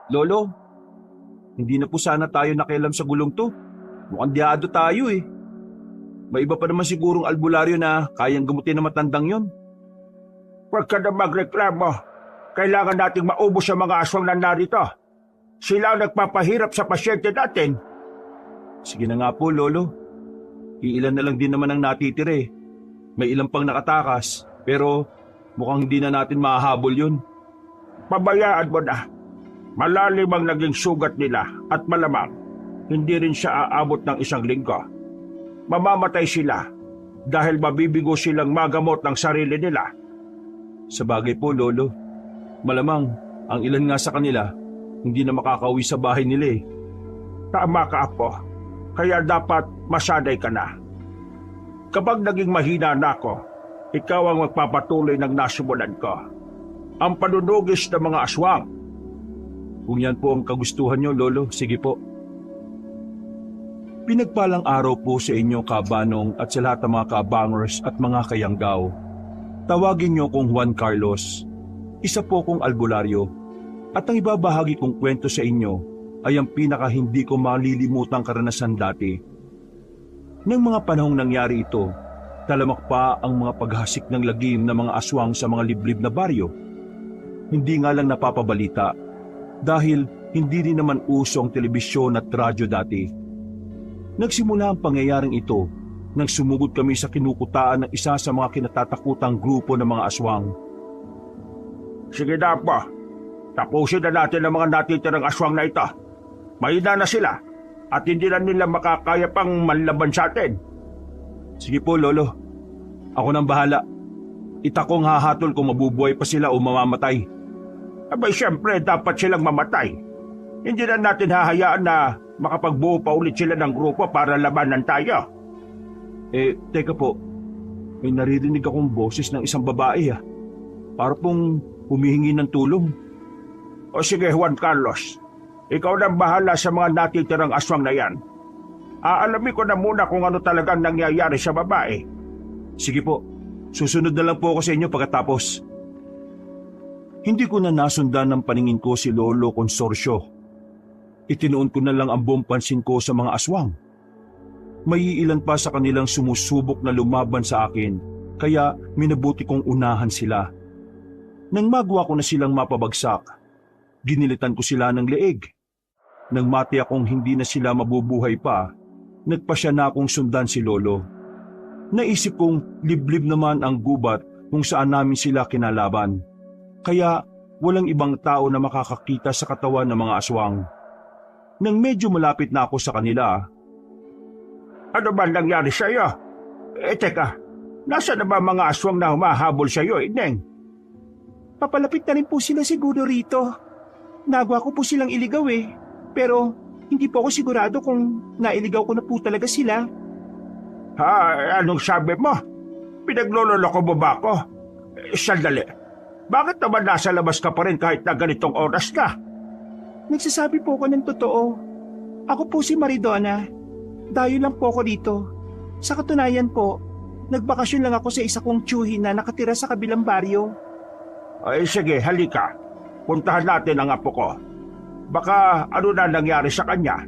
Lolo, hindi na po sana tayo nakialam sa gulong to. Mukhang diado tayo eh. May iba pa naman sigurong albularyo na kayang gamutin ng matandang yon. Huwag ka na magreklamo. Kailangan nating maubos ang mga aswang na narito. Sila ang nagpapahirap sa pasyente natin. Sige na nga po, Lolo. Iilan na lang din naman ang natitira eh. May ilang pang nakatakas, pero mukhang hindi na natin mahahabol yun. Pabayaan mo na. Malalim ang naging sugat nila at malamang hindi rin siya aabot ng 1 linggo. Mamamatay sila dahil mabibigo silang magamot ng sarili nila. Sa bagay po, Lolo. Malamang ang ilan nga sa kanila hindi na makakauwi sa bahay nila eh. Tama ka, Apo. Kaya dapat masanay ka na. Kapag naging mahina na ako, ikaw ang magpapatuloy ng nasimulan ko. Ang panunugis ng mga aswang. Kung yan po ang kagustuhan nyo, Lolo, sige po. Pinagpalang araw po sa inyo, Kabanong, at sa lahat ng mga kabangers at mga kayanggaw. Tawagin nyo kong Juan Carlos. Isa po kong albularyo. At ang ibabahagi kong kwento sa inyo ay ang pinaka hindi ko malilimutang karanasan dati. Nang mga panahong nangyari ito, talamak pa ang mga paghasik ng lagim ng mga aswang sa mga liblib na baryo. Hindi nga lang napapabalita dahil hindi rin naman uso ang telebisyon at radyo dati. Nagsimula ang pangyayaring ito nang sumugod kami sa kinukutaan ng isa sa mga kinatatakutang grupo ng mga aswang. Sige na, Apo. Tapusin na natin ang mga natitirang aswang na ito. Mahina na sila at hindi na nila makakaya pang manlaban sa atin. Sige po, Lolo. Ako nang bahala. Itakong hahatol kung mabubuhay pa sila o mamamatay. Abay, siyempre, dapat silang mamatay. Hindi na natin hahayaan na makapagbuo pa ulit sila ng grupo para labanan tayo. Teka po. May naririnig akong boses ng isang babae ah. Para pong humihingi ng tulong. O sige, Juan Carlos. Ikaw na bahala sa mga natitirang aswang na yan. Aalamin ko na muna kung ano talagang nangyayari sa babae. Sige po. Susunod na lang po ako sa inyo pagkatapos. Hindi ko na nasundan ng paningin ko si Lolo Consorcio. Itinuon ko na lang ang buong pansin ko sa mga aswang. May ilan pa sa kanilang sumusubok na lumaban sa akin, kaya minabuti kong unahan sila. Nang magawa ko na silang mapabagsak, ginilitan ko sila ng leeg. Nang mati akong hindi na sila mabubuhay pa, nagpasya na akong sundan si Lolo. Naisip kong liblib naman ang gubat kung saan namin sila kinalaban. Kaya walang ibang tao na makakakita sa katawan ng mga aswang. Nang medyo malapit na ako sa kanila, Ano ba nangyari sa iyo? Teka, nasa na ba mga aswang na humahabol sa iyo, Ineng? Papalapit na rin po sila siguro rito. Nagawa ko po silang iligaw eh. Pero hindi po ako sigurado kung nailigaw ko na po talaga sila. Ha? Anong sabi mo? Pinaglololoko mo ba ako? Sandali. Bakit naman nasa labas ka pa rin kahit na ganitong oras na? Nagsasabi po ako ng totoo. Ako po si Maridona. Dayo lang po ako dito. Sa katunayan po, nagbakasyon lang ako sa isa kong tiyuhin na nakatira sa kabilang baryo. Ay sige, halika. Puntahan natin ang apo ko. Baka ano na nangyari sa kanya.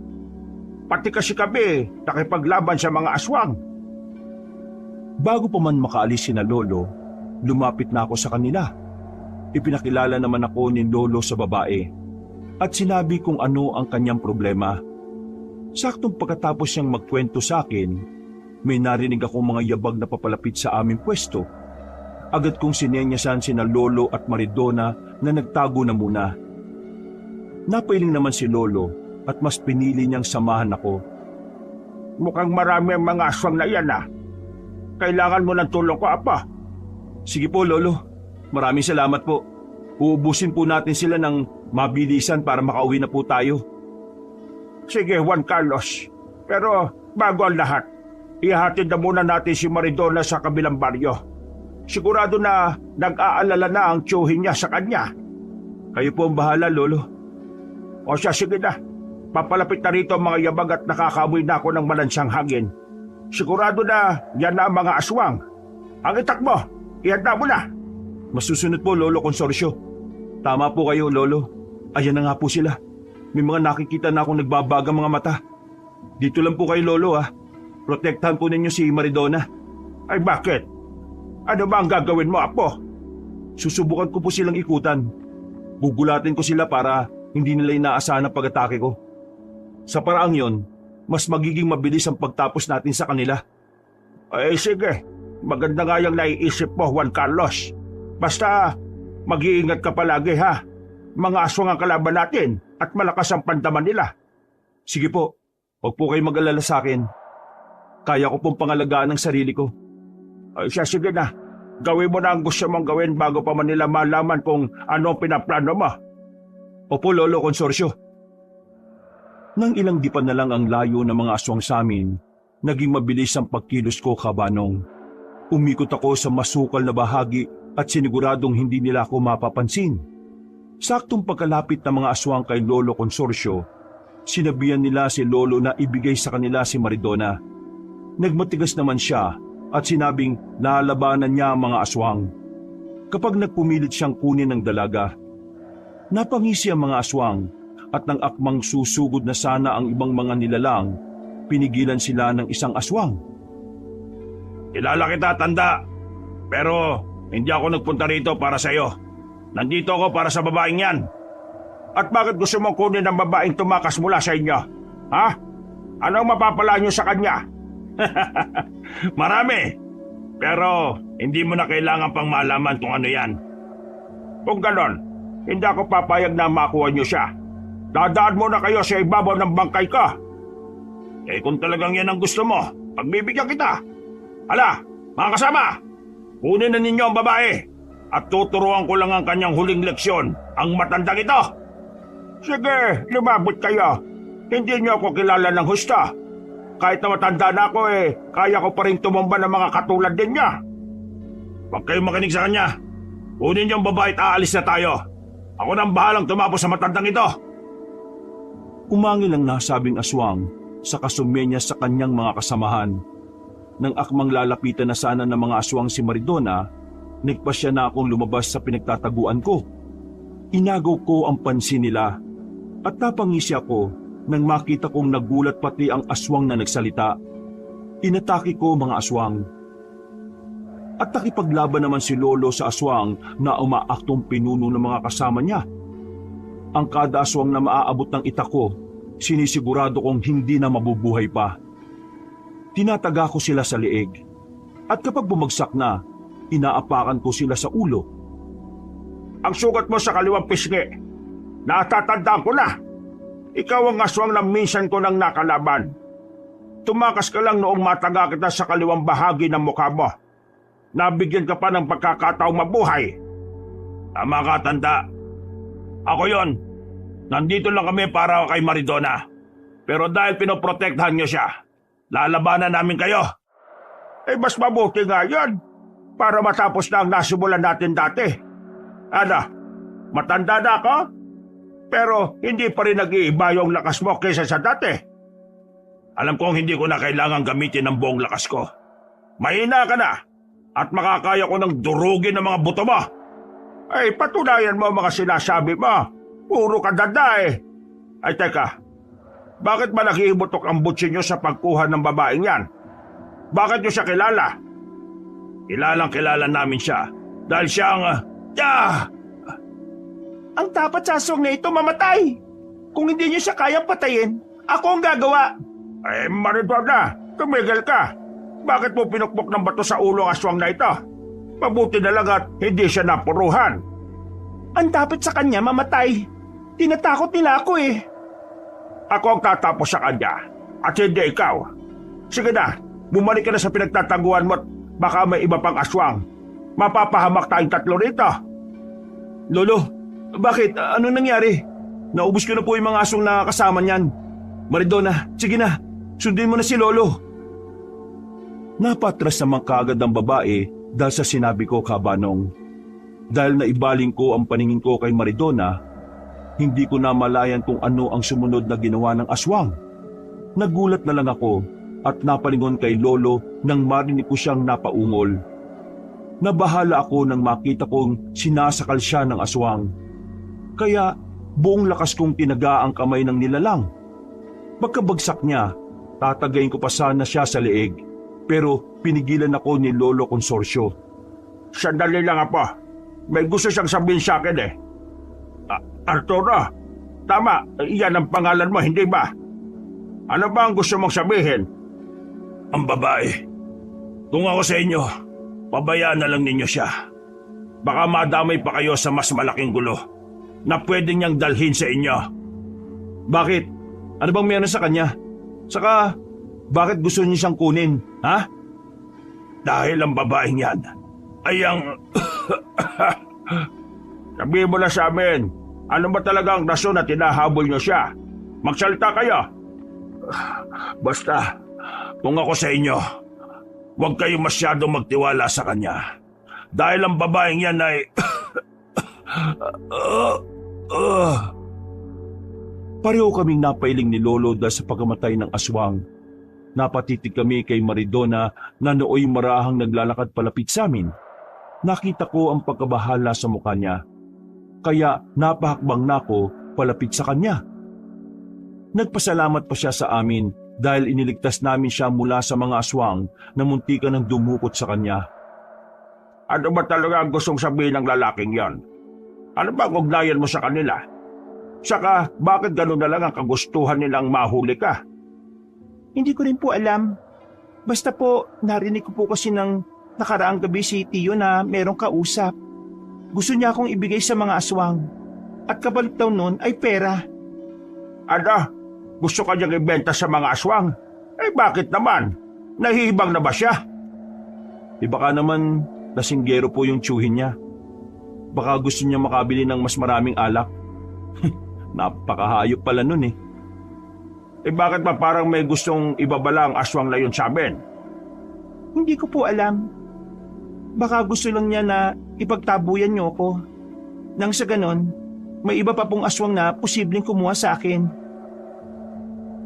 Pati kasi kami nakipaglaban sa mga aswang. bago pa man makaalis sina Lolo, lumapit na ako sa kanila. Ipinakilala naman ako ni Lolo sa babae at sinabi kung ano ang kanyang problema. Saktong pagkatapos niyang magkwento sa akin, may narinig akong mga yabag na papalapit sa aming pwesto. Agad kong sinenyasan sina Lolo at Maridona na nagtago na muna. Napailing naman si Lolo at mas pinili niyang samahan ako. Mukhang marami ang mga aswang na yan ah. Kailangan mo ng tulong ko, Apa. Sige po, Lolo. Maraming salamat po. Uubusin po natin sila ng mabilisan para makauwi na po tayo. Sige, Juan Carlos. Pero bago ang lahat, ihatid na muna natin si Maridona sa kabilang baryo. Sigurado na nag-aalala na ang tiyuhin niya sa kanya. Kayo po ang bahala, Lolo. O siya, sige na. Papalapit na rito ang mga yabag at nakakamoy na ako ng malansang hangin. Sigurado na yan na ang mga aswang. Ang itak mo, ihanda mo na. Masusunod po, Lolo Consorcio. Tama po kayo, Lolo. Ayan na nga po sila. may mga nakikita na akong nagbabagang mga mata. Dito lang po kay Lolo Protektahan po ninyo si Maridona. Ay bakit? Ano ba ang gagawin mo, Apo? Susubukan ko po silang ikutan. Gugulatin ko sila para hindi nila inaasahan ang pag-atake ko. Sa paraang yon, mas magiging mabilis ang pagtapos natin sa kanila. Ay sige, maganda nga yung naiisip mo, Juan Carlos. Basta mag-iingat ka palagi ha. Mga aswang ang kalaban natin at malakas ang pandaman nila. Sige po, huwag po kayo mag-alala sa akin. Kaya ko pong pangalagaan ang sarili ko. Ay siya, sige na. Gawin mo na ang gusto mong gawin bago pa man nila malaman kung ano ang pinaplano mo. Opo, Lolo Consorcio. Nang ilang dipan na lang ang layo ng mga aswang sa amin, naging mabilis ang pagkilos ko, Kabanong. Umikot ako sa masukal na bahagi at siniguradong hindi nila ako mapapansin. Saktong pagkalapit ng mga aswang kay Lolo Consorcio, sinabihan nila si Lolo na ibigay sa kanila si Maridona. Nagmatigas naman siya at sinabing lalabanan niya ang mga aswang. Kapag nagpumilit siyang kunin ng dalaga, napangisi ang mga aswang at nang akmang susugod na sana ang ibang mga nilalang, pinigilan sila ng isang aswang. Kilala kita, tanda. Pero hindi ako nagpunta rito para sa iyo. Nandito ako para sa babaeng yan. At bakit gusto mong kunin ang babaeng tumakas mula sa inyo? Ha? Anong mapapala niyo sa kanya? Marami. Pero hindi mo na kailangan pang malaman kung ano yan. Kung ganon, hindi ako papayag na makuha niyo siya. Dadaan mo na kayo sa ibabaw ng bangkay ko. Eh kung talagang yan ang gusto mo, pagbibigyan kita. Hala, mga kasama, kunin na ninyo ang babae at tuturuan ko lang ang kanyang huling leksyon, ang matandang ito. Sige, lumabot kayo. Hindi niyo ako kilala ng husto. Kahit na matanda na ako kaya ko pa rin tumumba ng mga katulad din niya. Huwag kayong makinig sa kanya. Kunin niyo ang babae at aalis na tayo. Ako nang bahalang tumapos sa matandang ito. Umangil ang nasabing aswang sa kasumenya sa kanyang mga kasamahan. Nang akmang lalapitan na sana ng mga aswang si Maridona, nagpasya na akong lumabas sa pinagtataguan ko. Inagaw ko ang pansin nila at napangisi ako nang makita kong nagulat pati ang aswang na nagsalita. Inatake ko mga aswang. At nakipaglaban naman si Lolo sa aswang na umaaktong pinuno ng mga kasama niya. Ang kada aswang na maaabot ng itako, sinisigurado kong hindi na mabubuhay pa. Tinataga ko sila sa leeg. At kapag bumagsak na, inaapakan ko sila sa ulo. Ang sugat mo sa kaliwang pisngi, natatandaan ko na. Ikaw ang aswang na minsan ko nang nakalaban. Tumakas ka lang noong mataga kita sa kaliwang bahagi ng mukha mo. Nabigyan ka pa ng pagkakataong mabuhay. Tama ka, tanda. Ako yon. Nandito lang kami para kay Maridona. Pero dahil pinoprotektahan niyo siya, lalabanan namin kayo. Mas mabuti nga yun. Para matapos na ang nasimulan natin dati. Ano, matanda na ako? Pero hindi pa rin nag-iiba yung lakas mo kaysa sa dati. Alam kong hindi ko na kailangan gamitin ang buong lakas ko. Mahina ka na at makakaya ko ng durugin ng mga buto mo. Ay, patunayan mo mga sinasabi mo. Puro ka dada Ay, teka. Bakit ba nag-iibutok ang butsi nyo sa pagkuha ng babaeng yan? Bakit nyo siya kilala? Kilala namin siya. Dahil siya ang... Ang dapat sa aswang na ito mamatay. Kung hindi niyo siya kayang patayin, ako ang gagawa. Ay, Maridona, tumigil ka. Bakit mo pinukpok ng bato sa ulo ang aswang na ito? Mabuti na lang at hindi siya napuruhan. Ang dapat sa kanya mamatay. Tinatakot nila ako Ako ang tatapos sa kanya at hindi ikaw. Sige na, bumalik ka na sa pinagtataguan mo at baka may iba pang aswang. Mapapahamak tayong tatlo rito. Lolo, bakit? Anong nangyari? Naubos ko na po yung mga aswang na kasama niyan. Maridona, sige na. Sundin mo na si Lolo. Napatras naman kaagad ang babae dahil sa sinabi ko, Kabanong. Dahil naibaling ko ang paningin ko kay Maridona, hindi ko na malayan kung ano ang sumunod na ginawa ng aswang. Nagulat na lang ako at napalingon kay Lolo nang marinig ko siyang napaungol. Nabahala ako nang makita kong sinasakal siya ng aswang. Kaya buong lakas kong tinaga ang kamay ng nilalang. Pagkabagsak niya, tatagayin ko pa sana siya sa leeg, pero pinigilan ako ni Lolo Consorcio. Sandali lang, Apo. May gusto siyang sabihin sa akin eh. Arturo, tama, yan ang pangalan mo, hindi ba? Ano ba ang gusto mong sabihin? Ang babae. Kung ako sa inyo, pabayaan na lang ninyo siya. Baka madamay pa kayo sa mas malaking gulo na pwede niyang dalhin sa inyo. Bakit? Ano bang meron sa kanya? Saka, bakit gusto niyo siyang kunin, ha? Dahil ang babaeng yan ay ang... Sabihin mo na sa amin, ano ba talaga ang rason na tinahabol niyo siya? Magsalita kayo. Basta, kung ako sa inyo, huwag kayo masyadong magtiwala sa kanya. Dahil ang babaeng yan ay... Pareho kaming napailing ni Lolo dahil sa pagkamatay ng aswang. Napatitig kami kay Maridona na nooy marahang naglalakad palapit sa amin. Nakita ko ang pagkabahala sa mukha niya. Kaya napahakbang na ako palapit sa kanya. Nagpasalamat pa siya sa amin dahil iniligtas namin siya mula sa mga aswang na muntikan ng dumukot sa kanya. Ano ba talaga ang gustong sabihin ng lalaking yon? Ano ba ang ugnayan mo sa kanila? Saka, bakit gano'n na lang ang kagustuhan nilang mahuli ka? Hindi ko rin po alam. Basta po, narinig ko po kasi ng nakaraang gabi si Tiyo na merong kausap. Gusto niya akong ibigay sa mga aswang. At kapalit daw nun ay pera. Ano? Gusto ka niyang ibenta sa mga aswang? Eh bakit naman? Nahihibang na ba siya? Baka naman lasinggero po yung tsuhin niya. Baka gusto niya makabili ng mas maraming alak. Napakahayop pala nun eh. Eh bakit ba parang may gustong ibabala ang aswang na yun sa amin? Hindi ko po alam. Baka gusto lang niya na ipagtabuyan niyo ako. Nang sa ganon, may iba pa pong aswang na posibleng kumuha sa akin.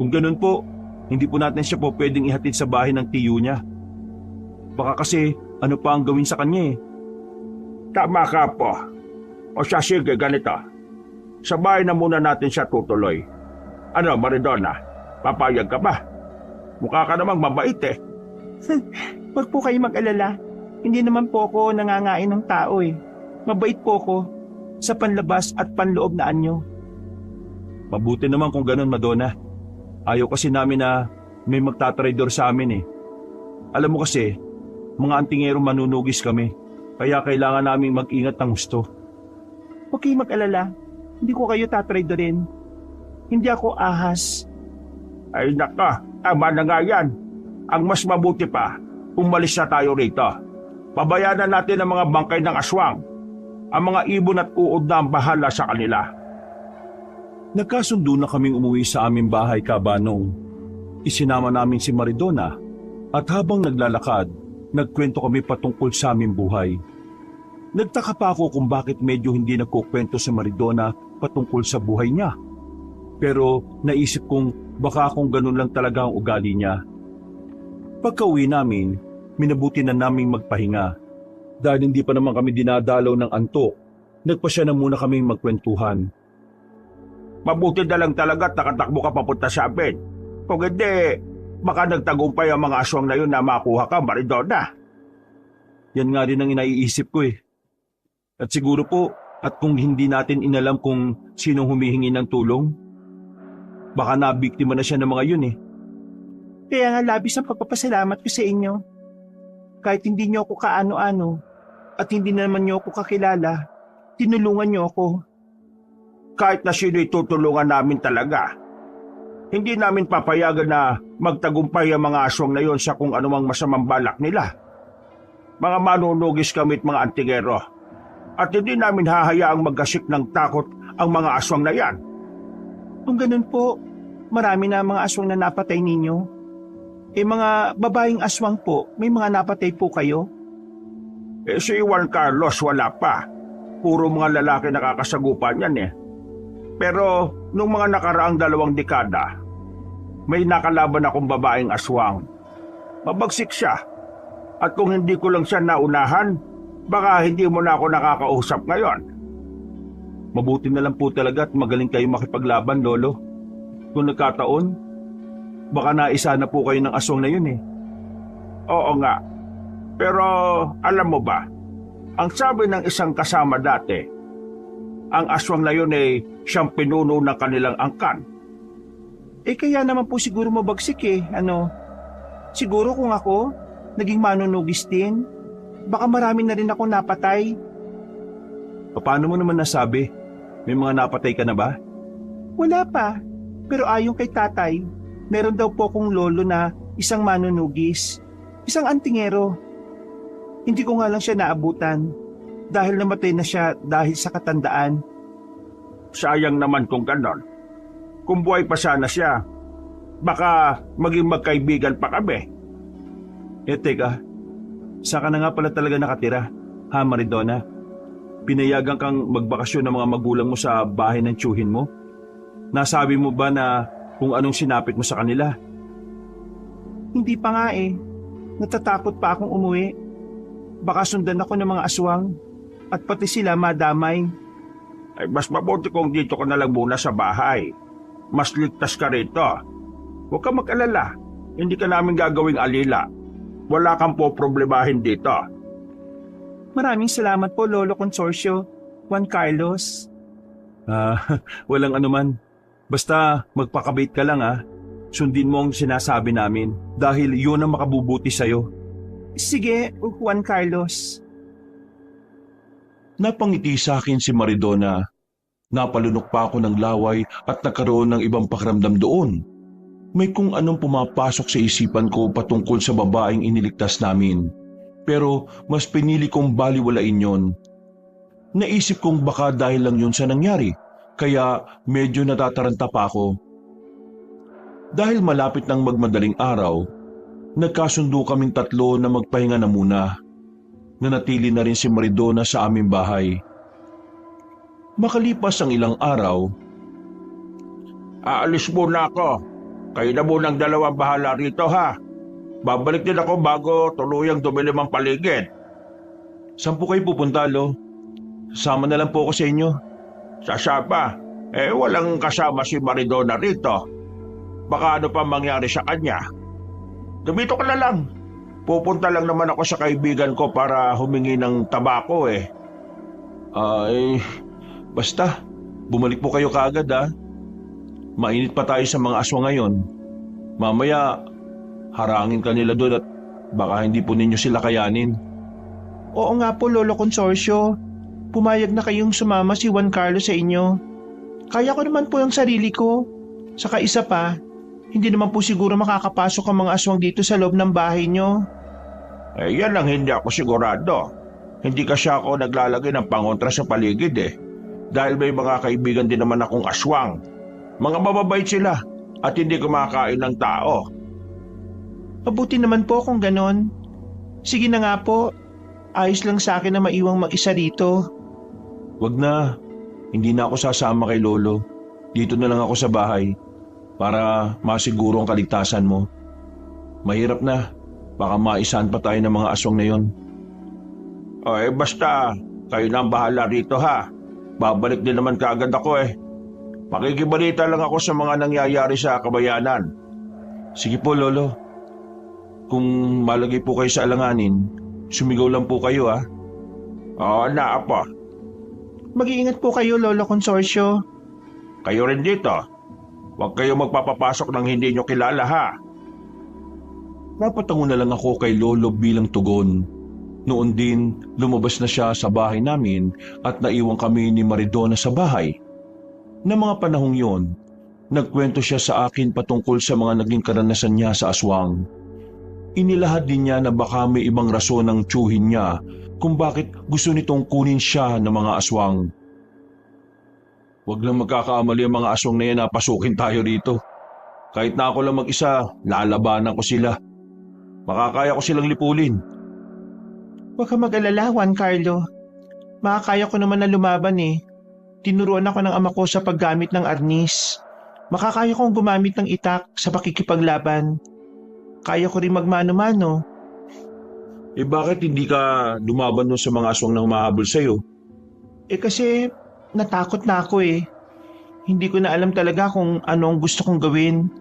Kung ganun po, hindi po natin siya po pwedeng ihatid sa bahay ng tiyo niya. Baka kasi ano pa ang gawin sa kanya eh. Tama ka po. O siya, sige, ganito. Sa bahay na muna natin siya tutuloy. Ano, Maridona? Papayag ka ba? Mukha ka namang mabait eh. Huwag po kayo mag-alala. Hindi naman po ako nangangain ng tao eh. Mabait po ako sa panlabas at panloob na anyo. Mabuti naman kung ganun, Madonna. Ayaw kasi namin na may magtatraidor sa amin eh. Alam mo kasi, mga antingero manunugis kami. Kaya kailangan naming mag-ingat ng gusto. Huwag kayo mag-alala. Hindi ko kayo tatraidorin. Hindi ako ahas. Ay naka, tama na nga yan. Ang mas mabuti pa, umalis na tayo rito. Pabayaan natin ang mga bangkay ng aswang. Ang mga ibon at uod na ang bahala sa kanila. Nagkasundo na kaming umuwi sa aming bahay, Kabanong. Isinama namin si Maridona at habang naglalakad, nagkwento kami patungkol sa aming buhay. Nagtaka pa ako kung bakit medyo hindi nagkukwento si Maridona patungkol sa buhay niya. Pero naisip kong baka kung ganun lang talaga ang ugali niya. Pagka-uwi namin, minabuti na naming magpahinga. Dahil hindi pa naman kami dinadalaw ng antok, nagpasya na muna kaming magkwentuhan. Mabuti na lang talaga at nakatakbo ka papunta sa amin. Kung hindi, baka nagtagumpay ang mga aswang na yun na makuha ka, Maridona. Yan nga rin ang inaiisip ko eh. At siguro po, at kung hindi natin inalam kung sinong humihingi ng tulong, baka nabiktima na siya ng mga yun eh. Kaya nga labis ang pagpapasalamat ko sa inyo. Kahit hindi niyo ako kaano-ano at hindi naman niyo ako kakilala, tinulungan niyo ako. Kahit na sino'y tutulungan namin talaga. Hindi namin papayagan na magtagumpay ang mga aswang na yon sa kung anumang masamang balak nila. Mga manunugis kami at mga antingero. At hindi namin hahayaang magkasik ng takot ang mga aswang na yan. Kung ganun po, marami na mga aswang na napatay ninyo. Eh mga babaeng aswang po, may mga napatay po kayo? Eh si Juan Carlos wala pa. Puro mga lalaki nakakasagupan yan eh. Pero nung mga nakaraang 2 dekada, may nakalaban akong babaeng aswang. Mabagsik siya. At kung hindi ko lang siya naunahan, baka hindi mo na ako nakakausap ngayon. Mabuti na lang po talaga at magaling kayo makipaglaban, Lolo. Kung nagkataon, baka naisa na po kayo ng aswang na yun eh. Oo nga. Pero alam mo ba, ang sabi ng isang kasama dati, ang aswang na yun ay siyang pinuno ng kanilang angkan. Kaya naman po siguro mabagsik eh. Siguro kung ako, naging manunugis din, baka marami na rin ako napatay. Paano mo naman nasabi? May mga napatay ka na ba? Wala pa. Pero ayon kay tatay, meron daw po akong lolo na isang manunugis, isang antingero. Hindi ko nga lang siya naabutan dahil namatay na siya dahil sa katandaan. Sayang naman kung ganon. Kung buhay pa sana siya, baka maging magkaibigan pa kami. Teka, saan ka na nga pala talaga nakatira, ha Maridona? Pinayagan kang magbakasyon ng mga magulang mo sa bahay ng tiyuhin mo? Nasabi mo ba na kung anong sinapit mo sa kanila? Hindi pa nga eh. Natatakot pa akong umuwi. Baka sundan ako ng mga aswang at pati sila madamay. Ay, mas mabuti kung dito ka na lang muna sa bahay. Mas ligtas ka rito. Huwag ka mag-alala. Hindi ka namin gagawing alila. Wala kang po problemahin dito. Maraming salamat po, Lolo Consorcio, Juan Carlos. Walang anuman. Basta magpakabait ka lang ha. Sundin mo ang sinasabi namin dahil yun ang makabubuti sa'yo. Sige, Juan Carlos. Napangiti sa akin si Maridona. Napalunok pa ako ng laway at nagkaroon ng ibang pakiramdam doon. May kung anong pumapasok sa isipan ko patungkol sa babaeng iniligtas namin. Pero mas pinili kong baliwalain yon. Naisip kong baka dahil lang yun sa nangyari, kaya medyo natataranta pa ako. Dahil malapit ng magmadaling araw, nagkasundo kaming tatlo na magpahinga na muna. Nanatili na rin si Maridona sa aming bahay. Makalipas ang ilang araw, Aalis muna ako. Kayo na munang dalawang bahala rito ha. Babalik din ako bago tuluyang dumilim ang paligid. saan po kayo pupunta, Lo? Sama na lang po ako sa inyo. Sa Sapa, walang kasama si Maridona rito. Baka ano pa mangyari sa kanya. Dumito ka na lang. Pupunta lang naman ako sa kaibigan ko para humingi ng tabako eh. Basta, bumalik po kayo kaagad ha. Mainit pa tayo sa mga aswang ngayon. Mamaya, harangin ka nila doon at baka hindi po ninyo sila kayanin. Oo nga po, Lolo Consorcio. Pumayag na kayong sumama si Juan Carlos sa inyo. Kaya ko naman po yung sarili ko. Saka isa pa, hindi naman po siguro makakapasok ang mga aswang dito sa loob ng bahay nyo. Yan ang hindi ako sigurado. Hindi kasi ako naglalagay ng pangontra sa paligid eh. Dahil may mga kaibigan din naman akong aswang. Mga mababait sila at hindi kumakain ng tao. Mabuti naman po kung ganon. Sige na nga po, ayos lang sa akin na maiwang mag-isa dito. Wag na, hindi na ako sasama kay Lolo. Dito na lang ako sa bahay para masiguro ang kaligtasan mo. Mahirap na, baka maisahan pa tayo ng mga aswang na yon. Basta, kayo na ang bahala rito ha. Babalik din naman kaagad ako eh. Makikibalita lang ako sa mga nangyayari sa kabayanan. Sige po, Lolo. Kung malagay po kayo sa alanganin, sumigaw lang po kayo ha. Oo na, Apo. Mag-iingat po kayo, Lolo Consorcio. Kayo rin dito. Huwag kayo magpapapasok ng hindi nyo kilala ha. Napatango na lang ako kay Lolo bilang tugon. Noon din, lumabas na siya sa bahay namin at naiwan kami ni Maridona sa bahay. Na mga panahong yon, nagkwento siya sa akin patungkol sa mga naging karanasan niya sa aswang. Inilahad din niya na baka may ibang rason ng tiyuhin niya kung bakit gusto nitong kunin siya ng mga aswang. Huwag lang magkakamali ang mga aswang na yan na pasukin tayo rito. Kahit na ako lang mag-isa, lalabanan ko sila. Makakaya ko silang lipulin. Huwag ka mag-alala, Juan Carlo. Makakaya ko naman na lumaban eh. Tinuruan ako ng ama ko sa paggamit ng arnis. Makakaya kong gumamit ng itak sa pakikipaglaban. Kaya ko rin magmano-mano. Bakit hindi ka lumaban sa mga aswang na humahabol sa'yo? Kasi natakot na ako eh. Hindi ko na alam talaga kung ano ang gusto kong gawin.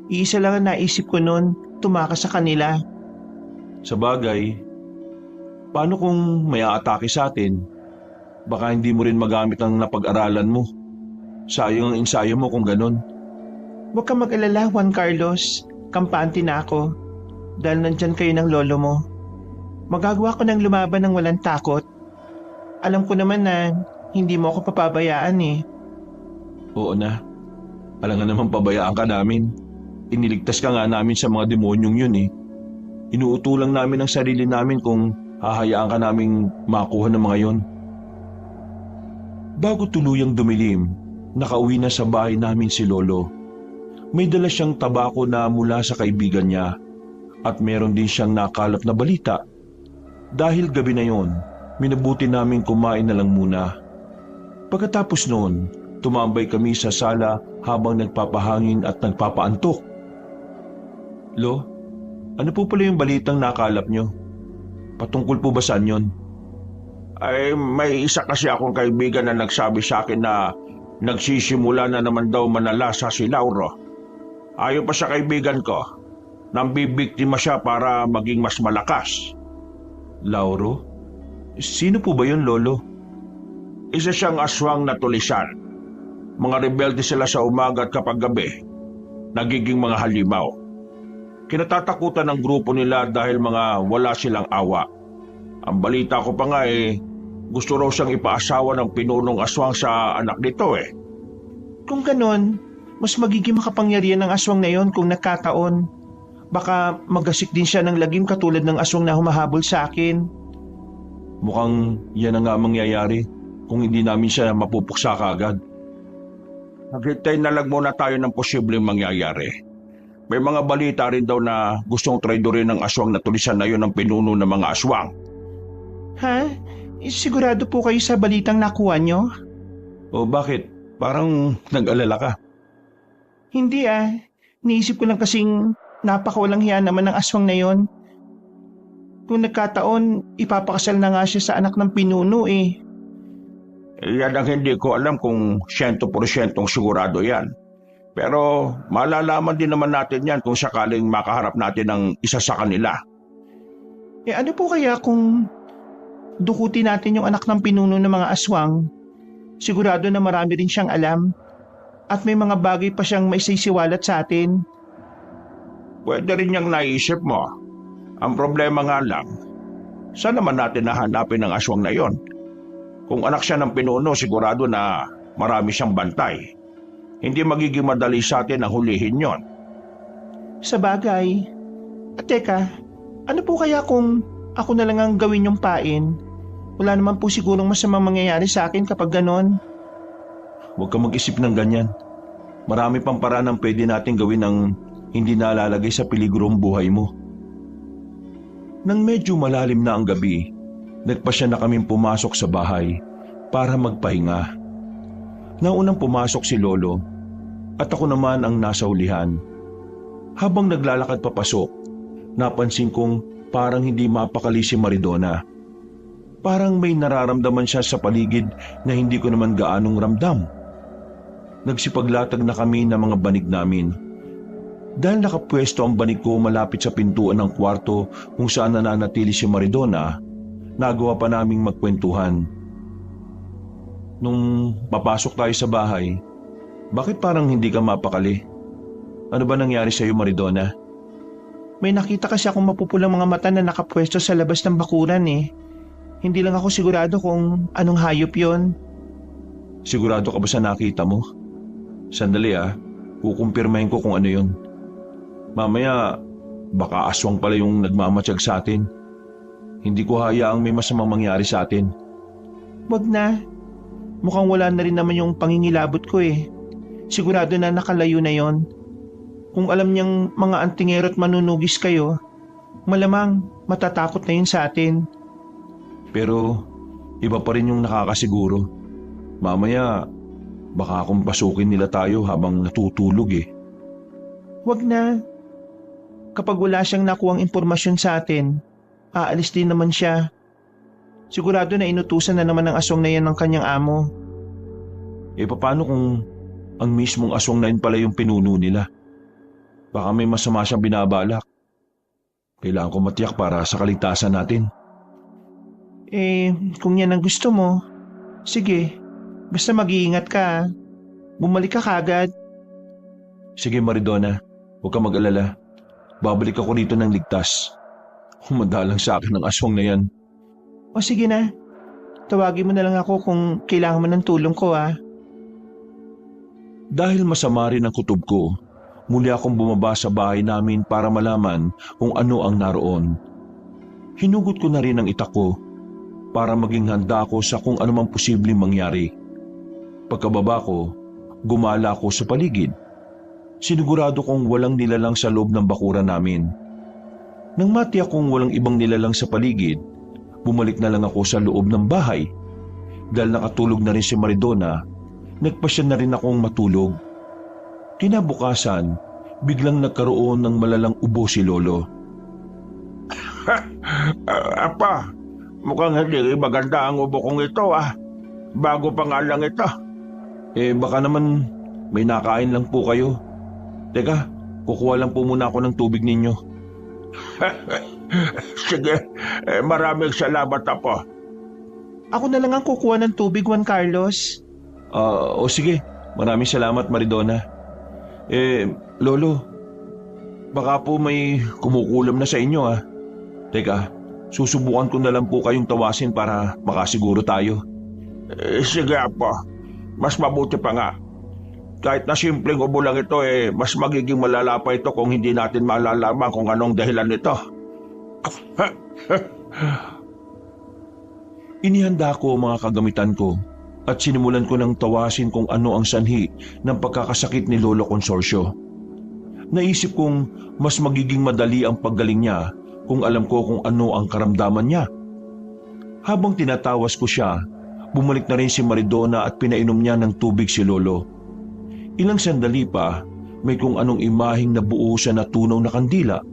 Iisa lang ang naisip ko noon, tumakas sa kanila. Sa bagay, paano kung may aatake sa atin? Baka hindi mo rin magamit ang napag-aralan mo. Sayang ang ensayo mo kung ganun. Huwag kang mag-alala, Juan Carlos. Kampante na ako. Dahil nandyan kayo ng lolo mo. Magagawa ko ng lumaban ng walang takot. Alam ko naman na hindi mo ako papabayaan eh. Oo na. Alam nga naman pabayaan ka namin. Iniligtas ka nga namin sa mga demonyong yun eh. Inuutulang namin ang sarili namin kung hahayaan ka naming makuha ng mga yon. Bago tuluyang dumilim, nakauwi na sa bahay namin si Lolo. May dala siyang tabako na mula sa kaibigan niya at meron din siyang nakalap na balita. Dahil gabi na yon, minabuti namin kumain na lang muna. Pagkatapos noon, tumambay kami sa sala habang nagpapahangin at nagpapaantok. Lo, ano po pala yung balitang nakalap nyo? Patungkol po ba saan yun? Ay, may isa kasi akong kaibigan na nagsabi sa akin na nagsisimula na naman daw manalasa si Lauro. Ayon pa sa kaibigan ko, nambibiktima siya para maging mas malakas. Lauro? Sino po ba yun, Lolo? Isa siyang aswang na tulisan. Mga rebelde sila sa umaga at kapag gabi, nagiging mga halimaw. Kinatatakutan ng grupo nila dahil mga wala silang awa. Ang balita ko pa nga gusto raw siyang ipaasawa ng pinunong aswang sa anak nito eh. Kung ganon, mas magiging makapangyarihan ng aswang na yon kung nagkataon. Baka magasik din siya ng lagim katulad ng aswang na humahabol sa akin. Mukhang yan na nga mangyayari kung hindi namin siya mapupuksa kaagad. Naghintay na lang muna tayo ng posibleng mangyayari. May mga balita rin daw na gustong traidorin ng aswang na tulisan na yun ang pinuno ng mga aswang. Ha? Sigurado po kayo sa balitang nakuha nyo? O bakit? Parang nag-alala ka. Hindi ah. Niisip ko lang kasing napakawalang hiya naman ng aswang na yon. Kung nagkataon, ipapakasal na nga siya sa anak ng pinuno eh. Yan ang hindi ko alam kung 100% sigurado yan. Pero malalaman din naman natin yan kung sakaling makaharap natin ng isa sa kanila. Eh ano po kaya kung dukutin natin yung anak ng pinuno ng mga aswang? Sigurado na marami rin siyang alam. At may mga bagay pa siyang maisisiwalat sa atin. Pwede rin niyang naisip mo. Ang problema nga lang, saan naman natin nahanapin ang aswang na yon? Kung anak siya ng pinuno, sigurado na marami siyang bantay. Hindi magiging madali sa atin ang hulihin yon. Sa bagay. At teka, ano po kaya kung ako na lang ang gawin yung pain? Wala naman po sigurong masamang mangyayari sa akin kapag ganon. Huwag kang mag-isip ng ganyan. Marami pang paraan ang pwede natin gawin ng hindi nalalagay sa peligro ang buhay mo. Nang medyo malalim na ang gabi, nagpasya na kaming pumasok sa bahay para magpahinga. Naunang pumasok si Lolo at ako naman ang nasa hulihan. Habang naglalakad papasok, napansin kong parang hindi mapakali si Maridona. Parang may nararamdaman siya sa paligid na hindi ko naman gaanong ramdam. Nagsipaglatag na kami ng mga banig namin. Dahil nakapwesto ang banig ko malapit sa pintuan ng kwarto kung saan nananatili si Maridona, nagawa pa naming magkwentuhan. Nung papasok tayo sa bahay, bakit parang hindi ka mapakali? Ano ba nangyari sa iyo, Maridona? May nakita kasi akong mapupulang mga mata na nakapwesto sa labas ng bakuran eh. Hindi lang ako sigurado kung anong hayop yon. Sigurado ka ba sa nakita mo? Sandali kukumpirmahin ko kung ano yon. Mamaya, baka aswang pala yung nagmamatsyag sa atin. Hindi ko hayaang may masamang mangyari sa atin. Wag na. Mukhang wala na rin naman yung pangingilabot ko eh. Sigurado na nakalayo na yon. Kung alam niyang mga antingero at manunugis kayo, malamang matatakot na yun sa atin. Pero iba pa rin yung nakakasiguro. Mamaya, baka akong pasukin nila tayo habang natutulog eh. Wag na. Kapag wala siyang nakuhang impormasyon sa atin, aalis din naman siya. Sigurado na inutusan na naman ng aswang na yan ng kanyang amo. Paano kung ang mismong aswang na yun pala yung pinuno nila? Baka may masama siyang binabalak. Kailangan ko matiyak para sa kaligtasan natin. Kung yan ang gusto mo, sige, basta mag-iingat ka. Bumalik ka kagad. Sige Maridona, huwag ka mag-alala. Babalik ako rito ng ligtas. Humadalang sa akin ng aswang na yan. O sige na, tawagin mo na lang ako kung kailangan mo ng tulong ko Dahil masama rin ang kutob ko, muli akong bumaba sa bahay namin para malaman kung ano ang naroon. Hinugot ko na rin ang itak ko para maging handa ako sa kung anumang posibleng mangyari. Pagkababa ko, gumala ako sa paligid. Sinigurado kong walang nilalang sa loob ng bakuran namin. Nang matiyak kong walang ibang nilalang sa paligid, bumalik na lang ako sa loob ng bahay. Dahil nakatulog na rin si Maridona, nagpasya na rin akong matulog. Kinabukasan, biglang nagkaroon ng malalang ubo si Lolo. Apa, mukhang hindi maganda ang ubo kong ito Bago pa nga lang ito. Baka naman may nakain lang po kayo. Teka, kukuha lang po muna ako ng tubig ninyo. Sige, maraming salamat Apo. Ako na lang ang kukuha ng tubig, Juan Carlos. O sige, maraming salamat Maridona. Lolo, baka po may kumukulam na sa inyo Teka, susubukan ko na lang po kayong tawasin para makasiguro tayo. Sige Apo, mas mabuti pa nga. Kahit na simpleng ubo lang ito mas magiging malala pa ito kung hindi natin malalaman kung anong dahilan nito. Inihanda ko ang mga kagamitan ko at sinimulan ko ng tawasin kung ano ang sanhi ng pagkakasakit ni Lolo Consorcio. Naisip kong mas magiging madali ang paggaling niya kung alam ko kung ano ang karamdaman niya. Habang tinatawas ko siya, bumalik na rin si Maridona at pinainom niya ng tubig si Lolo. Ilang sandali pa, may kung anong imaheng nabuo sa natunaw na kandila.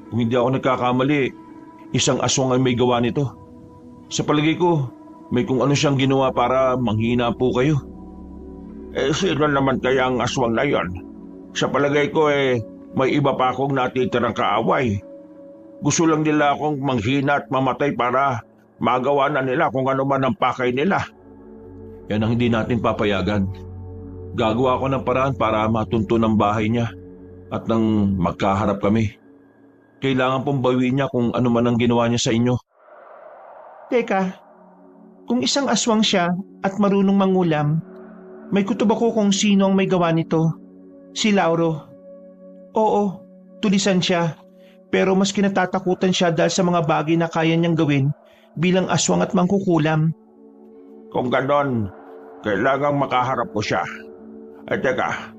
Kung hindi ako nagkakamali, isang aswang ay may gawa nito. Sa palagay ko, may kung ano siyang ginawa para manghina po kayo. Sino naman kaya ang aswang na yon? Sa palagay ko may iba pa akong natitirang kaaway. Gusto lang nila akong manghina at mamatay para magawa na nila kung ano man ang pakay nila. Yan ang hindi natin papayagan. Gagawa ko ng paraan para matunto ng bahay niya at nang magkaharap kami. Kailangan pong bawiin niya kung ano man ang ginawa niya sa inyo. Teka, kung isang aswang siya at marunong mangulam, may kutob ako kung sino ang may gawa nito. Si Lauro. Oo, tulisan siya. Pero mas kinatatakutan siya dahil sa mga bagay na kaya niyang gawin bilang aswang at mangkukulam. Kung ganon, kailangang makaharap ko siya. Teka,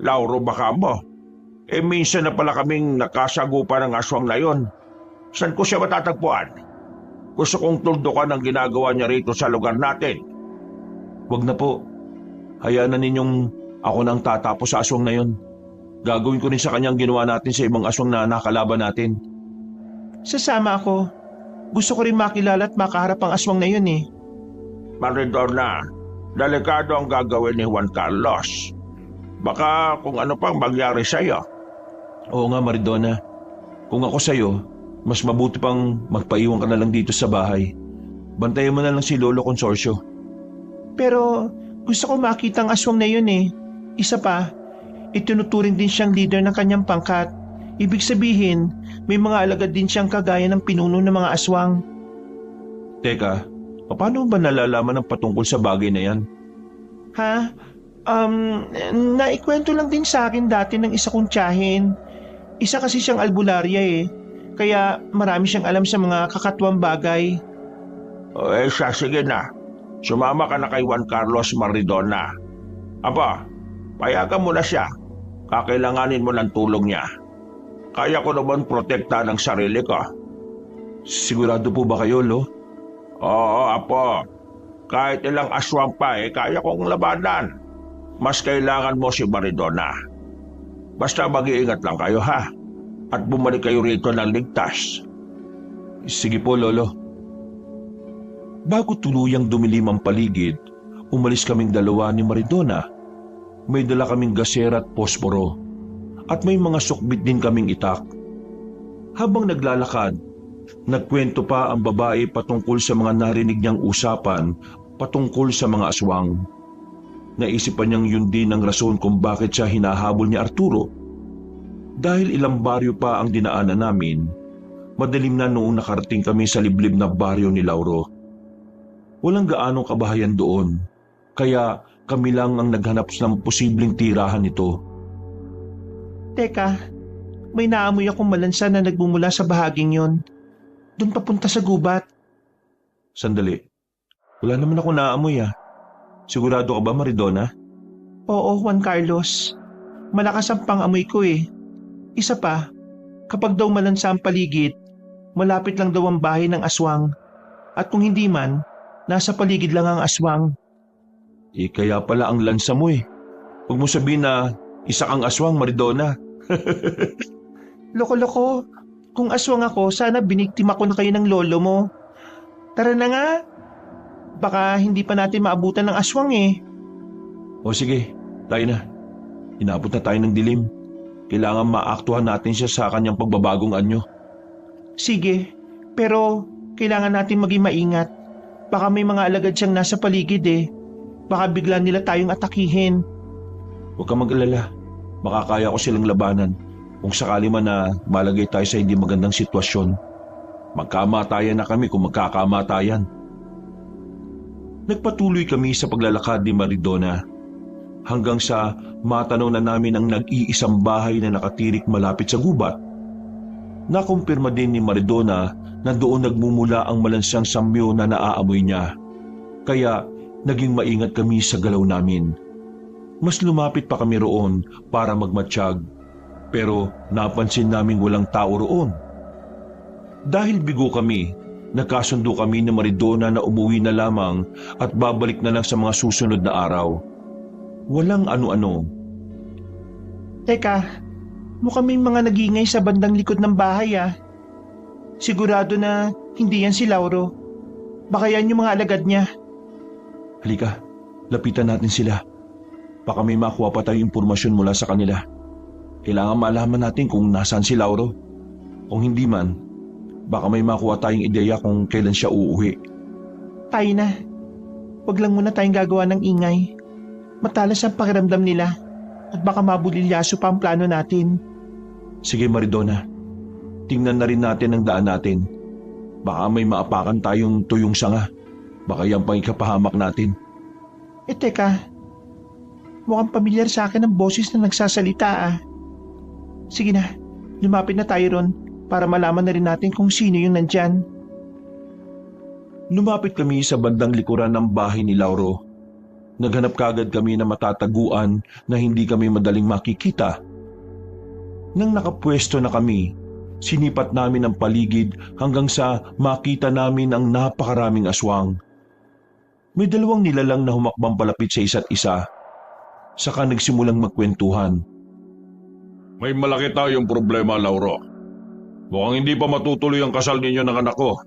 Lauro baka mo? Minsan na pala kaming nakasagupan ng aswang na yon. Saan ko siya matatagpuan? Gusto kong tuldukan ang ginagawa niya rito sa lugar natin. Wag na po. Hayaan na ninyong ako na ang tatapos sa aswang na yon. Gagawin ko rin sa kanyang ginawa natin sa ibang aswang na nakalaban natin. Sasama ako. Gusto ko rin makilala at makaharap ang aswang na yun Maridona, delikado ang gagawin ni Juan Carlos. Baka kung ano pang mangyari sa iyo. Oo nga Maridona. Kung ako sa'yo, mas mabuti pang magpaiwan ka na lang dito sa bahay. Bantayan mo na lang si Lolo Consorcio. Pero gusto ko makita ang aswang na yun Isa pa, itinuturing din siyang leader ng kanyang pangkat. Ibig sabihin, may mga alagad din siyang kagaya ng pinuno ng mga aswang. Teka, paano ba nalalaman ang patungkol sa bagay na yan? Naikwento lang din sa akin dati ng isa kong tiyahin. Isa kasi siyang albularya kaya marami siyang alam sa mga kakatwang bagay. Sige na. Sumama ka na kay Juan Carlos Maridona. Aba, payagan mo na siya. Kakailanganin mo ng tulong niya. Kaya ko naman protektahan ang sarili ko. Sigurado po ba kayo, Lo? Oo, Apo. Kahit ilang aswang pa kaya kong labanan. Mas kailangan mo si Maridona. Basta mag-iingat lang kayo at bumalik kayo rito ng ligtas. Sige po, Lolo. Bago tuluyang dumilim ang paligid, umalis kaming dalawa ni Maridona. May dala kaming gasera at posporo at may mga sukbit din kaming itak. Habang naglalakad, nagkwento pa ang babae patungkol sa mga narinig niyang usapan patungkol sa mga aswang. Naisipan niyang yun din ang rason kung bakit siya hinahabol ni Arturo. Dahil ilang baryo pa ang dinaanan namin, madilim na noong nakarating kami sa liblib na baryo ni Lauro. Walang gaanong kabahayan doon, kaya kami lang ang naghanap ng posibleng tirahan nito. Teka, may naamoy akong malansa na nagmumula sa bahaging yon. Doon papunta sa gubat. Sandali, wala naman ako naamoy Sigurado ka ba, Maridona? Oo, Juan Carlos. Malakas ang pang-amoy ko eh. Isa pa, kapag daw malansa ang paligid, malapit lang daw ang bahay ng aswang. At kung hindi man, nasa paligid lang ang aswang. Kaya pala ang lansa mo Huwag mo sabihin na isa kang aswang, Maridona. Loko-loko, kung aswang ako, sana biniktima ko na kayo ng lolo mo. Tara na nga. Baka hindi pa natin maabutan ng aswang O sige, tayo na. Inabot na tayo ng dilim. Kailangan maaktuhan natin siya sa kanyang pagbabagong anyo. Sige, pero kailangan natin maging maingat. Baka may mga alagad siyang nasa paligid Baka bigla nila tayong atakihin. Huwag kang mag-alala. Makakaya ko silang labanan kung sakali man na malagay tayo sa hindi magandang sitwasyon. Magkamatayan na kami kung magkakamatayan. Nagpatuloy kami sa paglalakad ni Maridona hanggang sa matanaw na namin ang nag-iisang bahay na nakatirik malapit sa gubat. Nakumpirma din ni Maridona na doon nagmumula ang malansang samyo na naaamoy niya. Kaya naging maingat kami sa galaw namin. Mas lumapit pa kami roon para magmatsyag, pero napansin naming walang tao roon. Dahil bigo kami, nagkasundo kami ni Maridona na umuwi na lamang at babalik na lang sa mga susunod na araw. Walang ano-ano. Teka, mukhang may mga nagingay sa bandang likod ng bahay Sigurado na hindi yan si Lauro. Baka yan yung mga alagad niya. Halika, lapitan natin sila. Baka may makuha pa tayong impormasyon mula sa kanila. Kailangan malaman natin kung nasaan si Lauro. Kung hindi man, baka may makuha tayong ideya kung kailan siya uuwi. Tayo na. Huwag lang muna tayong gagawa ng ingay. Matalas ang pakiramdam nila at baka mabulilyaso pa ang plano natin. Sige Maridona, tingnan na rin natin ang daan natin. Baka may maapakan tayong tuyong sanga. Baka yan pang ikapahamak natin. Teka, mukhang pamilyar sa akin ang boses na nagsasalita Sige na, lumapit na tayo ron para malaman na rin natin kung sino yung nandyan. Lumapit kami sa bandang likuran ng bahay ni Lauro. Naghanap kagad kami na matataguan na hindi kami madaling makikita. Nang nakapwesto na kami, sinipat namin ang paligid hanggang sa makita namin ang napakaraming aswang. May dalawang nilalang na humakbang palapit sa isa't isa. Saka nagsimulang magkwentuhan. May malaki tayong problema, Lauro. Mukhang hindi pa matutuloy ang kasal ninyo ng anak ko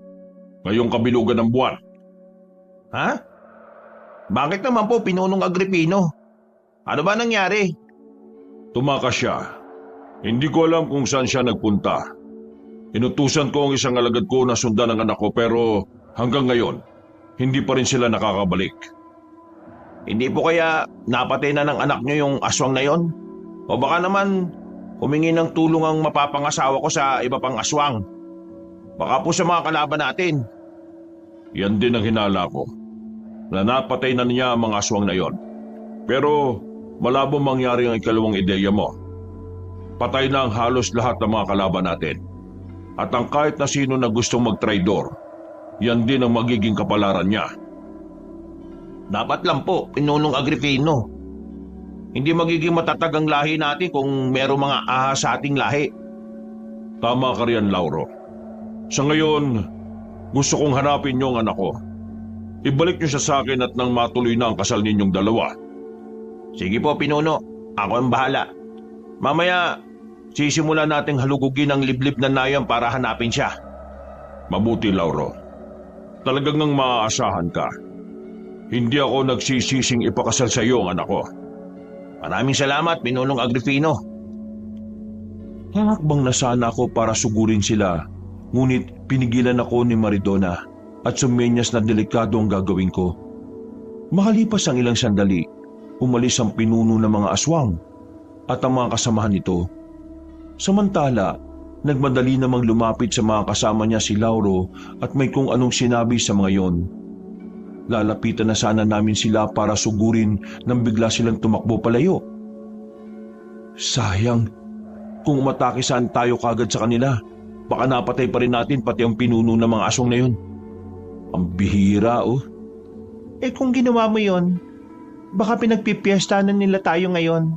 ngayong kabilugan ng buwan. Ha? Bakit naman po, Pinunong Agripino? Ano ba nangyari? Tumakas siya. Hindi ko alam kung saan siya nagpunta. Inutusan ko ang isang alagad ko na sundan ang anak ko pero hanggang ngayon, hindi pa rin sila nakakabalik. Hindi po kaya napatay na ng anak niyo yung aswang na yon? O baka naman humingi ng tulong ang mapapangasawa ko sa iba pang aswang. Baka po sa mga kalaban natin. Yan din ang hinala ko. Na napatay na niya ang mga aswang na yon. Pero malabo mangyari ang ikalawang ideya mo. Patay na ang halos lahat ng mga kalaban natin. At ang kahit na sino na gustong magtraidor, yan din ang magiging kapalaran niya. Dapat lang po, Pinunong Agripino. Hindi magiging matatag ang lahi natin kung merong mga ahas sa ating lahi. Tama ka riyan, Lauro. Sa ngayon, gusto kong hanapin niyo ang anak ko. Ibalik niyo siya sa akin at nang matuloy na ang kasal ninyong dalawa. Sige po, Pinuno. Ako ang bahala. Mamaya, sisimulan nating halugugin ang liblib na nayan para hanapin siya. Mabuti, Lauro. Talagang nang maaasahan ka. Hindi ako nagsisising ipakasal sa iyo ang anak ko. Maraming salamat, Pinunong Agripino. Hakbang na sana ako para sugurin sila, ngunit pinigilan ako ni Maridona at sumenyas na delikado ang gagawin ko. Makalipas ang ilang sandali, umalis ang pinuno ng mga aswang at ang mga kasamahan nito. Samantala, nagmadali namang lumapit sa mga kasama niya si Lauro at may kung anong sinabi sa mga yon. Lalapitan na sana namin sila para sugurin nang bigla silang tumakbo palayo. Sayang, kung umatake saan tayo kagad sa kanila, baka napatay pa rin natin pati ang pinuno ng mga aswang na yon. Ang bihira oh. Kung ginawa mo yon, baka pinagpipiestanan nila tayo ngayon.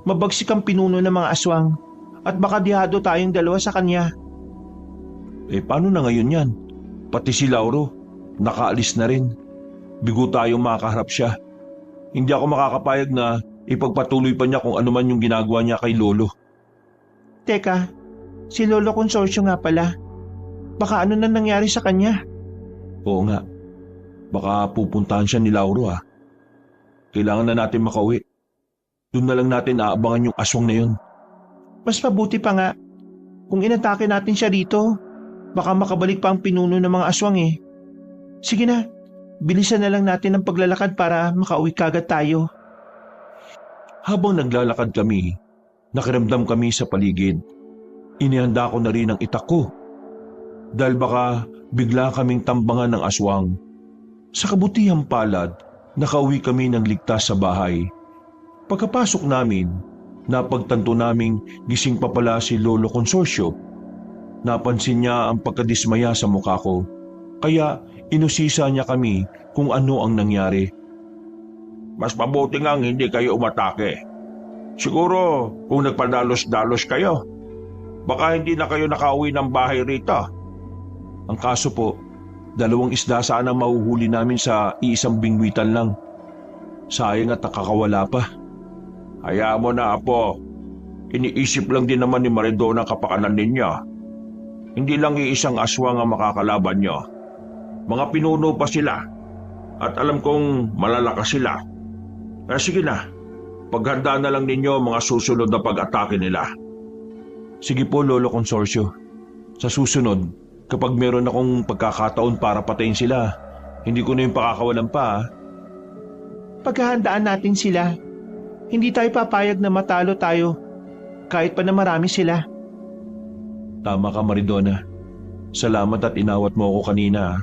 Mabagsik ang pinuno ng mga aswang at baka dihado tayong dalawa sa kanya. Paano na ngayon yan? Pati si Lauro, nakaalis na rin. Bigo tayong makaharap siya. Hindi ako makakapayag na ipagpatuloy pa niya kung ano man yung ginagawa niya kay Lolo. Teka, si Lolo Consorcio nga pala. Baka ano na nangyari sa kanya? Oo nga. Baka pupuntahan siya ni Lauro. Kailangan na natin makauwi. Doon na lang natin aabangan yung aswang na yun. Mas mabuti pa nga. Kung inatake natin siya dito, baka makabalik pa ang pinuno ng mga aswang eh. Sige na, bilisan na lang natin ang paglalakad para makauwi kagad tayo. Habang naglalakad kami, nakiramdam kami sa paligid. Inihanda ko na rin ang itak ko. Dahil baka bigla kaming tambangan ng aswang. Sa kabutihang palad, nakauwi kami ng ligtas sa bahay. Pagkapasok namin, napagtanto naming gising pa pala si Lolo Consorcio. Napansin niya ang pagkadismaya sa mukha ko, kaya inusisa niya kami kung ano ang nangyari. Mas mabuti ngang hindi kayo umatake. Siguro kung nagpadalos-dalos kayo, baka hindi na kayo nakauwi ng bahay rito. Ang kaso po, 2 isda sana mahuhuli namin sa iisang bingwitan lang. Sayang at nakakawala pa. Hayaan mo na, Apo. Iniisip lang din naman ni Maridona kapakanan ninyo. Hindi lang iisang aswang ang makakalaban nyo. Mga pinuno pa sila. At alam kong malalakas sila. Kaya sige na, paghanda na lang ninyo ang mga susunod na pag-atake nila. Sige po, Lolo Consorcio. Sa susunod, kapag meron akong pagkakataon para patayin sila, hindi ko na yung pakakawalan pa. Paghahandaan natin sila. Hindi tayo papayag na matalo tayo kahit pa na marami sila. Tama ka, Maridona. Salamat at inawat mo ako kanina.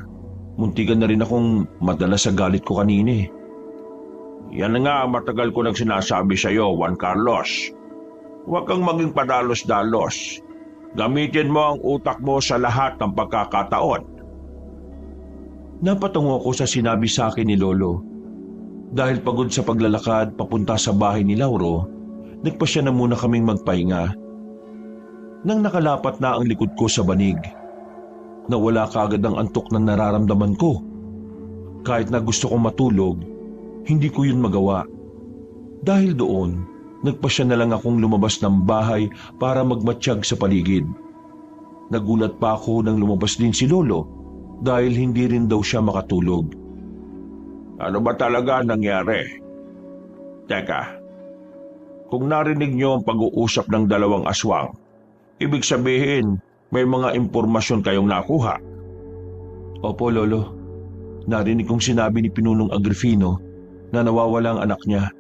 Muntikan na rin akong madala sa galit ko kanina eh. Yan nga ang matagal ko nang sinasabi sa iyo, Juan Carlos. Huwag kang maging padalos-dalos. Gamitin mo ang utak mo sa lahat ng pagkakataon. Napatungo ako sa sinabi sa akin ni Lolo. Dahil pagod sa paglalakad papunta sa bahay ni Lauro, nagpasya na muna kaming magpahinga. Nang nakalapat na ang likod ko sa banig, nawala kaagad ang antok na nararamdaman ko. Kahit na gusto kong matulog, hindi ko yun magawa. Dahil doon, nagpasya na lang akong lumabas ng bahay para magmatsyag sa paligid. Nagulat pa ako nang lumabas din si Lolo dahil hindi rin daw siya makatulog. Ano ba talaga nangyari? Teka, kung narinig niyo ang pag-uusap ng 2 aswang, ibig sabihin may mga impormasyon kayong nakuha. Opo, Lolo. Narinig kong sinabi ni Pinunong Agripino na nawawala ang anak niya.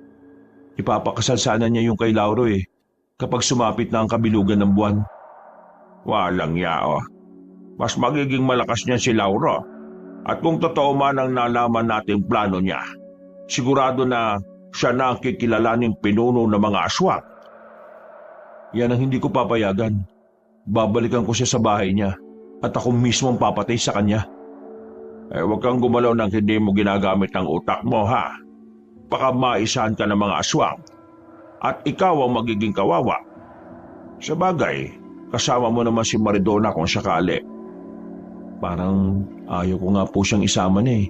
Ipapakasal sana niya yung kay Lauro kapag sumapit na ang kabilugan ng buwan. Walang yao. Mas magiging malakas niya si Lauro. At kung totoo man ang nalaman nating plano niya, sigurado na siya na ang kikilalaning pinuno ng mga aswang. Yan ang hindi ko papayagan. Babalikan ko siya sa bahay niya at ako mismo ang papatay sa kanya. Huwag kang gumalaw nang hindi mo ginagamit ang utak mo, ha? Baka maisahan ka ng mga aswang at ikaw ang magiging kawawa. Sa bagay, kasama mo naman si Maridona kung sakali. Parang ayaw ko nga po siyang isama na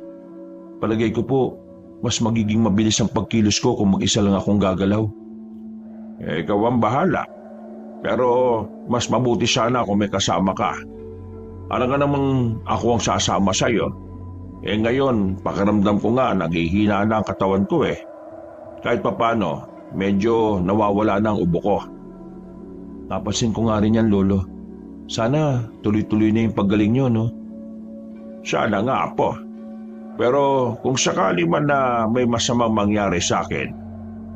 Palagay ko po, mas magiging mabilis ang pagkilos ko kung mag-isa lang akong gagalaw. Ikaw ang bahala. Pero mas mabuti sana kung may kasama ka. Alam nga namang ako ang sasama sa'yo. Ngayon, pakiramdam ko nga naghihina na ang katawan ko eh. Kahit papano, medyo nawawala na ang ubo ko. Napansin ko nga rin yan, Lolo. Sana tuloy-tuloy na yung paggaling nyo, no? Sana nga po. Pero kung sakali man na may masamang mangyari sa akin,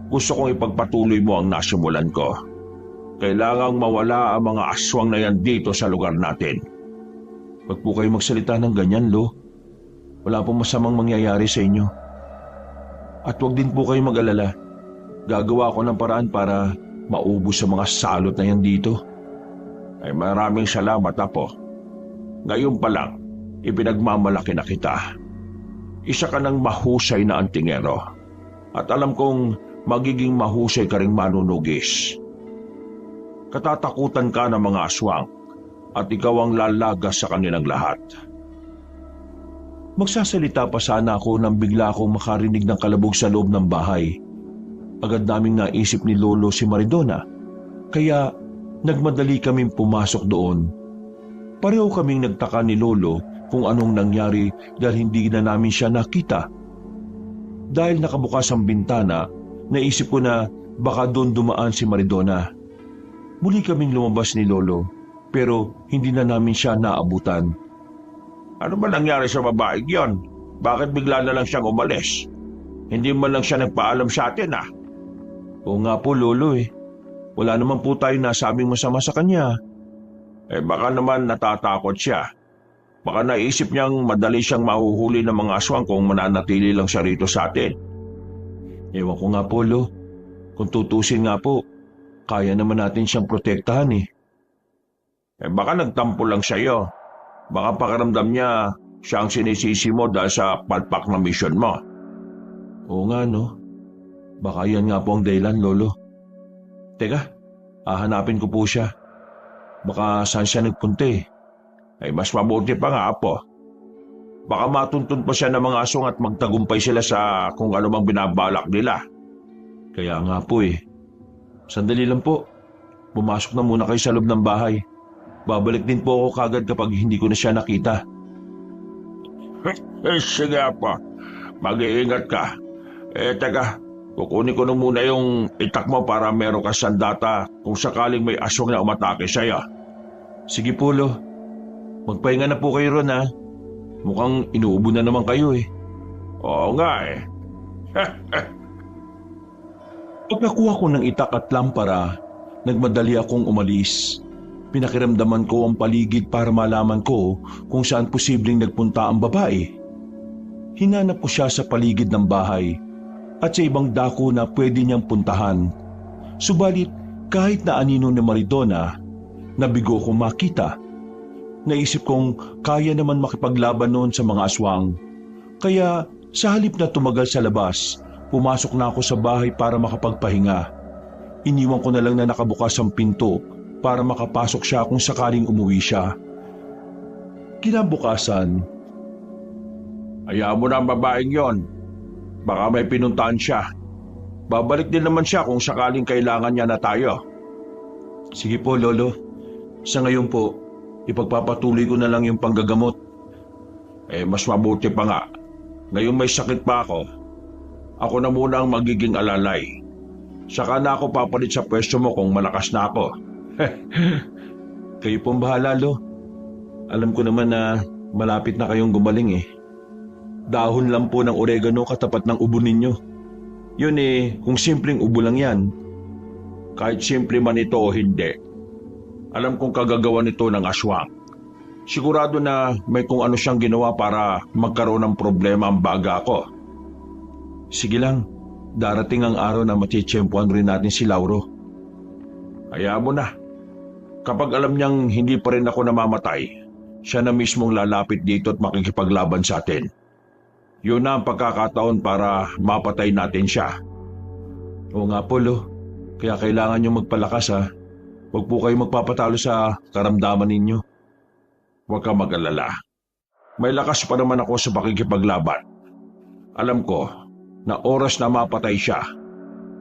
gusto kong ipagpatuloy mo ang nasimulan ko. Kailangang mawala ang mga aswang na yan dito sa lugar natin. Huwag po kayo magsalita ng ganyan, Lo. Wala pong masamang mangyayari sa inyo. At huwag din po kayo mag-alala. Gagawa ko ng paraan para maubos sa mga salot na yan dito. Ay maraming salamat, Apo. Ngayon pa lang, ipinagmamalaki na kita. Isa ka ng mahusay na antingero. At alam kong magiging mahusay ka ring manunugis. Katatakutan ka ng mga aswang at ikaw ang lalagas sa kanilang lahat. Magsasalita pa sana ako nang bigla akong makarinig ng kalabog sa loob ng bahay. Agad naming naisip ni Lolo si Maridona, kaya nagmadali kaming pumasok doon. Pareho kaming nagtaka ni Lolo kung anong nangyari dahil hindi na namin siya nakita. Dahil nakabukas ang bintana, naisip ko na baka doon dumaan si Maridona. Muli kaming lumabas ni Lolo, pero hindi na namin siya naabutan. Ano ba nangyari sa babaeng yon? Bakit bigla na lang siyang umalis? Hindi man lang siya nagpaalam sa atin ah. Oo nga po, Lolo eh. Wala naman po tayo nasabing masama sa kanya. Baka naman natatakot siya. Baka naisip niyang madali siyang mahuhuli ng mga aswang kung mananatili lang siya rito sa atin. Ewan ko nga po, Lo. Kung tutusin nga po, kaya naman natin siyang protektahan eh. Baka nagtampo lang siya iyo. Baka pakiramdam niya siya ang sinisisi mo dahil sa palpak na mission mo. Oo nga, no? Baka yan nga po ang dahilan, Lolo. Teka, hahanapin ko po siya. Baka saan siya nagpunta eh. Mas mabuti pa nga, Apo. Baka matuntun pa siya ng mga aswang at magtagumpay sila sa kung ano mang binabalak nila. Kaya nga po eh. Sandali lang po. Pumasok na muna kayo sa loob ng bahay. Babalik din po ako kagad kapag hindi ko na siya nakita. Sige, Apo. Mag-iingat ka. Teka, kukunin ko na muna yung itak mo para meron ka sandata kung sakaling may aswang na umatake sa'yo. Sige po, Lo. Magpahinga na po kayo ron, ha? Mukhang inuubo na naman kayo, eh. Oo nga, eh. Pagkakuha ko ng itak at lampara, nagmadali akong umalis. Pinakiramdaman ko ang paligid para malaman ko kung saan posibleng nagpunta ang babae. Hinanap ko siya sa paligid ng bahay at sa ibang dako na pwede niyang puntahan. Subalit kahit na anino ni Maridona, nabigo ko makita. Naisip kong kaya naman makipaglaban noon sa mga aswang. Kaya sa halip na tumagal sa labas, pumasok na ako sa bahay para makapagpahinga. Iniwan ko na lang na nakabukas ang pinto para makapasok siya kung sakaling umuwi siya. Kinabukasan, hayaan mo na ang babaeng yon. Baka may pinuntahan siya. Babalik din naman siya kung sakaling kailangan niya na tayo. Sige po, Lolo. Sa ngayon po, ipagpapatuloy ko na lang yung panggagamot. Mas mabuti pa nga. Ngayon may sakit pa ako. Ako na muna ang magiging alalay. Saka na ako papalit sa pwesto mo kung malakas na ako. Kayo pong bahala, Lo. Alam ko naman na malapit na kayong gumaling eh. Dahon lang po ng oregano katapat ng ubo ninyo. Yun eh, kung simpleng ubo lang yan. Kahit simple man ito o hindi, alam kong kagagawa nito ng aswang. Sigurado na may kung ano siyang ginawa para magkaroon ng problema ang baga ko. Sige lang, darating ang araw na matitsyempuan rin natin si Lauro. Hayaan mo na. Kapag alam niyang hindi pa rin ako namamatay, siya na mismong lalapit dito at makikipaglaban sa atin. Yun na ang pagkakataon para mapatay natin siya. Oo nga po, Lo. Kaya kailangan niyong magpalakas, ha. Huwag po kayo magpapatalo sa karamdaman ninyo. Huwag ka mag-alala. May lakas pa naman ako sa pakikipaglaban. Alam ko na oras na mapatay siya,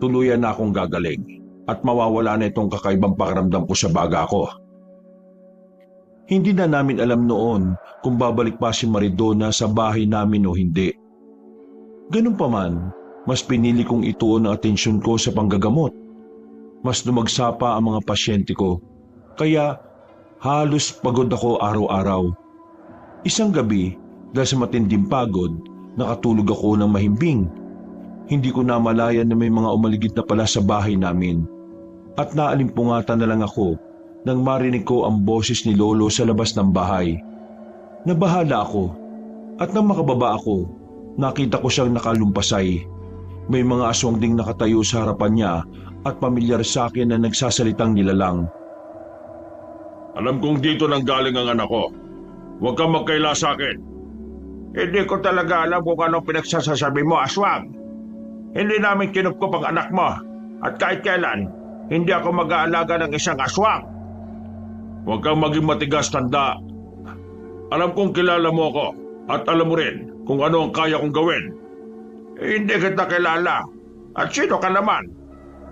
tuluyan na akong gagaling at mawawala na itong kakaibang pakiramdam ko sa baga ko. Hindi na namin alam noon kung babalik pa si Maridona sa bahay namin o hindi. Ganun pa man, mas pinili kong ituon ang atensyon ko sa panggagamot. Mas dumagsa pa ang mga pasyente ko, kaya halos pagod ako araw-araw. Isang gabi, dahil sa matinding pagod, nakatulog ako ng mahimbing. Hindi ko namalayan na may mga umaligid na pala sa bahay namin. At naalimpungatan na lang ako nang marinig ko ang boses ni Lolo sa labas ng bahay. Nabahala ako at nang makababa ako, nakita ko siyang nakalumpasay. May mga aswang ding nakatayo sa harapan niya at pamilyar sa akin na nagsasalitang nilalang. Alam kong dito nang galing ang anak ko. Huwag kang magkaila sa akin. Hindi ko talaga alam kung anong pinagsasasabi mo, aswang. Hindi namin kinupkup ang anak mo at kahit kailan, hindi ako mag-aalaga ng isang aswang. Huwag kang maging matigas, tanda. Alam kong kilala mo ako at alam mo rin kung ano ang kaya kong gawin. Hindi kita kilala. At sino ka naman?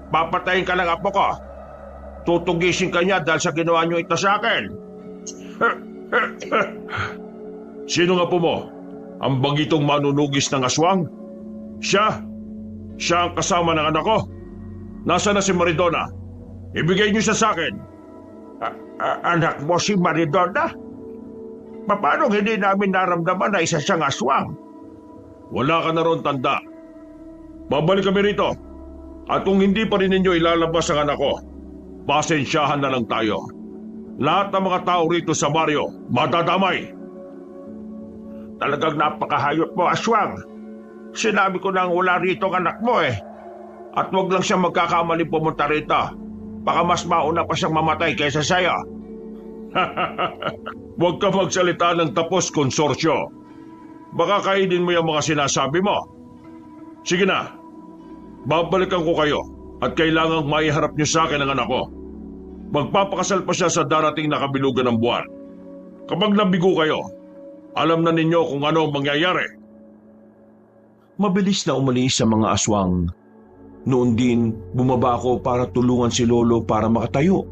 Papatayin ka ng apo ko. Tutugisin ka niya dahil sa ginawa niyo ito sa akin. Sino nga po mo? Ang bagitong manunugis ng aswang? Siya? Siya ang kasama ng anak ko? Nasaan na si Maridona? Ibigay niyo siya sa akin. Anak mo si Maridona? Paano hindi namin naramdaman na isa siyang aswang? Wala ka na ron, tanda. Babalik kami rito. At kung hindi pa rin ninyo ilalabas ang anak ko, pasensyahan na lang tayo. Lahat ng mga tao rito sa baryo, madadamay. Talagang napakahayop mo, aswang. Sinabi ko nang wala rito ang anak mo eh. At wag lang siya magkakamali pumunta rito. Baka mas mauna pa siyang mamatay kaysa sa'yo. Huwag ka magsalita ng tapos, konsorsyo. Baka kainin mo yung mga sinasabi mo. Sige na, babalikan ko kayo at kailangang maiharap niyo sa akin ang anak ko. Magpapakasal pa siya sa darating na kabilugan ng buwan. Kapag nabigo kayo, alam na ninyo kung ano ang mangyayari. Mabilis na umalis sa mga aswang. Noon din, bumaba ako para tulungan si Lolo para makatayo.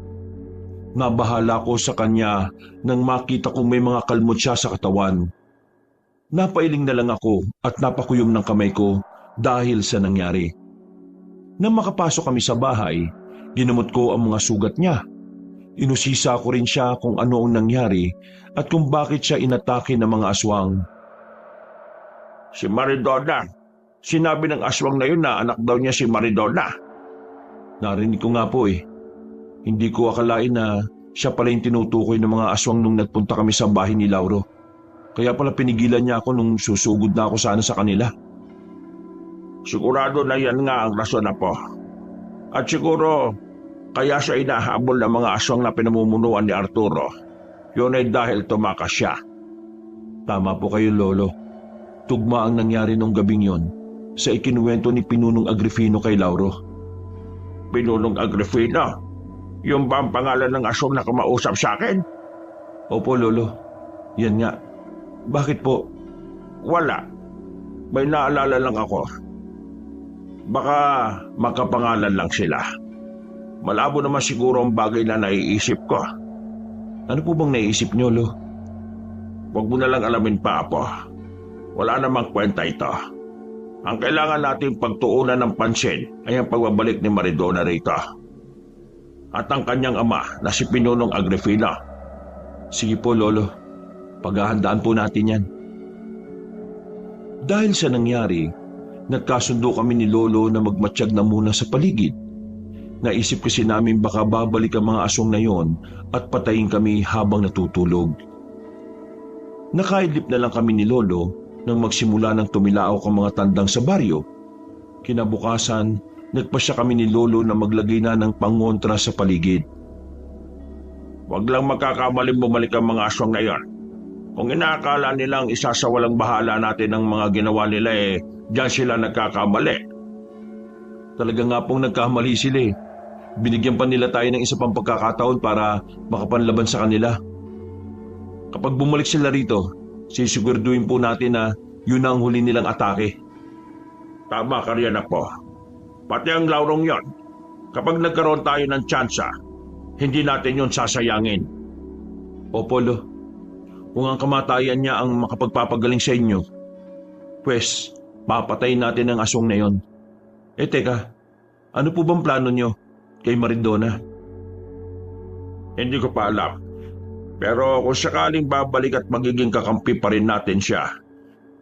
Nabahala ko sa kanya nang makita kong may mga kalmot siya sa katawan. Napailing na lang ako at napakuyom ng kamay ko dahil sa nangyari. Nang makapasok kami sa bahay, ginamot ko ang mga sugat niya. Inusisa ko rin siya kung ano ang nangyari at kung bakit siya inatake ng mga aswang. Si Maridona. Sinabi ng aswang na yun na anak daw niya si Maridona. Narinig ko nga po eh. Hindi ko akalain na siya pala yung tinutukoy ng mga aswang nung nagpunta kami sa bahay ni Lauro. Kaya pala pinigilan niya ako nung susugod na ako sana sa kanila. Sigurado na yan nga ang rason na po. At siguro, kaya siya inahabol ng mga aswang na pinamumunuan ni Arturo. Yun ay dahil tumakas siya. Tama po kayo, Lolo. Tugma ang nangyari nung gabing yon sa ikinuwento ni Pinunong Agrifino kay Lauro. Pinunong Agrifino? Yung ba ang pangalan ng aswang na kumausap sa akin? Opo, Lolo. Yan nga. Bakit po? Wala. May naalala lang ako. Baka makapangalan lang sila. Malabo naman siguro ang bagay na naiisip ko. Ano po bang naiisip niyo, Lo? Huwag mo na lang alamin pa, Apo. Wala namang kwenta ito. Ang kailangan nating pagtuunan ng pansin ay ang pagbabalik ni Maridona rito. At ang kanyang ama na si Pinunong Agrifino. Sige po, Lolo. Paghahandaan po natin yan. Dahil sa nangyari, nagkasundo kami ni Lolo na magmatsyag na muna sa paligid. Naisip kasi namin baka babalik ang mga aswang na yon at patayin kami habang natutulog. Nakaidlip na lang kami ni Lolo nang magsimula ng tumilaok ang mga tandang sa baryo. Kinabukasan, nagpasya kami ni Lolo na maglagay na ng pangontra sa paligid. Huwag lang magkakamaling bumalik ang mga aswang na iyon. Kung inaakala nilang isasawalang bahala natin ang mga ginawa nila diyan sila nagkakamali. Talaga nga pong nagkamali sila eh. Binigyan pa nila tayo ng isa pang pagkakataon para makapanlaban sa kanila. Kapag bumalik sila rito, sisiguraduhin po natin na yun ang huli nilang atake. Tama ka riyan, Apo. Pati ang Laurong yon. Kapag nagkaroon tayo ng tsansa, hindi natin yon sasayangin. O Polo, kung ang kamatayan niya ang makapagpapagaling sa inyo, pwes, papatayin natin ang aswang na yon. Teka, ano po bang plano niyo kay Maridona? Hindi ko pa alam. Pero kung sakaling babalik at magiging kakampi pa rin natin siya,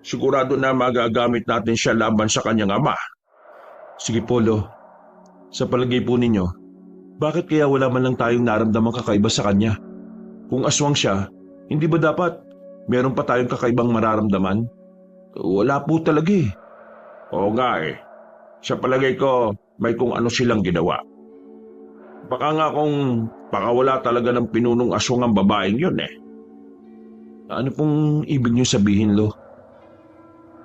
sigurado na magagamit natin siya laban sa kanyang ama. Sige Polo, sa palagay po ninyo, bakit kaya wala man lang tayong naramdamang kakaiba sa kanya? Kung aswang siya, hindi ba dapat meron pa tayong kakaibang mararamdaman? Wala po talaga eh. Oo nga eh. Sa palagay ko, may kung ano silang ginawa. Baka nga kung pakawala talaga ng pinunong aswang ang babaeng yun eh. Ano pong ibig niyo sabihin, Lo?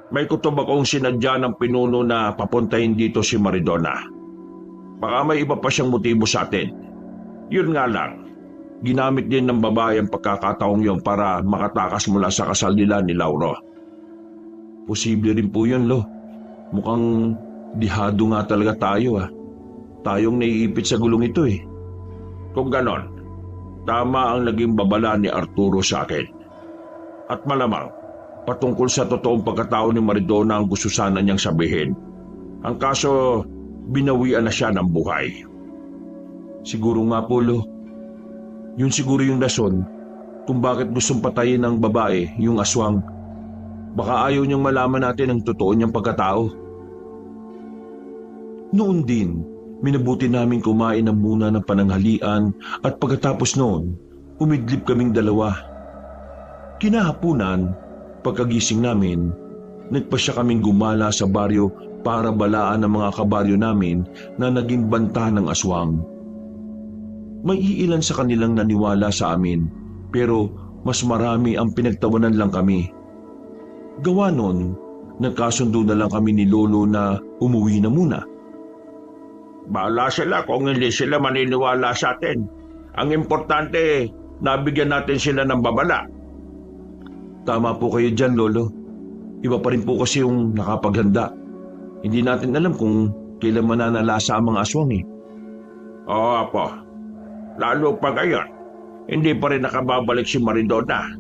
May kutob akong sinadya ng pinuno na papuntahin dito si Maridona. Baka may iba pa siyang motibo sa atin. Yun nga lang, ginamit din ng babae ang pagkakataong yun para makatakas mula sa kasal nila ni Lauro. Posible rin po yun, Lo. Mukhang dihado nga talaga tayo Tayong naiipit sa gulong ito eh. Kung ganon, tama ang naging babala ni Arturo sa akin. At malamang, patungkol sa totoong pagkatao ni Maridona ang gusto sana niyang sabihin. Ang kaso, binawian na siya ng buhay. Siguro nga po, Lo. Yun siguro yung rason kung bakit gustong patayin ng babae yung aswang. Baka ayaw niyang malaman natin ang totoo niyang pagkatao. Noon din, minabuti namin kumain ng muna ng pananghalian at pagkatapos noon, umidlip kaming dalawa. Kinahapunan, pagkagising namin, nagpasya kaming gumala sa baryo para balaan ang mga kabaryo namin na naging banta ng aswang. May iilan sa kanilang naniwala sa amin, pero mas marami ang pinagtawanan lang kami. Gawa nun, nagkasundo na lang kami ni Lolo na umuwi na muna. Bahala sila kung hindi sila maniniwala sa atin. Ang importante, nabigyan natin sila ng babala. Tama po kayo dyan, Lolo. Iba pa rin po kasi yung nakapaghanda. Hindi natin alam kung kailan mananalasa ang mga aswang eh. Oo, Apo. Lalo pa ngayon, hindi pa rin nakababalik si Maridona.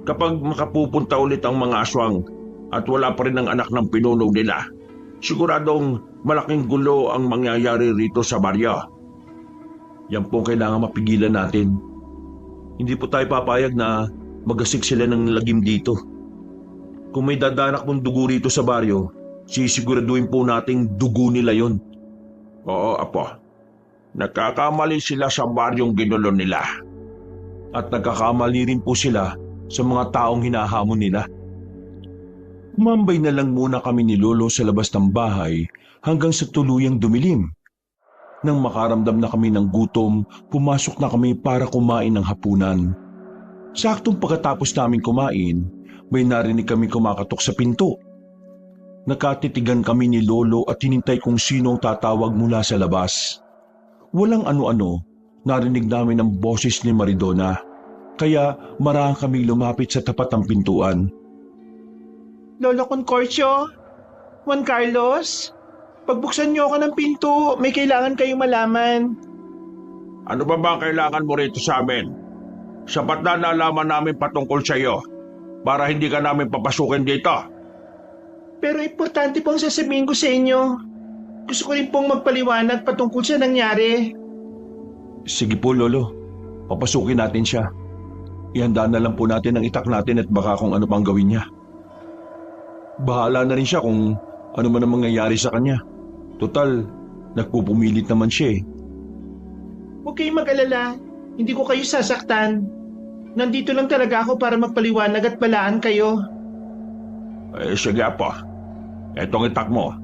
Kapag makapupunta ulit ang mga aswang at wala pa rin ang anak ng pinuno nila, siguradong malaking gulo ang mangyayari rito sa baryo. Yan po kailangan mapigilan natin. Hindi po tayo papayag na magasik sila ng lagim dito. Kung may dadanak mong dugo rito sa baryo, sisiguraduhin po nating dugo nila yon. Oo, Apo. Nagkakamali sila sa baryong ginulo nila. At nagkakamali rin po sila sa mga taong hinahamon nila. Umambay na lang muna kami ni Lolo sa labas ng bahay hanggang sa tuluyang dumilim. Nang makaramdam na kami ng gutom, pumasok na kami para kumain ng hapunan. Saktong pagkatapos namin kumain, may narinig kami kumakatok sa pinto. Nakatitigan kami ni Lolo at hinintay kung sino ang tatawag mula sa labas. Walang ano-ano, narinig namin ang boses ni Maridona, kaya marahang kami lumapit sa tapat ng pintuan. Lolo Concorcio? Juan Carlos? Pagbuksan niyo ako ng pinto, may kailangan kayong malaman. Ano ba ang kailangan mo rito sa amin? Sapat na nalaman namin patungkol sa iyo para hindi ka namin papasukin dito. Pero importante pong sasabihin ko sa inyo. Gusto ko rin pong magpaliwanag patungkol sa nangyari. Sige po, Lolo. Papasukin natin siya. Ihanda na lang po natin ang itak natin at baka kung ano pang gawin niya. Bahala na rin siya kung ano man ang mangyayari sa kanya. Total, nagpupumilit naman siya eh. Huwag kayong mag-alala. Hindi ko kayo sasaktan. Nandito lang talaga ako para magpaliwanag at balaan kayo. Sige po. Etong itak mo.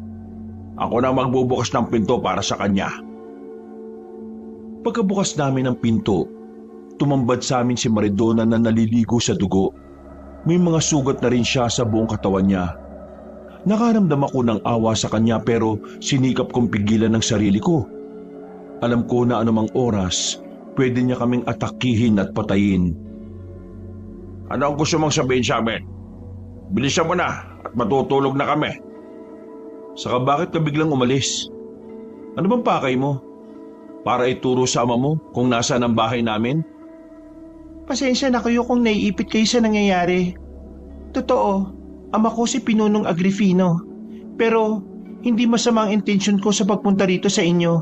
Ako na magbubukas ng pinto para sa kanya. Pagkabukas namin ng pinto, tumambad sa amin si Maridona na naliligo sa dugo. May mga sugat na rin siya sa buong katawan niya. Nakaramdam ako ng awa sa kanya pero sinikap kong pigilan ng sarili ko. Alam ko na anumang oras, pwede niya kaming atakihin at patayin. Ano ang gusto mong sabihin sa amin? Bilisan mo na at matutulog na kami. Saka bakit ka biglang umalis? Ano bang pakay mo? Para ituro sa ama mo kung nasaan ang bahay namin? Pasensya na kayo kung naiipit kayo sa nangyayari. Totoo, ama ko si Pinunong Agrifino. Pero hindi masama ang intensyon ko sa pagpunta rito sa inyo.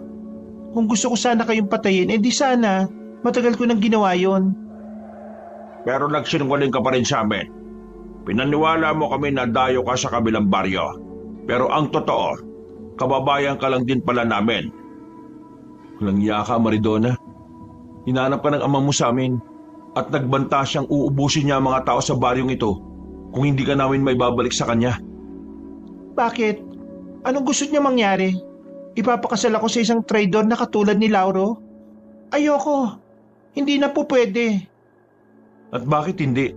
Kung gusto ko sana kayong patayin, di sana matagal ko nang ginawa yon. Pero nagsinungaling ka pa rin sa amin. Pinaniwala mo kami na dayo ka sa kabilang baryo. Pero ang totoo, kababayan ka lang din pala namin. Walang iya ka, Maridona. Hinanap ka ng amang mo sa amin at nagbanta siyang uubusin niya ang mga tao sa baryong ito kung hindi ka namin may babalik sa kanya. Bakit? Anong gusto niya mangyari? Ipapakasal ako sa isang traidor na katulad ni Lauro? Ayoko. Hindi na po pwede. At bakit hindi?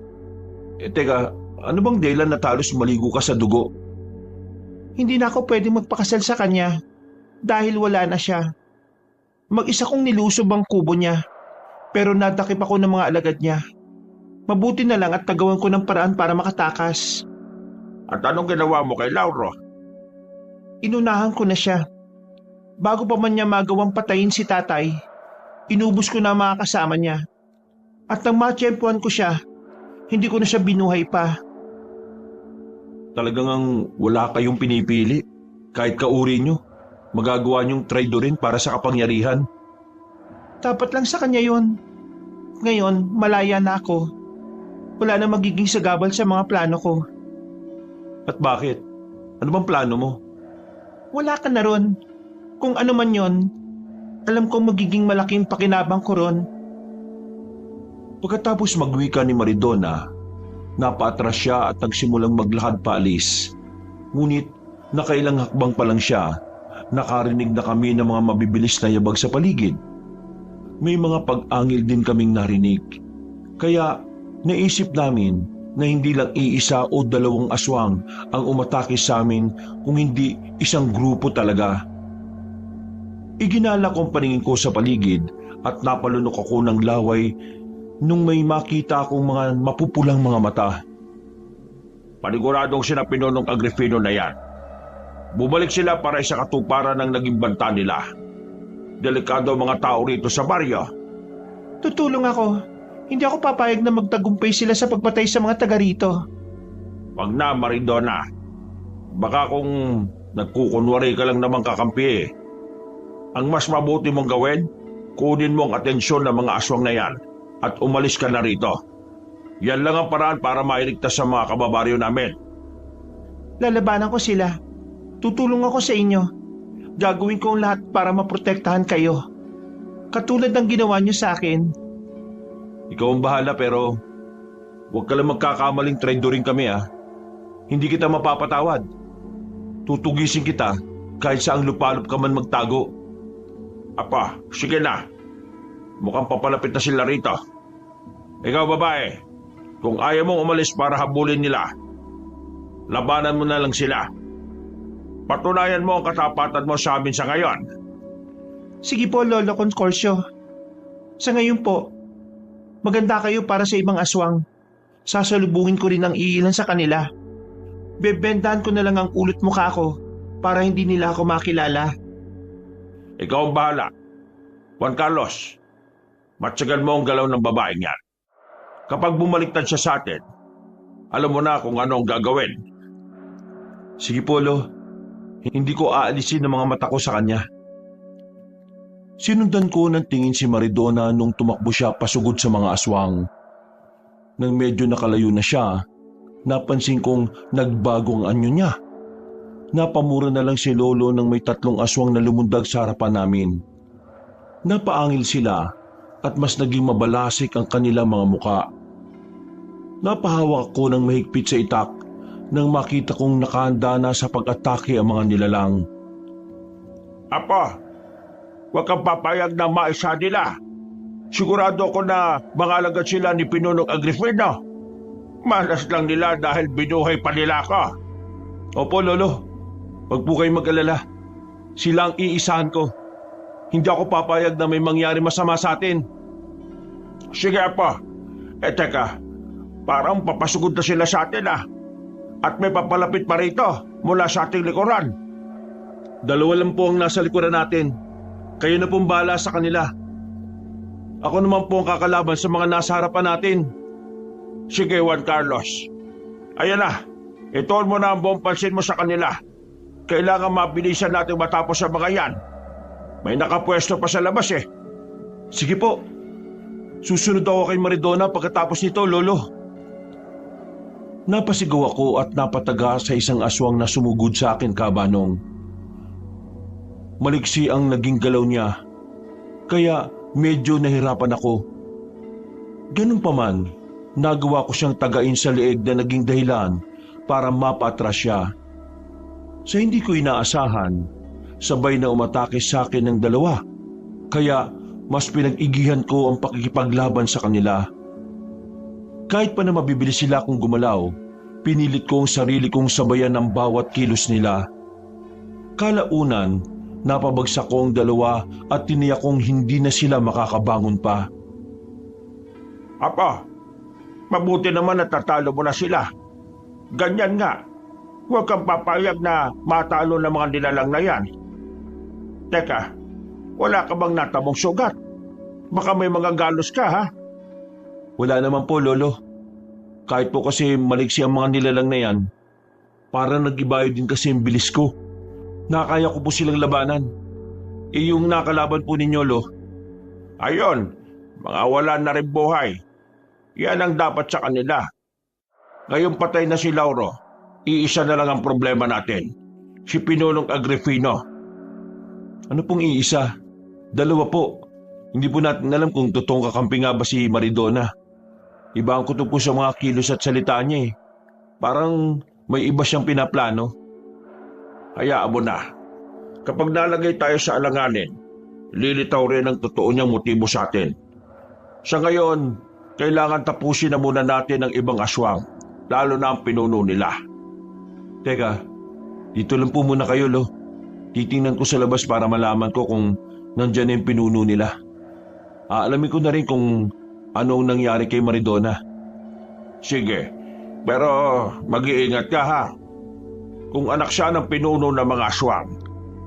Teka, ano bang dahilan na talos maligo ka sa dugo? Hindi na ako pwede magpakasal sa kanya dahil wala na siya. Mag-isa kong nilusob ang kubo niya pero nadakip ako ng mga alagad niya. Mabuti na lang at nagawan ko ng paraan para makatakas. At anong ginawa mo kay Lauro? Inunahan ko na siya. Bago pa man niya magawang patayin si tatay, inubos ko na ang mga kasama niya. At nang matsyempuan ko siya, hindi ko na siya binuhay pa. Talagang wala kayong pinipili. Kahit kauri nyo, magagawa nyong traidorin para sa kapangyarihan. Dapat lang sa kanya yon. Ngayon, malaya na ako. Wala na magiging sagabal sa mga plano ko. At bakit? Ano bang plano mo? Wala ka na ron. Kung ano man yon, alam kong magiging malaking pakinabang ko ron. Pagkatapos magwika ni Maridona, napaatras siya at nagsimulang maglakad paalis. Ngunit nakailang hakbang pa lang siya, nakarinig na kami ng mga mabibilis na yabag sa paligid. May mga pag-angil din kaming narinig. Kaya naisip namin na hindi lang iisa o dalawang aswang ang umatake sa amin kung hindi isang grupo talaga. Iginala kong paningin ko sa paligid at napalunok ako ng laway nung may makita akong mga mapupulang mga mata. Paniguradong sina Pinunong Agrifino na yan. Bumalik sila para sa katuparan ng naging banta nila. Delikado ang mga tao rito sa baryo. Tutulong ako. Hindi ako papayag na magtagumpay sila sa pagpatay sa mga taga rito. Wag na, Maridona. Baka kung nagkukunwari ka lang naman kakampi eh. Ang mas mabuti mong gawin, kunin mo ang atensyon ng mga aswang na yan at umalis ka na rito. Yan lang ang paraan para mailigtas sa mga kababaryo namin. Lalabanan ko sila. Tutulong ako sa inyo. Gagawin ko ang lahat para maprotektahan kayo. Katulad ng ginawa niyo sa akin. Ikaw ang bahala pero huwag ka lang magkakamaling traidorin kami ah. Hindi kita mapapatawad. Tutugisin kita kahit saang lupalop ka man magtago. Apa, sige na. Mukhang papalapit na sila rito. Ikaw babae, kung ayaw mong umalis para habulin nila, labanan mo na lang sila. Patunayan mo ang katapatan mo sa amin sa ngayon. Sige po, Lolo Concorcio. Sa ngayon po, maganda kayo para sa ibang aswang. Sasalubungin ko rin ang iilan sa kanila. Bebendahan ko na lang ang ulot mukha ko para hindi nila ako makilala. Ikaw ang bahala. Juan Carlos, matsagan mo ang galaw ng babaeng yan. Kapag bumaliktad siya sa atin, alam mo na kung ano ang gagawin. Sige po, Lo. Hindi ko aalisin ang mga mata ko sa kanya. Sinundan ko ng tingin si Maridona nung tumakbo siya pasugod sa mga aswang. Nang medyo nakalayo na siya, napansin kong nagbago ang anyo niya. Napamura na lang si Lolo nang may 3 aswang na lumundag sa harapan namin. Napaangil sila at mas naging mabalasik ang kanilang mga muka. Napahawak ko ng mahigpit sa itak nang makita kong nakahanda na sa pag-atake ang mga nilalang. Apo, huwag kang papayag na maisa nila. Sigurado ko na mangalagad sila ni Pinunong Agrifino. Malas lang nila dahil binuhay pa nila ako. Opo, Lolo. Huwag po kayong mag-alala. Sila ang iisahan ko. Hindi ako papayag na may mangyari masama sa atin. Sige Apo. Teka, parang papasugod na sila sa atin ah. At may papalapit pa rito mula sa ating likuran. 2 lang po ang nasa likuran natin. Kayo na pong bahala sa kanila. Ako naman po ang kakalaban sa mga nasa harapan natin. Sige, Juan Carlos. Ayan na. Ituon mo na ang buong pansin mo sa kanila. Kailangan mabilisan natin matapos sa mga yan. May nakapwesto pa sa labas eh. Sige po. Susunod ako kay Maridona pagkatapos nito, Lolo. Napasigaw ako at napataga sa isang aswang na sumugod sa akin, Kabanong. Maliksi ang naging galaw niya, kaya medyo nahirapan ako. Ganun pa man, nagawa ko siyang tagain sa leeg na naging dahilan para mapatras siya. Sa hindi ko inaasahan, sabay na umatake sa akin ng dalawa, kaya mas pinag-igihan ko ang pakikipaglaban sa kanila. Kahit pa na mabibilis sila kung gumalaw, pinilit ko ang sarili kong sabayan ng bawat kilos nila. Kalaunan, napabagsak ko ang dalawa at tiniyak kong hindi na sila makakabangon pa. Apo, mabuti naman na tatalo mo na sila. Ganyan nga. Huwag kang papayag na matalo ng mga nilalang na yan. Teka, wala ka bang natabong sugat? Baka may mga galos ka, ha? Wala naman po, Lolo. Kahit po kasi maliksi ang mga nilalang na yan, parang nag-ibayo din kasi ang bilis ko. Nakaya ko po silang labanan. Yung nakalaban po ninyo, Lo. Ayon, mga wala na rin buhay. Yan ang dapat sa kanila. Ngayong patay na si Lauro, iisa na lang ang problema natin. Si Pinulong Agrifino. Ano pong iisa? Dalawa po. Hindi po natin alam kung totoong kakampi nga ba si Maridona. Ibang ko to po sa mga kilos at salita niya eh. Parang may iba siyang pinaplano. Hayaan mo na. Kapag nalagay tayo sa alanganin, lilitaw rin ang totoo niyang motibo sa atin. Sa ngayon, kailangan tapusin na muna natin ang ibang aswang, lalo na ang pinuno nila. Teka, dito lang po muna kayo, Lo. Titingnan ko sa labas para malaman ko kung nandyan na yung pinuno nila. Aalamin ko na rin kung anong nangyari kay Maridona. Sige, pero mag-iingat ka ha. Kung anak siya ng pinuno ng mga aswang,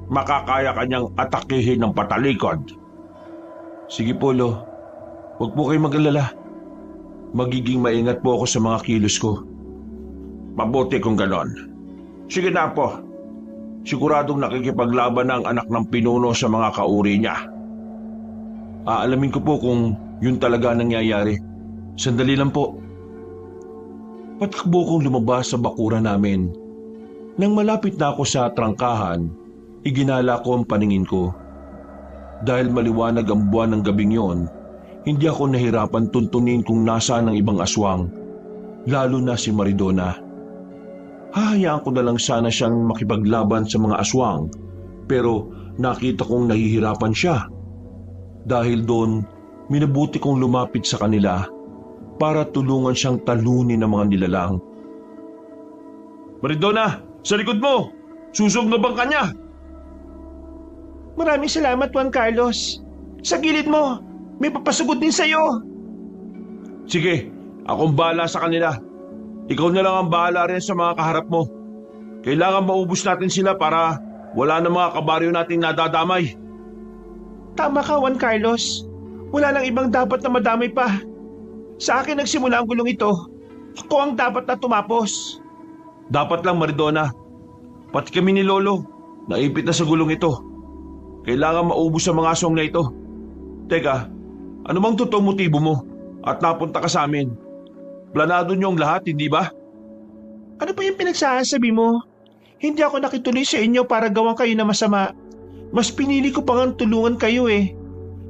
makakaya kanyang atakihin ng patalikod. Sige po, Lo. Huwag po kayo mag-alala. Magiging maingat po ako sa mga kilos ko. Mabuti kung ganon. Sige na po. Siguradong nakikipaglaban na ang anak ng pinuno sa mga kauri niya. Aalamin ko po kung yun talaga nangyayari. Sandali lang po. Patakbo kong lumabas sa bakura namin. Nang malapit na ako sa trangkahan, iginala ko ang paningin ko. Dahil maliwanag ang buwan ng gabing yon, hindi ako nahirapan tuntunin kung nasaan ang ibang aswang, lalo na si Maridona. Hahayaan ko na lang sana siyang makipaglaban sa mga aswang, pero nakita kong nahihirapan siya. Dahil doon, minabuti kong lumapit sa kanila para tulungan siyang talunin ng mga nilalang. Maridona, sa likod mo! Susog na bang kanya? Maraming salamat, Juan Carlos. Sa gilid mo, may papasugod din sa'yo. Sige, akong bahala sa kanila. Ikaw na lang ang bahala rin sa mga kaharap mo. Kailangan maubos natin sila para wala na mga kabaryo nating nadadamay. Tama ka, Juan Carlos. Wala nang ibang dapat na madamay pa. Sa akin nagsimula ang gulong ito. Ako ang dapat na tumapos. Dapat lang, Maridona. Pati kami ni Lolo, naipit na sa gulong ito. Kailangan maubos ang mga aswang na ito. Teka, ano bang totoong motibo mo at napunta ka sa amin? Planado niyo ang lahat, hindi ba? Ano pa yung pinagsasabi mo? Hindi ako nakituloy sa inyo para gawan kayo na masama. Mas pinili ko pa nga tulungan kayo eh.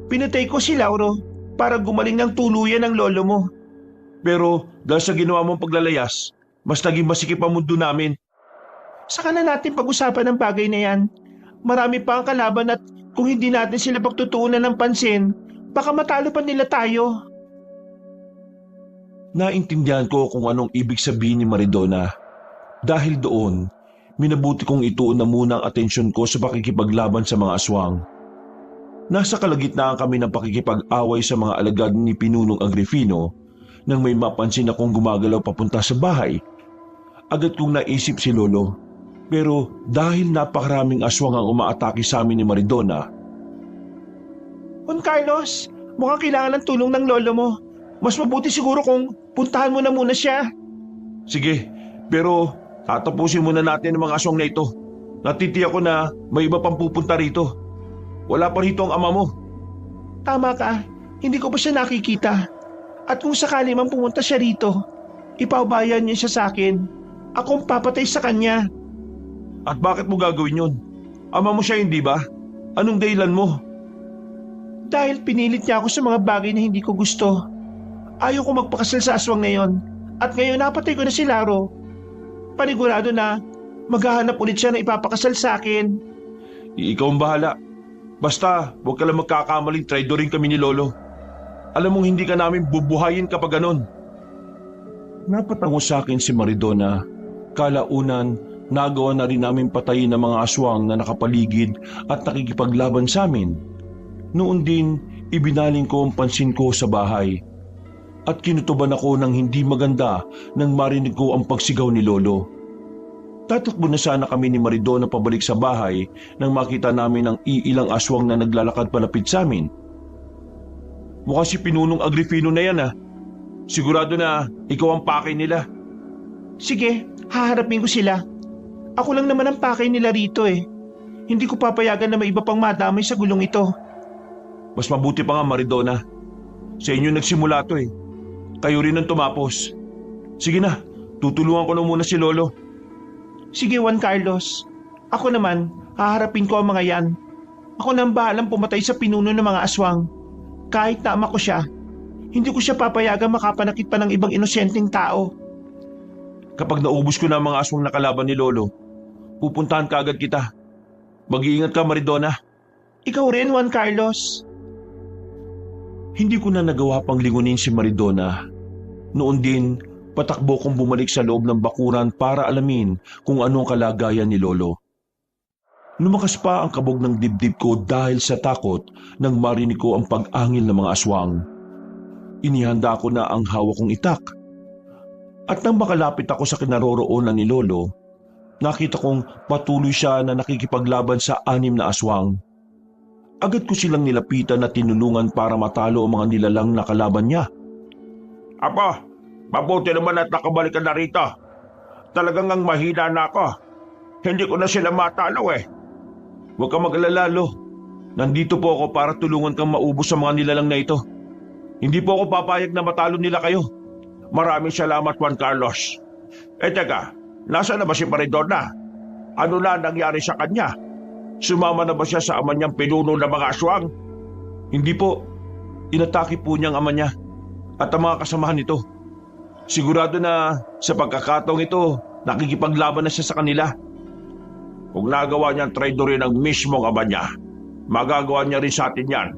Pinatay ko si Lauro para gumaling ng tuluyan ng lolo mo. Pero dahil sa ginawa mong paglalayas, mas naging masikip ang mundo namin. Saka na natin pag-usapan ng bagay na yan. Marami pa ang kalaban at kung hindi natin sila pagtutuunan ng pansin, baka matalo pa nila tayo. Naintindihan ko kung anong ibig sabihin ni Maridona. Dahil doon, minabuti kong ituon na muna ang atensyon ko sa pakikipaglaban sa mga aswang. Nasa kalagitnaan kami ng pakikipag-away sa mga alagad ni Pinunong Agrifino nang may mapansin akong gumagalaw papunta sa bahay. Agad kong naisip si Lolo, pero dahil napakaraming aswang ang umaatake sa amin ni Maridona. Juan Carlos, Mukhang kailangan ng tulong ng lolo mo. Mas mabuti siguro kung puntahan mo na muna siya. Sige, pero tatapusin muna natin ang mga aswang na ito. Natitiyak ko na may iba pang pupunta rito. Wala pa rito ang ama mo. Tama ka, hindi ko pa siya nakikita. At kung sakali man pumunta siya rito, ipaubayan niya siya sa akin. Akong papatay sa kanya. At bakit mo gagawin yun? Ama mo siya, hindi ba? Anong dahilan mo? Dahil pinilit niya ako sa mga bagay na hindi ko gusto. Ayaw ko magpakasal sa aswang na yon. At ngayon napatay ko na si Laro. Panigurado na maghahanap ulit siya na ipapakasal sa akin. Ikaw ang bahala. Basta, huwag ka lang magkakamaling traidorin kami ni Lolo. Alam mong hindi ka namin bubuhayin kapag ganon. Napatango sa akin si Maridona. Kalaunan, nagawa na rin namin patayin ang mga aswang na nakapaligid at nakikipaglaban sa amin. Noon din, ibinaling ko ang pansin ko sa bahay. At kinutuban ako ng hindi maganda nang marinig ko ang pagsigaw ni Lolo. Tatakbo na sana kami ni Maridona pabalik sa bahay nang makita namin ang iilang aswang na naglalakad palapit sa amin. Mukha si Pinunong Agripino na yan Sigurado na ikaw ang pakay nila. Sige, haharapin ko sila. Ako lang naman ang pakay nila rito eh. Hindi ko papayagan na may iba pang madamay sa gulong ito. Mas mabuti pa nga Maridona. Sa inyo nagsimula to Kayo rin ang tumapos. Sige na, tutulungan ko na muna si Lolo. Sige Juan Carlos. Ako naman, haharapin ko ang mga yan. Ako nang bahalang pumatay sa pinuno ng mga aswang. Kahit na ama ko siya, hindi ko siya papayagan makapanakit pa ng ibang inosenteng tao. Kapag naubos ko na ang mga aswang na kalaban ni Lolo, pupuntahan ka agad kita. Mag-iingat ka Maridona. Ikaw rin Juan Carlos. Hindi ko na nagawa pang lingunin si Maridona. Noon din, patakbo kong bumalik sa loob ng bakuran para alamin kung anong kalagayan ni Lolo. Lumakas pa ang kabog ng dibdib ko dahil sa takot nang marinig ko ang pag-angil ng mga aswang. Inihanda ko na ang hawak kong itak. At nang makalapit ako sa kinaroroonan ni Lolo, nakita kong patuloy siya na nakikipaglaban sa 6 na aswang. Agad ko silang nilapitan at tinulungan para matalo ang mga nilalang na kalaban niya. Apo, mabuti naman at nakabalik ka na rito. Talagang ang mahina na ako. Hindi ko na sila matalo Huwag kang mag-alala, Lo. Nandito po ako para tulungan kang maubos sa mga nilalang na ito. Hindi po ako papayag na matalo nila kayo. Maraming salamat Juan Carlos. Teka, nasa na ba si Maridona? Ano na nangyari sa kanya? Sumama na ba siya sa ama niyang pinuno ng mga aswang? Hindi po. Inatake po niya ang ama niya at ang mga kasamahan nito. Sigurado na sa pagkakataong ito, nakikipaglaban na siya sa kanila. Kung nagawa niyang traidorin ang mismong ama niya, magagawa niya rin sa atin yan.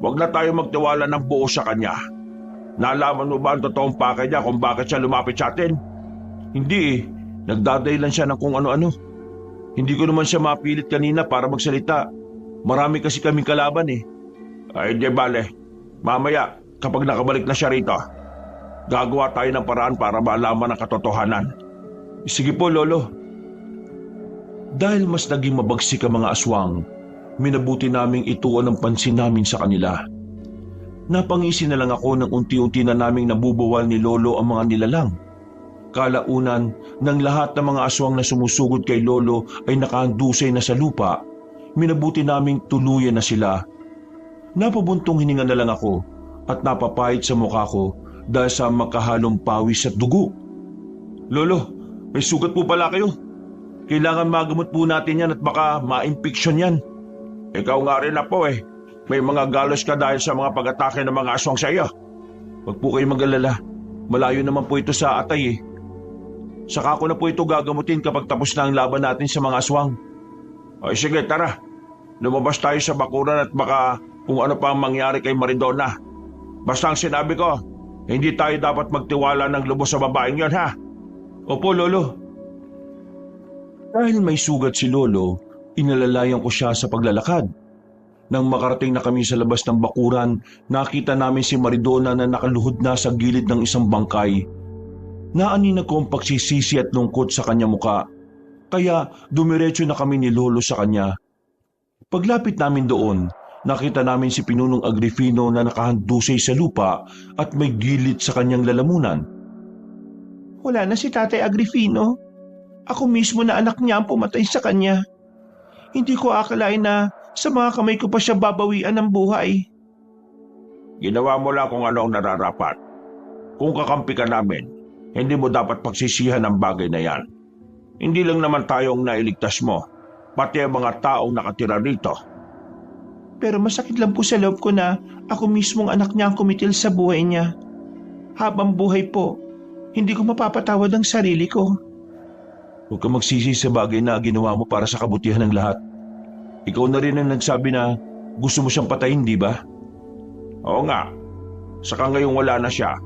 Huwag na tayo magtiwala ng buo sa kanya. Nalaman mo ba ang totoong pakay niya kung bakit siya lumapit sa atin? Hindi Nagdadahilan siya ng kung ano-ano. Hindi ko naman siya mapilit kanina para magsalita. Marami kasi kaming kalaban Ay di bale, mamaya kapag nakabalik na siya rito, gagawa tayo ng paraan para malaman ang katotohanan. Sige po, Lolo. Dahil mas naging mabagsik ang mga aswang, minabuti naming ituon ang pansin namin sa kanila. Napangisi na lang ako nang unti-unti na naming nabubuwal ni Lolo ang mga nilalang. Kalaunan, nang lahat ng mga aswang na sumusugod kay Lolo ay nakahandusay na sa lupa, minabuti naming tuluyan na sila. Napabuntong hininga na lang ako at napapahid sa mukha ko dahil sa makahalong pawis at dugo. Lolo, may sugat po pala kayo. Kailangan magamot po natin yan at baka ma-infection yan. Ikaw nga rin na po May mga galos ka dahil sa mga pag-atake ng mga aswang sa iyo. Huwag po kayo mag-alala. Malayo naman po ito sa atay Saka ko na po ito gagamutin kapag tapos na ang laban natin sa mga aswang. Ay sige, tara. Lumabas tayo sa bakuran at baka kung ano pa ang mangyari kay Maridona. Basta ang sinabi ko, hindi tayo dapat magtiwala ng lubos sa babaeng yon, ha? Opo, Lolo. Dahil may sugat si Lolo, inalalayan ko siya sa paglalakad. Nang makarating na kami sa labas ng bakuran, nakita namin si Maridona na nakaluhod na sa gilid ng isang bangkay. Naaninag ko ang pagsisisi at lungkot sa kanya muka, kaya dumiretso na kami ni Lolo sa kanya. Paglapit namin doon, Nakita namin si Pinunong Agrifino na nakahandusay sa lupa at may gilit sa kanyang lalamunan. Wala na si Tatay Agrifino. Ako mismo na anak niya ang pumatay sa kanya. Hindi ko akalain na sa mga kamay ko pa siya babawian ng buhay. Ginawa mo lang kung ano ang nararapat. Kung kakampi ka namin, hindi mo dapat pagsisihan ang bagay na yan. Hindi lang naman tayo ang nailigtas mo, pati ang mga taong nakatira rito. Pero masakit lang po sa loob ko na ako mismong anak niya ang kumitil sa buhay niya. Habang buhay po, hindi ko mapapatawad ang sarili ko. Huwag kang magsisi sa bagay na ginawa mo para sa kabutihan ng lahat. Ikaw na rin ang nagsabi na gusto mo siyang patayin, di ba? Oo nga, saka ngayong wala na siya,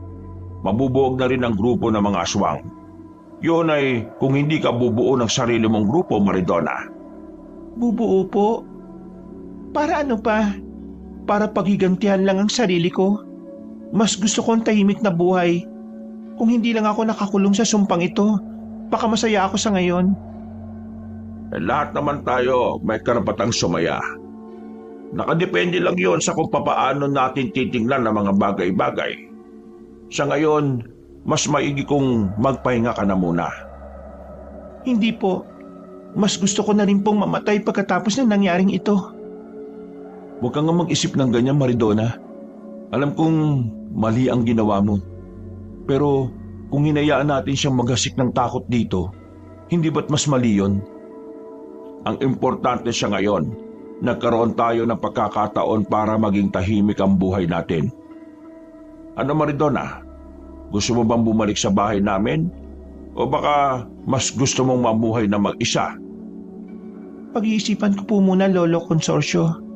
mabubuog na rin ang grupo ng mga aswang. Yun ay kung hindi ka bubuo ng sarili mong grupo, Maridona. Bubuo po? Para ano pa? Para paghigantihan lang ang sarili ko? Mas gusto kong tahimik na buhay. Kung hindi lang ako nakakulong sa sumpang ito, baka masaya ako sa ngayon. Lahat naman tayo may karapatang sumaya. Nakadepende lang yon sa kung papaano natin titingnan ang mga bagay-bagay. Sa ngayon, mas maigi kong magpahinga ka na muna. Hindi po. Mas gusto ko na rin pong mamatay pagkatapos ng nangyaring ito. Huwag kang nga mag-isip ng ganyan, Maridona. Alam kong mali ang ginawa mo. Pero kung hinayaan natin siyang maghasik ng takot dito, hindi ba't mas mali yun? Ang importante siya ngayon, nagkaroon tayo ng pagkakataon para maging tahimik ang buhay natin. Ano, Maridona? Gusto mo bang bumalik sa bahay namin? O baka mas gusto mong mamuhay na mag-isa? Pag-iisipan ko po muna, Lolo Consorcio.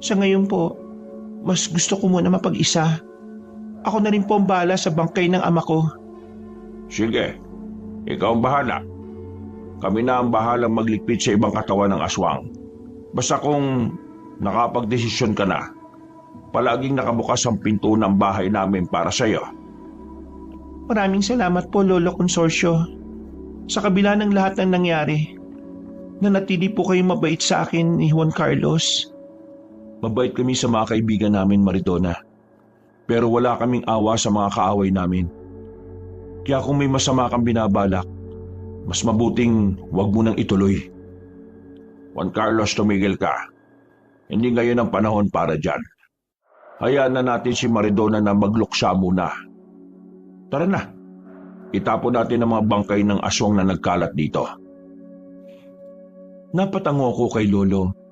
Sa ngayon po, mas gusto ko muna mapag-isa. Ako na rin po ang bahala sa bangkay ng ama ko. Sige, ikaw ang bahala. Kami na ang bahalang magligpit sa ibang katawan ng aswang. Basta kung nakapagdesisyon ka na, palaging nakabukas ang pinto ng bahay namin para sa iyo. Maraming salamat po, Lolo Consorcio. Sa kabila ng lahat ng nangyari, nanatili po kayong mabait sa akin ni Juan Carlos. Mabait kami sa mga kaibigan namin, Maridona. Pero wala kaming awa sa mga kaaway namin. Kaya kung may masama kang binabalak, mas mabuting wag mo nang ituloy. Juan Carlos, tumigil ka. Hindi ngayon ang panahon para dyan. Hayaan na natin si Maridona na magluksa muna. Tara na. Itapon natin ang mga bangkay ng aswang na nagkalat dito. Napatango ako kay Lolo.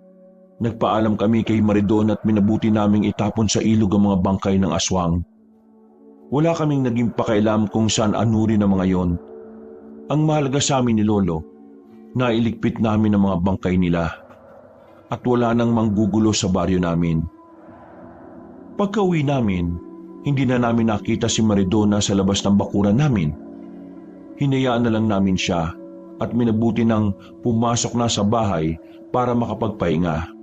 Nagpaalam kami kay Maridona at minabuti naming itapon sa ilog ang mga bangkay ng aswang. Wala kaming naging pakialam kung saan anuri ng mga yon. Ang mahalaga sa amin ni Lolo, nailigpit namin ang mga bangkay nila at wala nang manggugulo sa baryo namin. Pagka-uwi namin, hindi na namin nakita si Maridona sa labas ng bakuran namin. Hinayaan na lang namin siya at minabuti nang pumasok na sa bahay para makapagpahinga.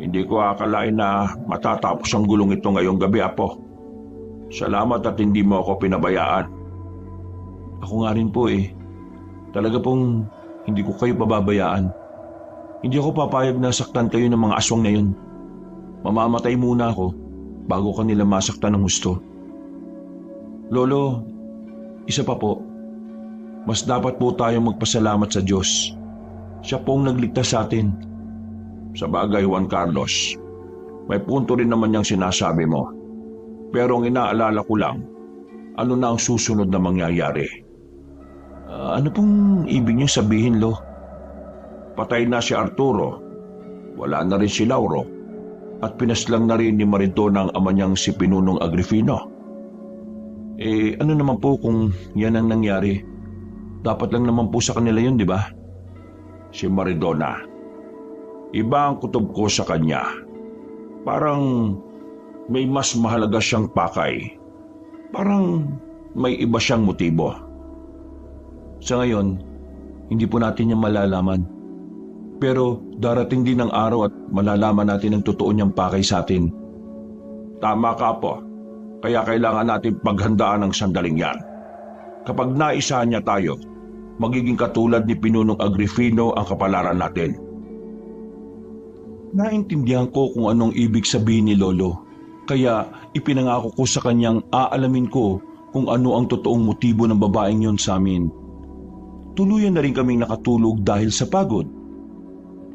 Hindi ko akalain na matatapos ang gulong ito ngayong gabi, Apo. Salamat at hindi mo ako pinabayaan. Ako nga rin po eh. Talaga pong hindi ko kayo pababayaan. Hindi ako papayag na saktan kayo ng mga aswang na yun. Mamamatay muna ako bago kanila masaktan ng husto. Lolo, isa pa po. Mas dapat po tayong magpasalamat sa Diyos. Siya pong nagligtas sa atin. Sa bagay, Juan Carlos, may punto rin naman niyang sinasabi mo. Pero ang inaalala ko lang, ano na ang susunod na mangyayari? Ano pong ibig niyo sabihin, Lo? Patay na si Arturo, wala na rin si Lauro, at pinaslang na rin ni Maridona ang ama niyang si Pinunong Agrifino. Ano naman po kung yan ang nangyari? Dapat lang naman po sa kanila yun, di ba? Si Maridona, iba ang kutob ko sa kanya. Parang may mas mahalaga siyang pakay. Parang may iba siyang motibo. Sa ngayon, hindi po natin niya malalaman. Pero darating din ang araw at malalaman natin ang totoo niyang pakay sa atin. Tama ka po. Kaya kailangan natin paghandaan ang sandaling yan. Kapag naisahan niya tayo, magiging katulad ni Pinunong Agrifino ang kapalaran natin. Naintindihan ko kung anong ibig sabihin ni Lolo. Kaya ipinangako ko sa kanyang aalamin ko kung ano ang totoong motibo ng babaeng yon sa amin. Tuluyan na rin kaming nakatulog dahil sa pagod.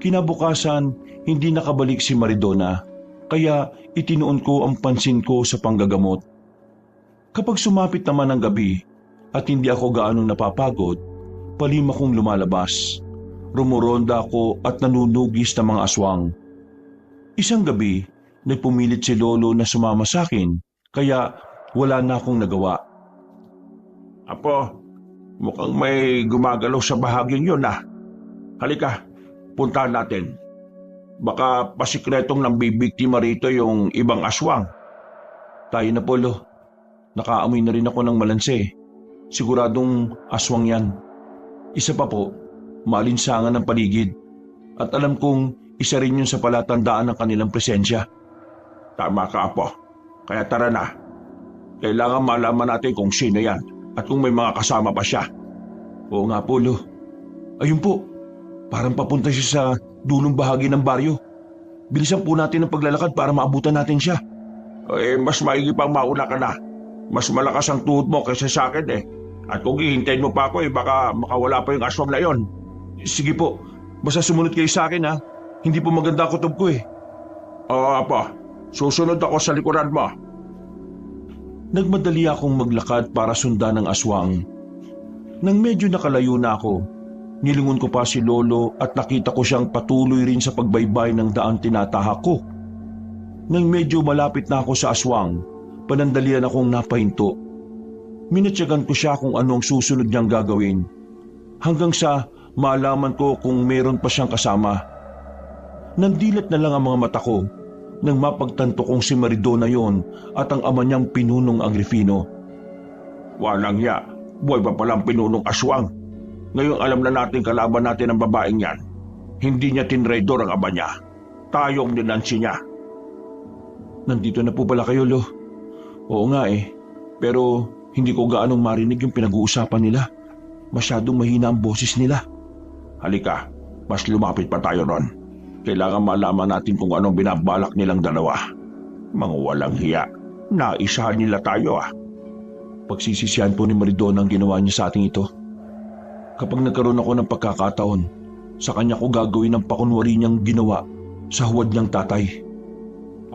Kinabukasan, hindi nakabalik si Maridona, kaya itinuon ko ang pansin ko sa panggagamot. Kapag sumapit naman ang gabi at hindi ako gaanong napapagod, palima kong lumalabas. Rumuronda ako at nanunugis ng mga aswang. Isang gabi, nagpumilit si Lolo na sumama sa akin, kaya wala na akong nagawa. Apo, mukhang may gumagalaw sa bahaging yun ah. Halika, puntahan natin. Baka pasikretong nang bibiktima rito yung ibang aswang. Tayo na, Polo. Nakaamoy na rin ako ng malanse. Siguradong aswang yan. Isa pa po, maalinsangan ng paligid. At alam kong isa rin yun sa palatandaan ng kanilang presensya. Tama ka, Apo. Kaya tara na. Kailangan malaman natin kung sino yan at kung may mga kasama pa siya. Oo nga, Polo. Ayun po, parang papunta siya sa dulong bahagi ng baryo. Bilisan po natin ang paglalakad para maabutan natin siya. Mas maigi pang mauna ka na. Mas malakas ang tuhod mo kaysa sa akin eh. At kung hihintayin mo pa ako baka makawala pa yung aswang na yon. Sige po, basta sumunod kayo sa akin ha. Hindi po maganda ang kutob ko eh. Oo, Apo. Susunod ako sa likuran mo. Nagmadali akong maglakad para sundan ng aswang. Nang medyo nakalayo na ako, nilingon ko pa si Lolo at nakita ko siyang patuloy rin sa pagbaybay ng daang tinatahak ko. Nang medyo malapit na ako sa aswang, panandalian akong napahinto. Minatyagan ko siya kung ano ang susunod niyang gagawin. Hanggang sa malaman ko kung meron pa siyang kasama. Nandilat na lang ang mga mata ko nang mapagtanto kong si Maridona yon at ang ama niyang pinunong Agrifino. Walang ya, buhay pa palang pinunong aswang. Ngayon alam na natin kalaban natin ang babaeng yan. Hindi niya tinraidor ang ama niya. Tayo ang dinansi niya. Nandito na po pala kayo, Lo. Oo nga eh, pero hindi ko gaanong marinig yung pinag-uusapan nila. Masyadong mahina ang boses nila. Halika, mas lumapit pa tayo ron. Kailangan malaman natin kung anong binabalak nilang dalawa. Mga walang hiya. Naisahan nila tayo ah. Pagsisisihan po ni Maridona ang ginawa niya sa ating ito. Kapag nagkaroon ako ng pagkakataon, sa kanya ko gagawin ang pakunwari niyang ginawa sa huwad niyang tatay.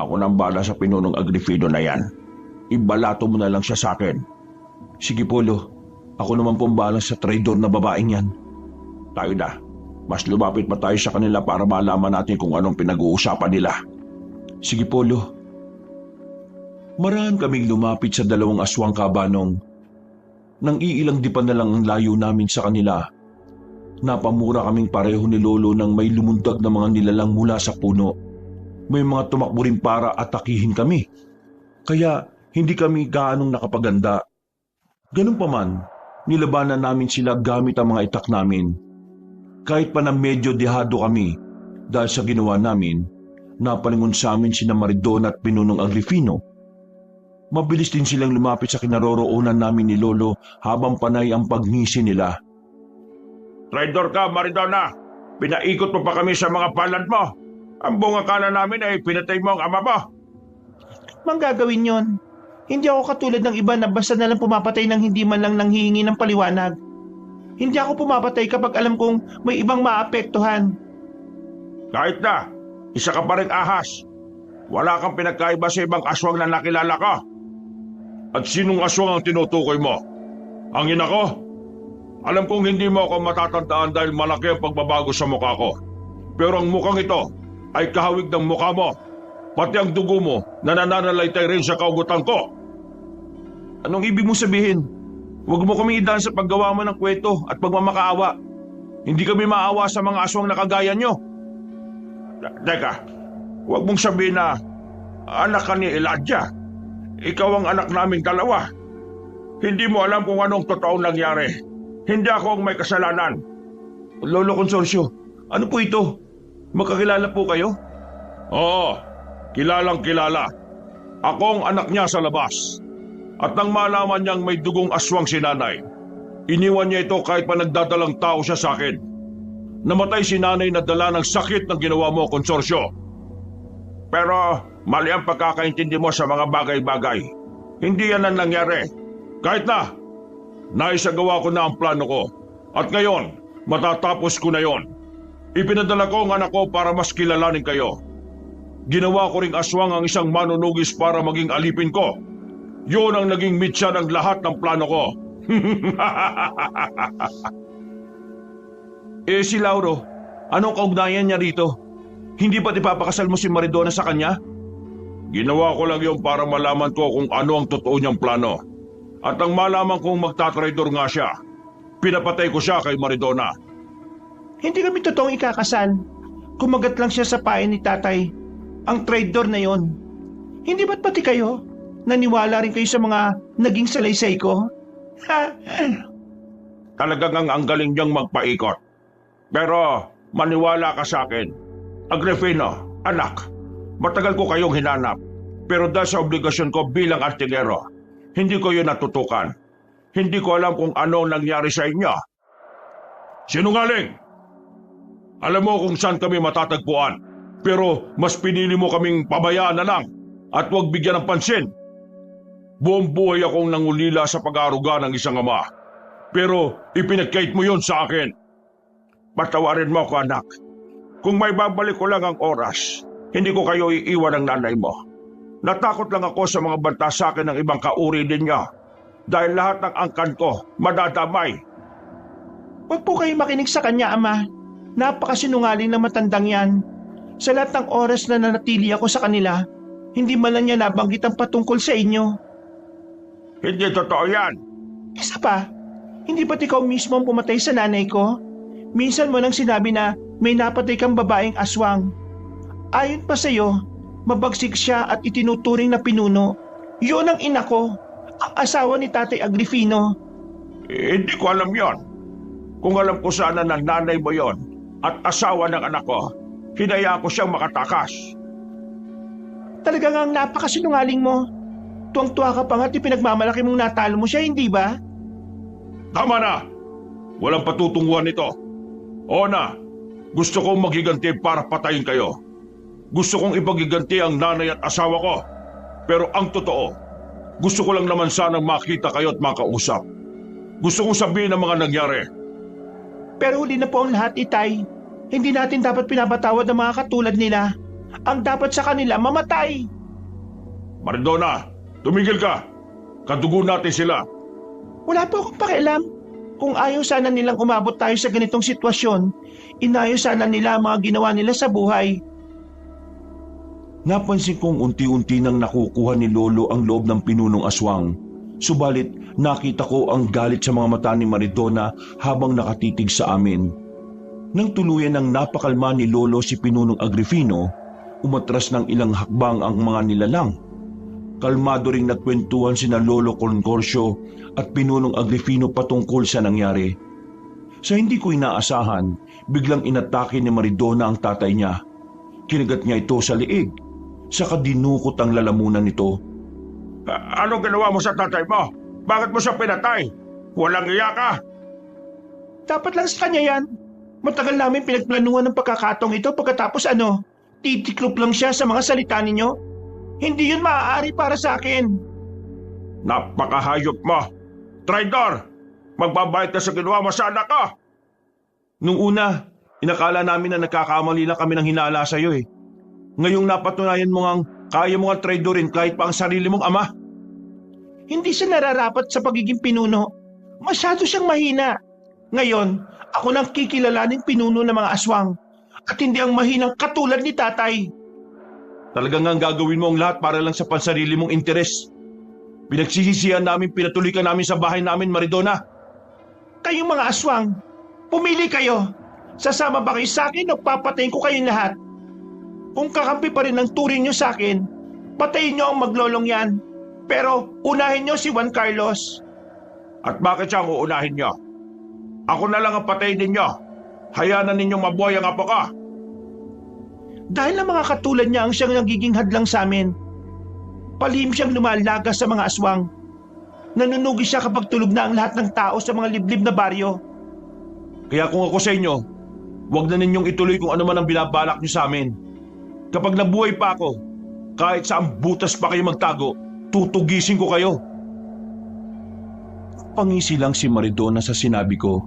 Ako nang bala sa pinunong Agrifino na yan. Ibalato mo na lang siya sa akin. Sige, Polo. Ako naman pong bala sa traidor na babaeng yan. Tayo na. Mas lumapit pa tayo sa kanila para malaman natin kung anong pinag-uusapan nila. Sige, Polo. Maraan kaming lumapit sa dalawang aswang kabanong. Nang iilang dipan na lang ang layo namin sa kanila, napamura kaming pareho ni Lolo nang may lumundag na mga nilalang mula sa puno. May mga tumakbo rin para atakihin kami. Kaya hindi kami gaanong nakapaganda. Ganun pa man, nilabanan namin sila gamit ang mga itak namin. Kahit pa na medyo dehado kami dahil sa ginawa namin, napalingon sa amin sina Maridona at pinunong Agrifino. Mabilis din silang lumapit sa kinaroroonan namin ni Lolo habang panay ang pagngisi nila. Traidor ka, Maridona! Pinaikot mo pa kami sa mga palad mo! Ang buong akala namin ay pinatay mo ang ama mo! Manggagawin yon. Hindi ako katulad ng iba na basta nalang pumapatay ng hindi man lang nanghihingi ng paliwanag. Hindi ako pumapatay kapag alam kong may ibang maapektuhan. Kahit na, isa ka pa rin ahas. Wala kang pinagkaiba sa ibang aswang na nakilala ka. At sinong aswang ang tinutukoy mo? Ang ina ko? Alam kong hindi mo ako matatandaan dahil malaki ang pagbabago sa mukha ko. Pero ang mukhang ito ay kahawig ng mukha mo. Pati ang dugo mo na nananalaytay rin sa kaugutan ko. Anong ibig mo sabihin? Huwag mo kami idaan sa paggawa mo ng kwento at pagmamakaawa. Hindi kami maawa sa mga aswang na kagaya nyo. Teka, huwag mong sabihin na anak ka ni Elijah. Ikaw ang anak naming dalawa. Hindi mo alam kung anong totoong nangyari. Hindi ako ang may kasalanan. Lolo Consorcio, ano po ito? Magkakilala po kayo? Oo, kilalang kilala. Ako ang anak niya sa labas. At nang malaman niyang may dugong aswang si nanay, iniwan niya ito kahit pa nagdadalang tao siya sa akin. Namatay si nanay na dala ng sakit ng ginawa mo, Consorcio. Pero mali ang pagkakaintindi mo sa mga bagay-bagay. Hindi yan ang nangyari. Kahit na, naisagawa ko na ang plano ko. At ngayon, matatapos ko na yon. Ipinadala ko ang anak ko para mas kilalanin kayo. Ginawa ko ring aswang ang isang manunugis para maging alipin ko. Yun ang naging mitya ng lahat ng plano ko. Si Lauro, anong kaugnayan niya rito? Hindi ba't ipapakasal mo si Maridona sa kanya? Ginawa ko lang yun para malaman ko kung ano ang totoo niyang plano. At ang malaman kong magtatraidor nga siya, pinapatay ko siya kay Maridona. Hindi kami totoong ikakasal. Kumagat lang siya sa pain ni tatay. Ang traitor na yon. Hindi ba't pati kayo? Naniwala rin kayo sa mga naging salaysay ko? Talagang ang galing niyang magpaikot. Pero maniwala ka sa akin. Agripino, anak, matagal ko kayong hinanap. Pero dahil sa obligasyon ko bilang artilero, hindi ko yun natutukan. Hindi ko alam kung ano nangyari sa inyo. Sinungaling! Alam mo kung saan kami matatagpuan. Pero mas pinili mo kaming pabayaan na lang at huwag bigyan ng pansin. Buong buhay akong nangulila sa pag-aaruga ng isang ama. Pero ipinagkait mo yon sa akin. Patawarin mo ako, anak. Kung may babalik ko lang ang oras, hindi ko kayo iiwan ng nanay mo. Natakot lang ako sa mga banta sa akin ng ibang kauri din niya. Dahil lahat ng angkan ko madadamay. Huwag po kayo makinig sa kanya, ama. Napakasinungaling na matandang yan. Sa lahat ng oras na nanatili ako sa kanila, hindi man lang niya nabanggit ang patungkol sa inyo. Hindi totoo yan. Isa pa, hindi ba't ikaw mismo ang pumatay sa nanay ko? Minsan mo nang sinabi na may napatay kang babaeng aswang. Ayon pa sa'yo, mabagsik siya at itinuturing na pinuno. Yun ang ina ko, ang asawa ni Tatay Agripino. Hindi ko alam yon. Kung alam ko sana ng nanay mo yon at asawa ng anak ko, hinaya ko siyang makatakas. Talagang ang napakasinungaling mo. Tuwang-tuwa ka pa nga't ipinagmamalaki mong natalo mo siya, hindi ba? Tama na! Walang patutunguhan nito. O na, gusto kong maghiganti para patayin kayo. Gusto kong ipagiganti ang nanay at asawa ko. Pero ang totoo, gusto ko lang naman sanang makita kayo at makausap. Gusto kong sabihin ang mga nangyari. Pero huli na po ang lahat, Itay. Hindi natin dapat pinapatawad ang mga katulad nila. Ang dapat sa kanila, mamatay. Maridona, tumigil ka. Kadugo natin sila. Wala po akong pakialam. Kung ayaw sana nilang umabot tayo sa ganitong sitwasyon, inayos sana nila ang mga ginawa nila sa buhay. Napansin kong unti-unti nang nakukuha ni Lolo ang loob ng pinunong aswang. Subalit nakita ko ang galit sa mga mata ni Maridona habang nakatitig sa amin. Nang tuluyan ng napakalma ni Lolo si Pinunong Agripino, umatras ng ilang hakbang ang mga nilalang. Kalmado ring nagkwentuhan sina Lolo Concorcio at Pinunong Agripino patungkol sa nangyari. Sa hindi ko inaasahan, biglang inatake ni Maridona ang tatay niya. Kinagat niya ito sa liig, saka dinukot ang lalamunan nito. Ano ginawa mo sa tatay mo? Bakit mo siya pinatay? Walang iya ka! Dapat lang sa kanya yan. Matagal namin pinagplanuhan ng pagkakataong ito pagkatapos titiklop lang siya sa mga salita ninyo. Hindi yun maaari para sa akin. Napakahayop mo! Traidor! Magbabayad ka sa ginawa mo sa anak ko! Nung una, inakala namin na nagkakamali lang kami ng hinala sa iyo eh. Ngayong napatunayan mo ngang kaya mo nga traidorin kahit pa ang sarili mong ama. Hindi siya nararapat sa pagiging pinuno. Masyado siyang mahina. Ngayon, ako nang kikilalaning pinuno ng mga aswang at hindi ang mahinang katulad ni tatay. Talagang ang gagawin mo ang lahat para lang sa pansarili mong interes. Pinagsisisihan namin, pinatuloy ka namin sa bahay namin, Maridona. Kayong mga aswang, pumili kayo. Sasama ba kayo sa akin o papatayin ko kayong lahat? Kung kakampi pa rin ang turing nyo sa akin, patayin nyo ang maglolong yan. Pero unahin nyo si Juan Carlos. At bakit siya ang uunahin nyo? Ako na lang ang patayin ninyo. Hayaan na ninyong mabuhay ang apo ka. Dahil ang mga katulad niya ang siyang nagiging hadlang sa amin. Palihim siyang lumalaga sa mga aswang. Nanunugi siya kapag tulog na ang lahat ng tao sa mga liblib na baryo. Kaya kung ako sa inyo, huwag na ninyong ituloy kung ano man ang binabalak niyo sa amin. Kapag nabuhay pa ako, kahit saan butas pa kayo magtago, tutugisin ko kayo. Pangisi lang si Maridona sa sinabi ko.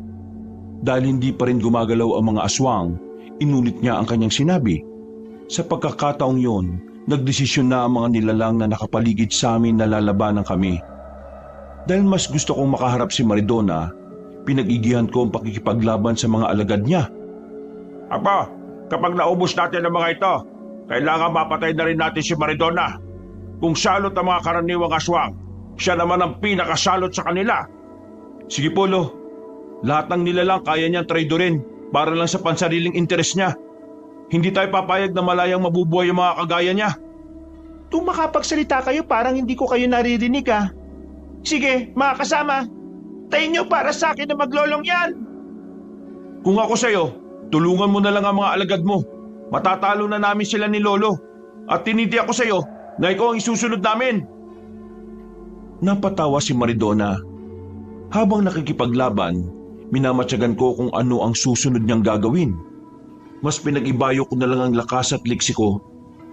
Dahil hindi pa rin gumagalaw ang mga aswang, inulit niya ang kanyang sinabi. Sa pagkakataong yon, nagdesisyon na ang mga nilalang na nakapaligid sa amin na lalabanan kami. Dahil mas gusto kong makaharap si Maridona, pinag-igihan ko ang pakikipaglaban sa mga alagad niya. Apo, kapag naubos natin ang mga ito, kailangan mapatay na rin natin si Maridona. Kung salot ang mga karaniwang aswang, siya naman ang pinakasalot sa kanila. Sige Polo, lahat ng nilalang kaya niyang traidorin para lang sa pansariling interes niya. Hindi tayo papayag na malayang mabubuhay ang mga kagaya niya. Kung makapagsalita kayo parang hindi ko kayo naririnig ah. Sige, mga kasama, tayo nyo para sa akin na maglolong yan. Kung ako sa'yo, tulungan mo na lang ang mga alagad mo. Matatalo na namin sila ni Lolo. At tiniti ako sa'yo na ikaw ang isusunod namin. Napatawa si Maridona. Habang nakikipaglaban, minamatyagan ko kung ano ang susunod niyang gagawin. Mas pinag-ibayo ko na lang ang lakas at leksiko,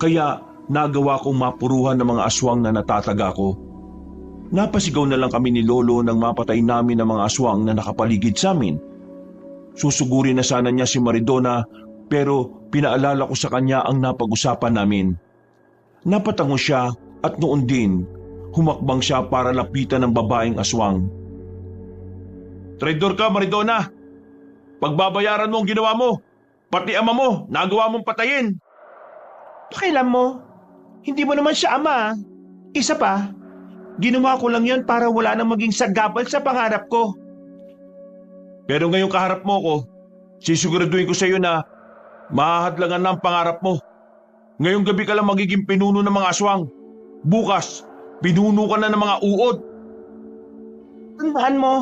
kaya nagawa kong mapuruhan ng mga aswang na natataga ko. Napasigaw na lang kami ni Lolo nang mapatay namin ang mga aswang na nakapaligid sa amin. Susuguri na sana niya si Maridona pero pinaalala ko sa kanya ang napag-usapan namin. Napatango siya at noon din, humakbang siya para lapitan ng babaeng aswang. Traidor ka, Maridona! Pagbabayaran mo ang ginawa mo! Pati ama mo, nagawa mong patayin! Pakialam mo, hindi mo naman siya ama. Isa pa, ginawa ko lang yon para wala nang maging sagabal sa pangarap ko. Pero ngayong kaharap mo ko, sisiguraduhin ko sa iyo na mahahadlangan na ang pangarap mo. Ngayong gabi ka lang magiging pinuno ng mga aswang. Bukas, pinuno ka na ng mga uod. Tandaan mo,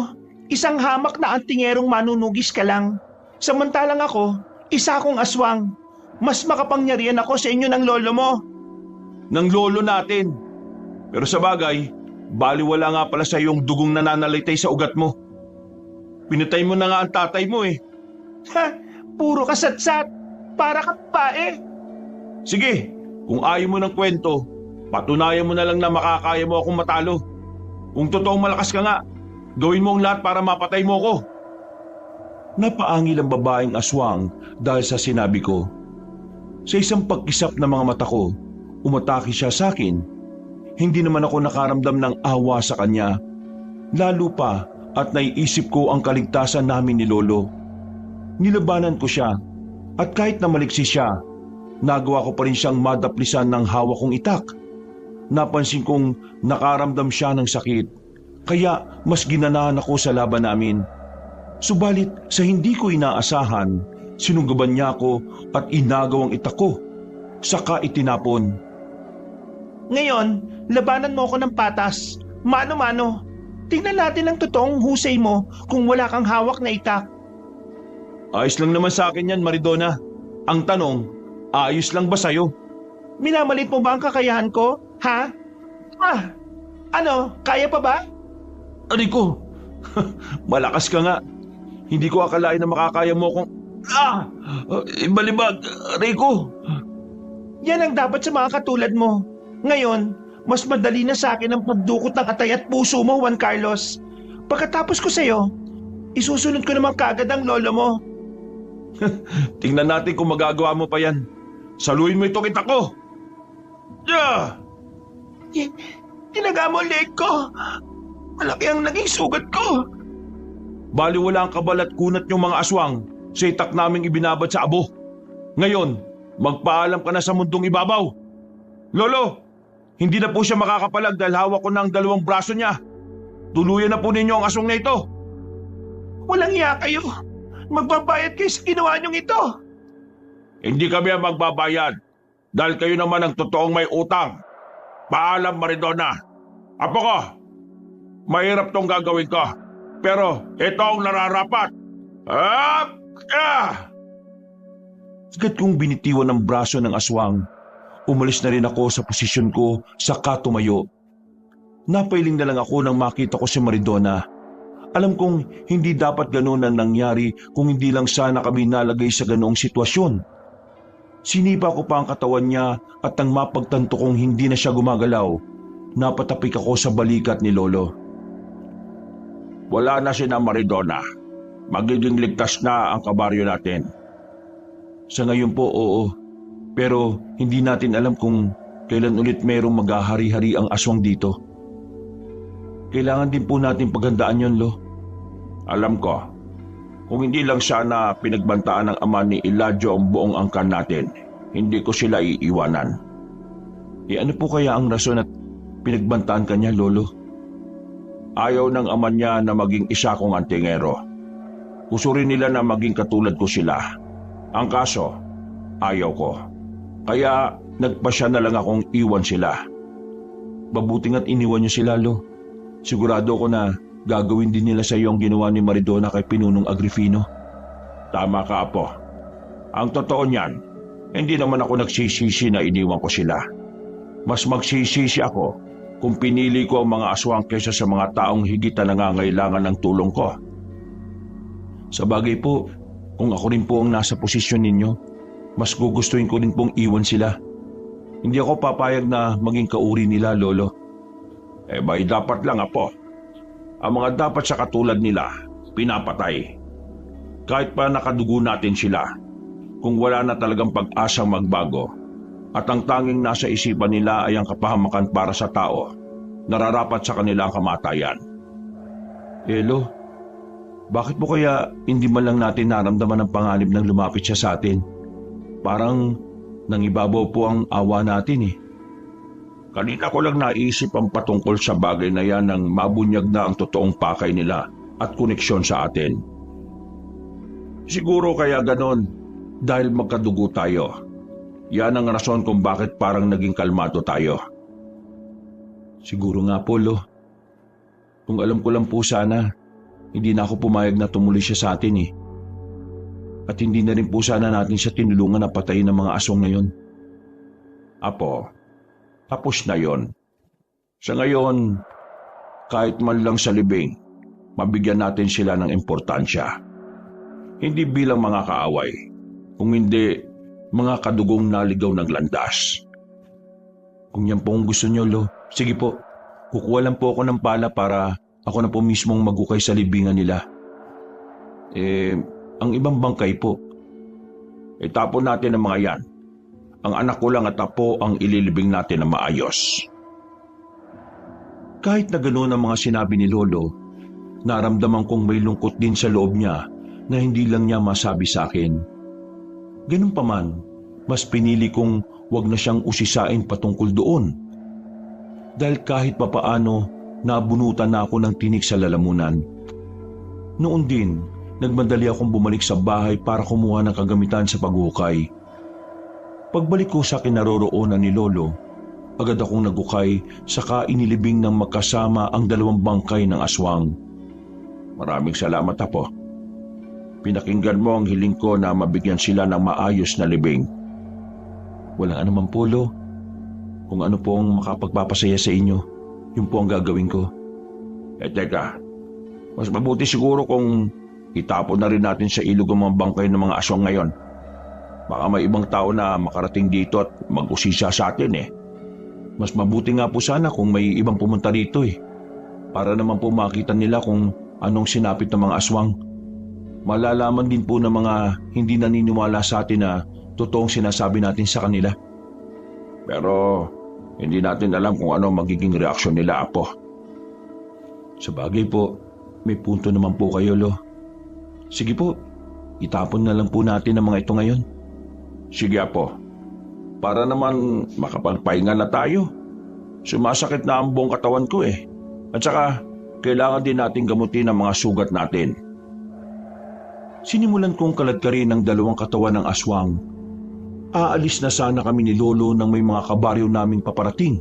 isang hamak na antingerong manunugis ka lang. Samantalang ako, isa akong aswang. Mas makapangyarihan ako sa inyo ng lolo mo. Ng lolo natin. Pero sa bagay, baliwala nga pala sa iyong dugong nananalitay sa ugat mo. Pinatay mo na nga ang tatay mo eh. Ha, puro kasatsat. Para ka pa eh. Sige, kung ayaw mo ng kwento, patunayan mo na lang na makakaya mo akong matalo. Kung totoong malakas ka nga, gawin mo ang lahat para mapatay mo ko. Napaangil ang babaeng aswang dahil sa sinabi ko. Sa isang pagkisap ng mga mata ko, umatake siya sa akin. Hindi naman ako nakaramdam ng awa sa kanya. Lalo pa at naiisip ko ang kaligtasan namin ni Lolo. Nilabanan ko siya at kahit na maliksi siya, nagawa ko pa rin siyang madaplisan ng hawak kong itak. Napansin kong nakaramdam siya ng sakit, kaya mas ginanahan ako sa laban namin. Subalit sa hindi ko inaasahan, sinunggaban niya ako at inagaw ang itak ko. Saka itinapon. Ngayon, labanan mo ako ng patas. Mano-mano. Tingnan natin ang totoong husay mo kung wala kang hawak na itak. Ayos lang naman sa akin yan, Maridona. Ang tanong, ayos lang ba sa'yo? Minamalit mo ba ang kakayahan ko? Ha? Ano? Kaya pa ba? Rico, malakas ka nga. Hindi ko akalain na makakaya mo kung... Balibag, Rico. Yan ang dapat sa mga katulad mo. Ngayon, mas madali na sa akin ang pagdukot ng atay at puso mo, Juan Carlos. Pagkatapos ko sa'yo, isusunod ko naman kaagad ang lolo mo. Tingnan natin kung magagawa mo pa yan. Saluhin mo itong itak ko. Tinaga mo ang leg ko. Malaki ang naging sugat ko. Baliwala ang kabal at kunat niyong mga aswang sa itak naming ibinabad sa abo. Ngayon, magpaalam ka na sa mundong ibabaw. Lolo, hindi na po siya makakapalag dahil hawak ko na ang dalawang braso niya. Tuluyan na po ninyo ang aswang na ito. Walang iya kayo. Magbabayad kayo sa ginawa niyong ito. Hindi kami ang magbabayad dahil kayo naman ang totoong may utang. Paalam, Maridona. Apo ko, mahirap tong gagawin ko. Pero ito ang nararapat. Agad kong binitiwan ng braso ng aswang. Umalis na rin ako sa posisyon ko saka tumayo. Napailing na lang ako nang makita ko si Maridona. Alam kong hindi dapat ganoon ang nangyari kung hindi lang sana kami nalagay sa ganoong sitwasyon. Sinipa ko pa ang katawan niya at nang mapagtanto kong hindi na siya gumagalaw, napatapik ako sa balikat ni Lolo. Wala na si Maridona. Magiging ligtas na ang kabaryo natin. Sa ngayon po, oo. Pero hindi natin alam kung kailan ulit mayroong maghahari-hari ang aswang dito. Kailangan din po natin paghandaan yon, Lo. Alam ko, kung hindi lang sana pinagbantaan ng ama ni Eladio ang buong angkan natin, hindi ko sila iiwanan. Ano po kaya ang rason at pinagbantaan ka niya, Lolo? Ayaw ng ama niya na maging isa kong antingero. Gusto rin nila na maging katulad ko sila. Ang kaso, ayaw ko. Kaya nagpasya na lang akong iwan sila. Mabuting at iniwan niyo sila, Lo. Sigurado ko na gagawin din nila sa iyo ang ginawa ni Maridona kay Pinunong Agrifino. Tama ka, Apo. Ang totoo niyan, hindi naman ako nagsisisi na iniwan ko sila. Mas magsisisi ako kung pinili ko ang mga aswang kaysa sa mga taong higit na nangangailangan ng tulong ko. Sa bagay po, kung ako rin po ang nasa posisyon ninyo, mas gugustuhin ko rin pong iwan sila. Hindi ako papayag na maging kauri nila, Lolo. May dapat lang, Apo. Ang mga dapat sa katulad nila, pinapatay. Kahit pa nakadugo natin sila, kung wala na talagang pag-asang magbago, at ang tanging nasa isipan nila ay ang kapahamakan para sa tao, nararapat sa kanila ang kamatayan. Lo, bakit po kaya hindi man lang natin naramdaman ang panganib nang lumapit siya sa atin? Parang nangibabaw po ang awa natin eh. Kanina ko lang naisip ang patungkol sa bagay na yan nang mabunyag na ang totoong pakay nila at koneksyon sa atin. Siguro kaya ganon dahil magkadugo tayo. Yan ang rason kung bakit parang naging kalmado tayo. Siguro nga po, Lo. Kung alam ko lang po sana, hindi na ako pumayag na tumuloy siya sa atin eh. At hindi na rin po sana natin siya tinulungan na patayin ng mga aswang na yon. Apo, tapos na yon. Sa ngayon, kahit man lang sa libing, mabigyan natin sila ng importansya. Hindi bilang mga kaaway, kung hindi mga kadugong naligaw ng landas. Kung yan po ang gusto niyo, Lo, sige po, kukuha lang po ako ng pala para ako na po mismong magukay sa libingan nila. Ang ibang bangkay po. Itapon natin ang mga yan. Ang anak ko lang at apo ang ililibing natin na maayos. Kahit na gano'n ang mga sinabi ni Lolo, naramdaman kong may lungkot din sa loob niya na hindi lang niya masabi sa akin. Ganun pa man, mas pinili kong wag na siyang usisain patungkol doon. Dahil kahit papaano, nabunutan na ako ng tinik sa lalamunan. Noon din, nagmadali akong bumalik sa bahay para kumuha ng kagamitan sa paghukay. Pagbalik ko sa kinaroroonan ni Lolo, agad akong nagukay saka inilibing ng magkasama ang dalawang bangkay ng aswang. Maraming salamat, Apo. Pinakinggan mo ang hiling ko na mabigyan sila ng maayos na libing. Walang anuman po, Lo. Kung ano po ang makapagpapasaya sa inyo, yun po ang gagawin ko. Teka, mas mabuti siguro kung itapon na rin natin sa ilog ang mga bangkay ng mga aswang ngayon. Baka may ibang tao na makarating dito at mag-usisa sa atin eh. Mas mabuti nga po sana kung may ibang pumunta rito eh. Para naman po makita nila kung anong sinapit ng mga aswang. Malalaman din po ng mga hindi naniniwala sa atin na totoong sinasabi natin sa kanila. Pero hindi natin alam kung ano magiging reaksyon nila, Apo. Sa bagay po, may punto naman po kayo, Lo. Sige po, itapon na lang po natin ang mga ito ngayon. Sige, Apo. Para naman makapagpahinga na tayo. Sumasakit na ang buong katawan ko eh. At saka, kailangan din natin gamutin ang mga sugat natin. Sinimulan kong kaladkarin ang dalawang katawan ng aswang. Aalis na sana kami ni Lolo nang may mga kabaryo naming paparating.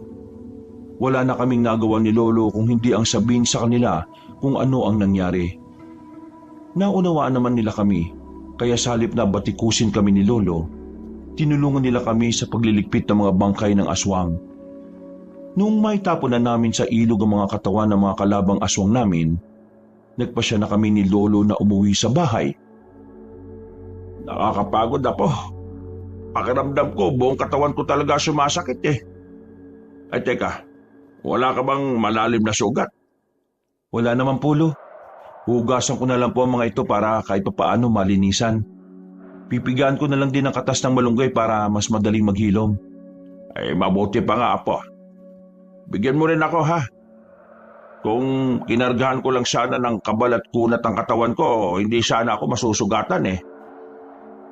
Wala na kaming nagawa ni Lolo kung hindi ang sabihin sa kanila kung ano ang nangyari. Naunawaan naman nila kami, kaya sa halip na batikusin kami ni Lolo, tinulungan nila kami sa pagliligpit ng mga bangkay ng aswang. Noong maitapon na namin sa ilog ang mga katawan ng mga kalabang aswang namin, nagpasya na kami ni Lolo na umuwi sa bahay. Nakakapagod, Apo. Pakiramdam ko, buong katawan ko talaga sumasakit eh. Ay teka, wala ka bang malalim na sugat? Wala naman po, Lo. Hugasan ko na lang po ang mga ito para kahit papaano malinisan. Pipigaan ko na lang din ang katas ng malunggay para mas madaling maghilom. Ay mabuti pa nga, Apo. Bigyan mo rin ako ha. Kung kinargahan ko lang sana ng kabal at kunat ang katawan ko, hindi sana ako masusugatan eh.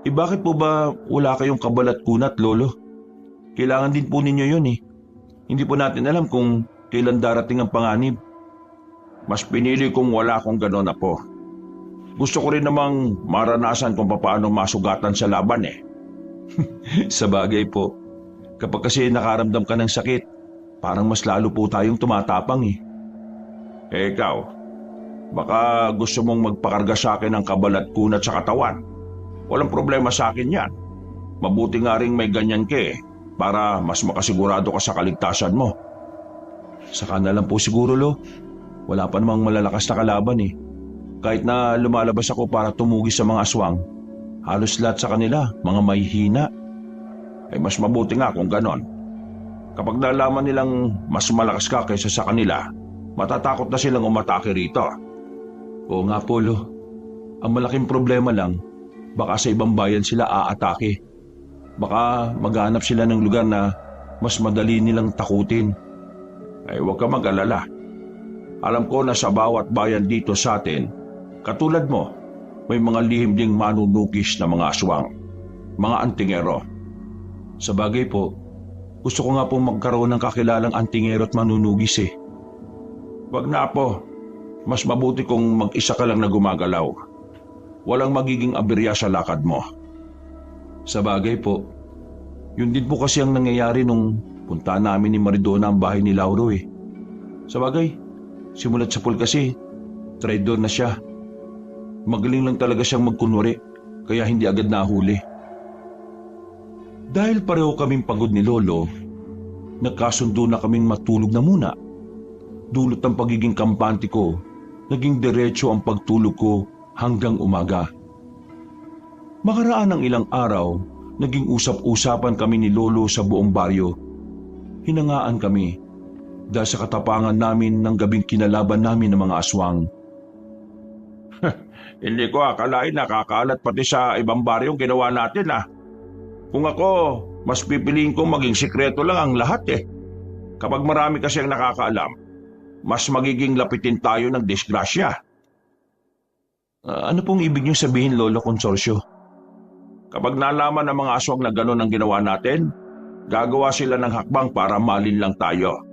Bakit po ba wala kayong kabal at kunat, Lolo? Kailangan din po ninyo yun eh. Hindi po natin alam kung kailan darating ang panganib. Mas pinili kong wala akong ganon, Apo. Gusto ko rin namang maranasan kung paano masugatan sa laban eh. Sa bagay po, kapag kasi nakaramdam ka ng sakit, parang mas lalo po tayong tumatapang eh. Eh ikaw, baka gusto mong magpakarga sa akin ng kabal at kunat sa katawan. Walang problema sa akin yan. Mabuti nga rin may ganyan ka eh, para mas makasigurado ka sa kaligtasan mo. Saka na lang po siguro, Lo. Wala pa namang malalakas na kalaban eh. Kahit na lumalabas ako para tumugis sa mga aswang, halos lahat sa kanila, mga mahihina. Ay mas mabuti nga kung ganon. Kapag nalaman nilang mas malakas ka kaysa sa kanila, matatakot na silang umatake rito. Oo nga po, Lo. Ang malaking problema lang, baka sa ibang bayan sila aatake. Baka maghanap sila ng lugar na mas madali nilang takutin. Ay huwag ka mag-alala. Alam ko na sa bawat bayan dito sa atin, katulad mo, may mga lihim ding manunugis na mga aswang, mga antingero. Sa bagay po, gusto ko nga pong magkaroon ng kakilalang antingero at manunugis eh. Wag na po. Mas mabuti kung mag-isa ka lang na gumagalaw. Walang magiging aberya sa lakad mo. Sa bagay po, yun din po kasi ang nangyayari nung punta namin ni Maridona ang bahay ni Lauro eh. Sa bagay, simulat sa pool kasi, traidor na siya. Magaling lang talaga siyang magkunwari, kaya hindi agad nahuli. Dahil pareho kaming pagod ni Lolo, nagkasundo na kaming matulog na muna. Dulot ng pagiging kampante ko, naging diretso ang pagtulog ko hanggang umaga. Makaraan ng ilang araw, naging usap-usapan kami ni Lolo sa buong baryo. Hinangaan kami dahil sa katapangan namin ng gabing kinalaban namin ng mga aswang. Hindi ko akalain nakakalat pati sa ibang baryong ginawa natin ah. Kung ako, mas pipiliin kong maging sikreto lang ang lahat eh. Kapag marami kasi ang nakakaalam, mas magiging lapitin tayo ng disgrasya. Ano pong ibig niyo sabihin, Lolo Consorcio? Kapag nalaman ng mga aswang na gano'n ang ginawa natin, gagawa sila ng hakbang para malinlang tayo.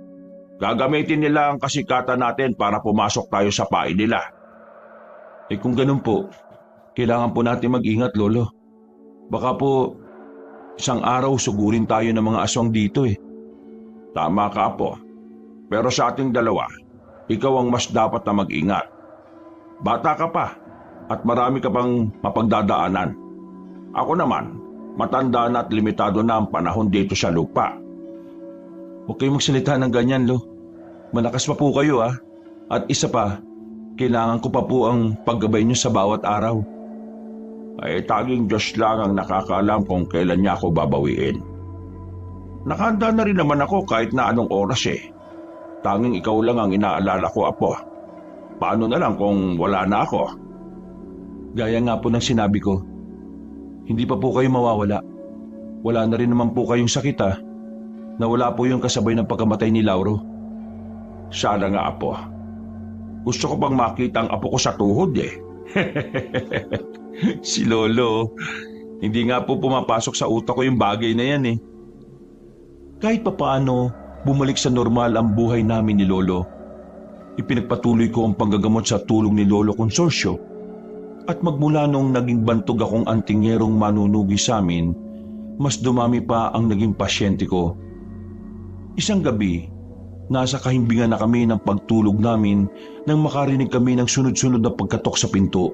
Gagamitin nila ang kasikatan natin para pumasok tayo sa pain nila. Kung ganun po, kailangan po natin mag-ingat, Lolo. Baka po, isang araw sugurin tayo ng mga aswang dito eh. Tama ka po. Pero sa ating dalawa, ikaw ang mas dapat na mag-ingat. Bata ka pa at marami ka pang mapagdadaanan. Ako naman, matanda na at limitado na ang panahon dito sa lupa. Huwag kayong magsalita ng ganyan, Lo. Malakas pa po kayo ah. At isa pa, kailangan ko pa po ang paggabay niyo sa bawat araw. Ay taging Diyos lang ang nakakaalam kung kailan niya ako babawiin. Nakahanda na rin naman ako kahit na anong oras eh. Tanging ikaw lang ang inaalala ko, Apo. Paano na lang kung wala na ako? Gaya nga po ng sinabi ko, hindi pa po kayo mawawala. Wala na rin naman po kayong sakit ah. Nawala po yung kasabay ng pagkamatay ni Lauro. Sana nga, Apo. Gusto ko bang makita ang apo ko sa tuhod eh. Si Lolo, hindi nga po pumapasok sa utak ko yung bagay na yan eh. Kahit papaano, bumalik sa normal ang buhay namin ni Lolo. Ipinagpatuloy ko ang panggagamot sa tulong ni Lolo Consorcio. At magmula nung naging bantog akong antingerong manunugi sa amin, mas dumami pa ang naging pasyente ko. Isang gabi, nasa kahimbingan na kami ng pagtulog namin nang makarinig kami ng sunod-sunod na pagkatok sa pinto.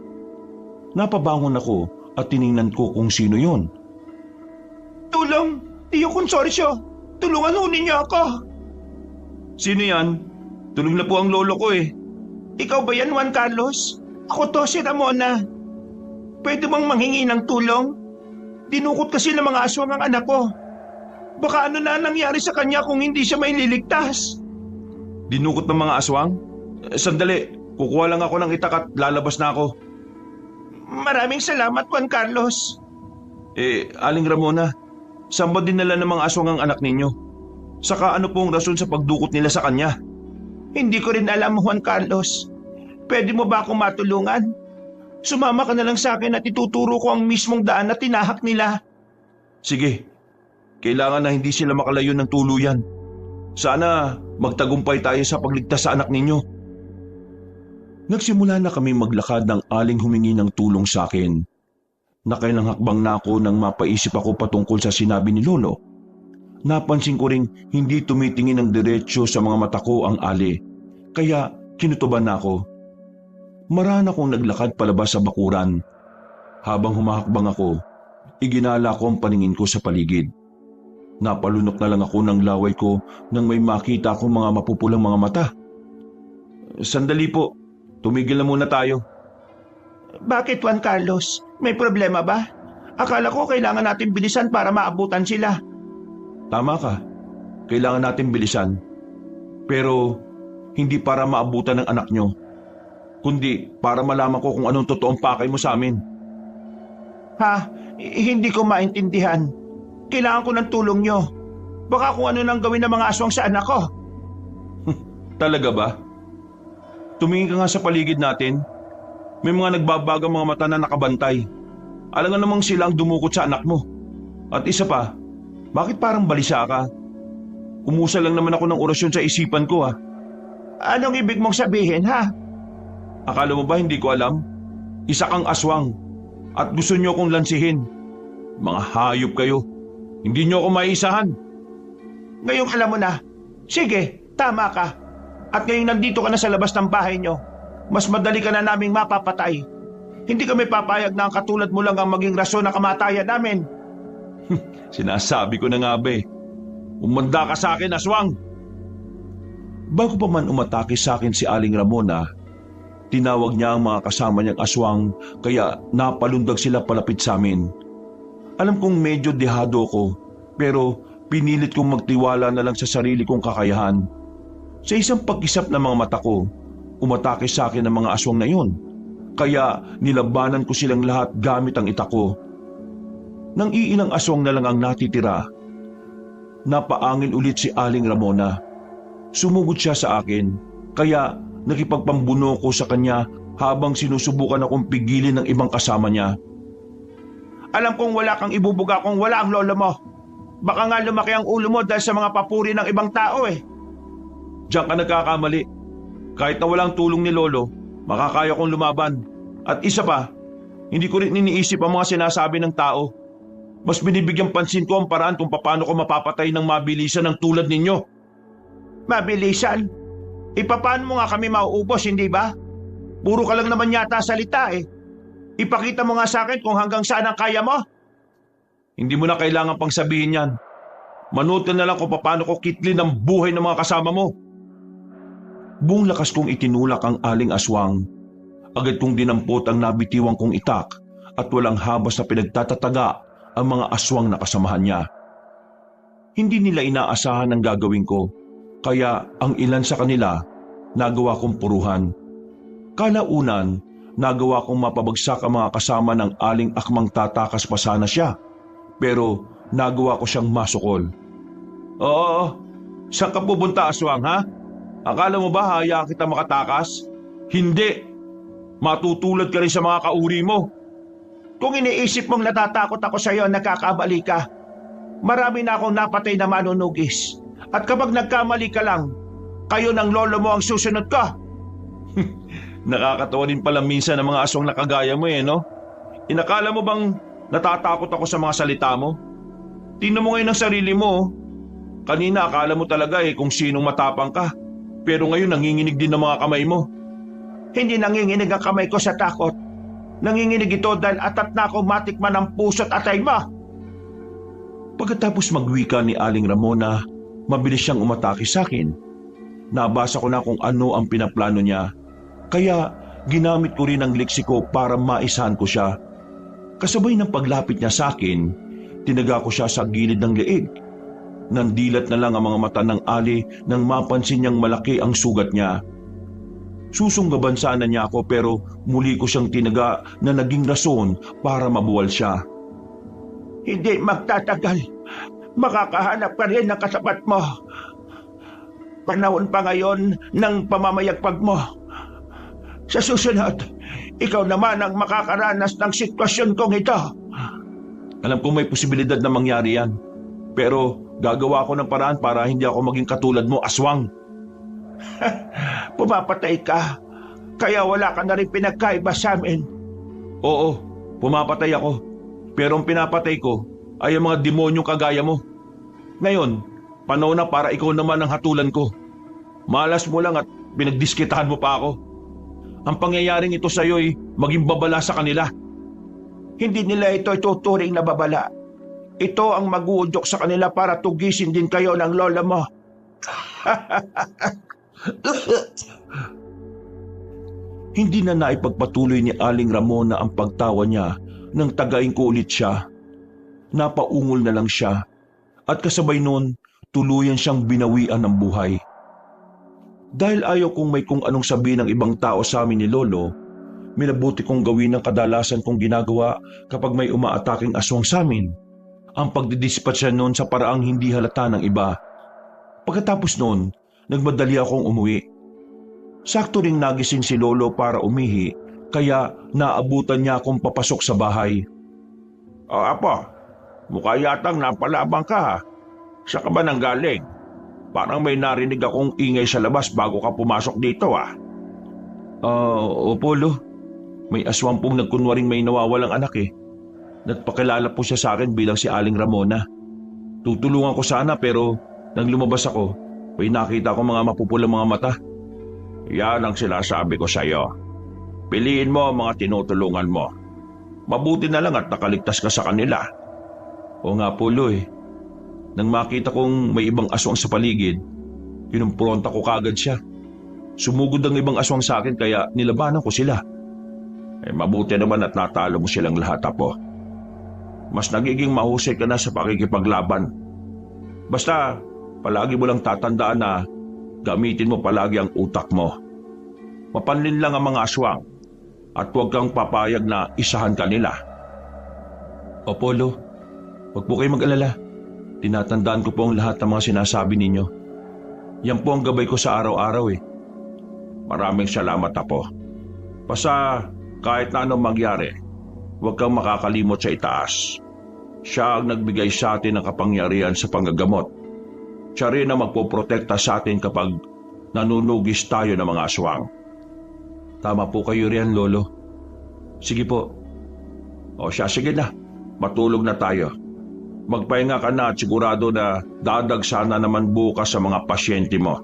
Napabangon ako at tiningnan ko kung sino yon. Tulong! Tio Consorcio! Tulungan ho ninyo ako! Sino yan? Tulog na po ang lolo ko eh. Ikaw ba yan, Juan Carlos? Ako to, si Ramona. Pwede bang manghingi ng tulong? Dinukot kasi ng mga aswang ang anak ko. Baka ano na nangyari sa kanya kung hindi siya maililigtas. Dinukot ng mga aswang? Sandali, kukuha lang ako ng itak at lalabas na ako. Maraming salamat, Juan Carlos. Aling Ramona, saan ba dinala ng mga aswang ang anak ninyo? Saka ano pong rason sa pagdukot nila sa kanya? Hindi ko rin alam, Juan Carlos. Pwede mo ba akong matulungan? Sumama ka na lang sa akin at ituturo ko ang mismong daan na tinahak nila. Sige, kailangan na hindi sila makalayo ng tuluyan. Sana magtagumpay tayo sa pagligtas sa anak ninyo. Nagsimula na kami maglakad ng aling humingi ng tulong sa akin. Nakailang hakbang na ako nang mapaisip ako patungkol sa sinabi ni Lolo. Napansin ko ring hindi tumitingin ng diretsyo sa mga mata ko ang ali, kaya kinutuban na ako. Marana akong naglakad palabas sa bakuran. Habang humahakbang ako, iginala ko ang paningin ko sa paligid. Napalunok na lang ako ng laway ko nang may makita akong mga mapupulang mga mata. Sandali po, tumigil na muna tayo. Bakit, Juan Carlos? May problema ba? Akala ko kailangan natin bilisan para maabutan sila. Tama ka, kailangan natin bilisan. Pero hindi para maabutan ng anak nyo, kundi para malaman ko kung anong totoong pakay mo sa amin. Hindi ko maintindihan. Kailangan ko ng tulong nyo. Baka kung ano nang gawin ng mga aswang sa anak ko. Talaga ba? Tumingin ka nga sa paligid natin. May mga nagbabagang mga mata na nakabantay. Alangan namang sila ang dumukot sa anak mo. At isa pa, bakit parang balisa ka? Umusa lang naman ako ng orasyon sa isipan ko ha. Anong ibig mong sabihin ha? Akala mo ba hindi ko alam? Isa kang aswang at gusto nyo akong lansihin. Mga hayop kayo. Hindi nyo ako maisahan. Ngayong alam mo na. Sige, tama ka. At ngayong nandito ka na sa labas ng bahay nyo, mas madali ka na naming mapapatay. Hindi kami papayag na ang katulad mo lang ang maging rason ng kamatayan namin. Sinasabi ko na nga ba eh. Umanda ka sa akin, aswang! Bago pa man umatake sa akin si Aling Ramona, tinawag niya ang mga kasama niyang aswang kaya napalundag sila palapit sa amin. Alam kong medyo dehado ko, pero pinilit kong magtiwala na lang sa sarili kong kakayahan. Sa isang pag-isap ng mga mata ko, umatake sa akin ang mga aswang na yun. Kaya nilabanan ko silang lahat gamit ang itak ko. Nang iilang aswang na lang ang natitira, napaangin ulit si Aling Ramona. Sumugod siya sa akin, kaya nakipagpambuno ko sa kanya habang sinusubukan akong pigilin ng ibang kasama niya. Alam kong wala kang ibubuga kung wala ang lolo mo. Baka nga lumaki ang ulo mo dahil sa mga papuri ng ibang tao eh. Diyan ka nagkakamali. Kahit na walang tulong ni Lolo, makakaya kong lumaban. At isa pa, hindi ko rin iniisip ang mga sinasabi ng tao. Mas binibigyan pansin ko ang paraan kung paano ko mapapatay ng mabilisan ng tulad ninyo. Mabilisan? Paano mo nga kami mauubos, hindi ba? Puro ka lang naman yata salita eh. Ipakita mo nga sa akin kung hanggang saan ang kaya mo. Hindi mo na kailangan pang sabihin yan. Manood ka na lang kung paano ko kitlin ang buhay ng mga kasama mo. Buong lakas kong itinulak ang aling aswang. Agad kong dinampot ang nabitiwang kong itak at walang habas na pinagtatataga ang mga aswang na kasamahan niya. Hindi nila inaasahan ang gagawin ko, kaya ang ilan sa kanila nagawa kong puruhan. Kalaunan, nagawa kong mapabagsak ang mga kasama ng aling akmang tatakas pa sana siya, pero nagawa ko siyang masukol. Oo, saan ka pupunta, aswang ha? Akala mo ba hayaan kita makatakas? Hindi! Matutulad ka rin sa mga kauri mo. Kung iniisip mong natatakot ako sa iyo, nagkakamali ka. Marami na akong napatay na manunugis. At kapag nagkamali ka lang, kayo ng lolo mo ang susunod ka. Nakakatawa din pala minsan ng mga aswang na kagaya mo no? Inakala mo bang natatakot ako sa mga salita mo? Tingnan mo ngayon ang sarili mo. Kanina akala mo talaga kung sinong matapang ka. Pero ngayon nanginginig din ng mga kamay mo. Hindi nanginginig ang kamay ko sa takot. Nanginginig ito dahil atat na ako matikman ang puso't atay mo. Pagkatapos magwika ni Aling Ramona, mabilis siyang umatake sa akin. Nabasa ko na kung ano ang pinaplano niya. Kaya ginamit ko rin ang leksiko para maisahan ko siya. Kasabay ng paglapit niya sa akin, tinaga ko siya sa gilid ng leeg. Nandilat na lang ang mga mata ng Ali nang mapansin niyang malaki ang sugat niya. Susunggaban sana niya ako pero muli ko siyang tinaga na naging rason para mabuwal siya. Hindi magtatagal. Makakahanap ka rin ng kasapat mo. Panahon pa ngayon ng pamamayagpag mo. Sa susunod, ikaw naman ang makakaranas ng sitwasyon kong ito. Alam ko may posibilidad na mangyari yan. Pero gagawa ko ng paraan para hindi ako maging katulad mo, aswang. Pumapatay ka, kaya wala ka na rin pinagkaiba sa amin. Oo, pumapatay ako. Pero ang pinapatay ko ay ang mga demonyong kagaya mo. Ngayon, panahon na para ikaw naman ang hatulan ko. Malas mo lang at pinagdiskitahan mo pa ako. Ang pangyayaring ito sa iyo ay maging babala sa kanila. Hindi nila ito ituturing na babala. Ito ang mag-uudyok sa kanila para tugisin din kayo ng lola mo. Hindi na naipagpatuloy ni Aling Ramona ang pagtawa niya nang tagain ko ulit siya. Napaungol na lang siya at kasabay noon tuluyan siyang binawian ng buhay. Dahil ayaw kong may kung anong sabihin ng ibang tao sa amin ni Lolo, minabuti kong gawin ang kadalasan kong ginagawa kapag may umaataking aswang sa amin. Ang pagdidispatcha noon sa paraang hindi halata ng iba. Pagkatapos noon, nagmadali akong umuwi. Sakto ring nagising si Lolo para umihi, kaya naabutan niya akong papasok sa bahay. O apo, mukha yatang napalabang ka ha. Saan ka ba nanggaling? Parang may narinig akong ingay sa labas bago ka pumasok dito ah. Opo, Lo. May aswang pong nagkunwaring may nawawalang anak eh. Nagpakilala po siya sa akin bilang si Aling Ramona. Tutulungan ko sana pero nang lumabas ako, may nakita ko mga mapupulang mga mata. Yan ang sinasabi ko sa iyo. Piliin mo ang mga tinutulungan mo. Mabuti na lang at nakaligtas ka sa kanila. O nga po, Lo eh. Nang makita kong may ibang aswang sa paligid, kinumpronta ko kagad siya. Sumugod ang ibang aswang sa akin kaya nilabanan ko sila. Mabuti naman at natalo mo silang lahat, apo. Mas nagiging mahusay ka na sa pakikipaglaban. Basta, palagi mo lang tatandaan na gamitin mo palagi ang utak mo. Mapanlin lang ang mga aswang at huwag kang papayag na isahan ka nila. Opo, Lo. Huwag po kayo mag-alala. Tinatandaan ko po ang lahat ng mga sinasabi ninyo. Yan po ang gabay ko sa araw-araw eh. Maraming salamat, apo. Basta kahit na anong mangyari, huwag kang makakalimot sa itaas. Siya ang nagbigay sa atin ng kapangyarihan sa panggagamot. Siya rin ang magpoprotekta sa atin kapag nanunugis tayo ng mga aswang. Tama po kayo riyan, Lolo. Sige po. O siya, sige na. Matulog na tayo. Magpahinga ka na at sigurado na dadag sana naman bukas sa mga pasyente mo.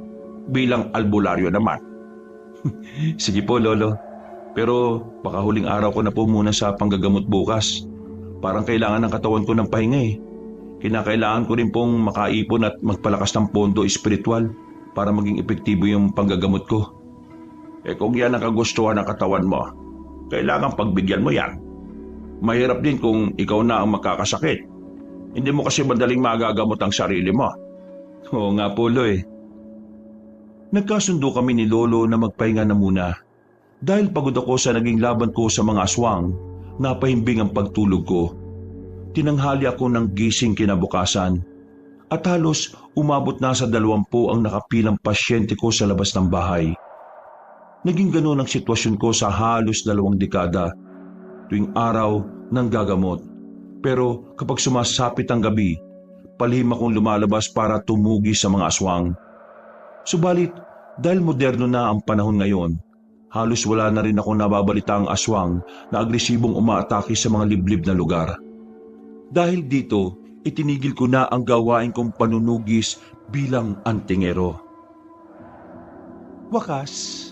Bilang albularyo naman. Sige po, Lolo. Pero baka huling araw ko na po muna sa panggagamot bukas. Parang kailangan ng katawan ko ng pahinga eh. Kinakailangan ko rin pong makaipon at magpalakas ng pondo espiritual para maging epektibo yung panggagamot ko. Kung yan ang kagustuhan ng katawan mo, kailangan pagbigyan mo yan. Mahirap din kung ikaw na ang makakasakit. Hindi mo kasi madaling magagamot ang sarili mo. Oo nga po, Lo eh. Nagkasundo kami ni Lolo na magpahinga na muna. Dahil pagod ako sa naging laban ko sa mga aswang, napahimbing ang pagtulog ko. Tinanghali ako ng gising kinabukasan at halos umabot na sa 20 ang nakapilang pasyente ko sa labas ng bahay. Naging ganoon ang sitwasyon ko sa halos 2 dekada tuwing araw ng gagamot. Pero kapag sumasapit ang gabi, palihim akong lumalabas para tumugi sa mga aswang. Subalit, dahil moderno na ang panahon ngayon, halos wala na rin ako nababalita ang aswang na agresibong umaatake sa mga liblib na lugar. Dahil dito, itinigil ko na ang gawain kong panunugis bilang antingero. Wakas,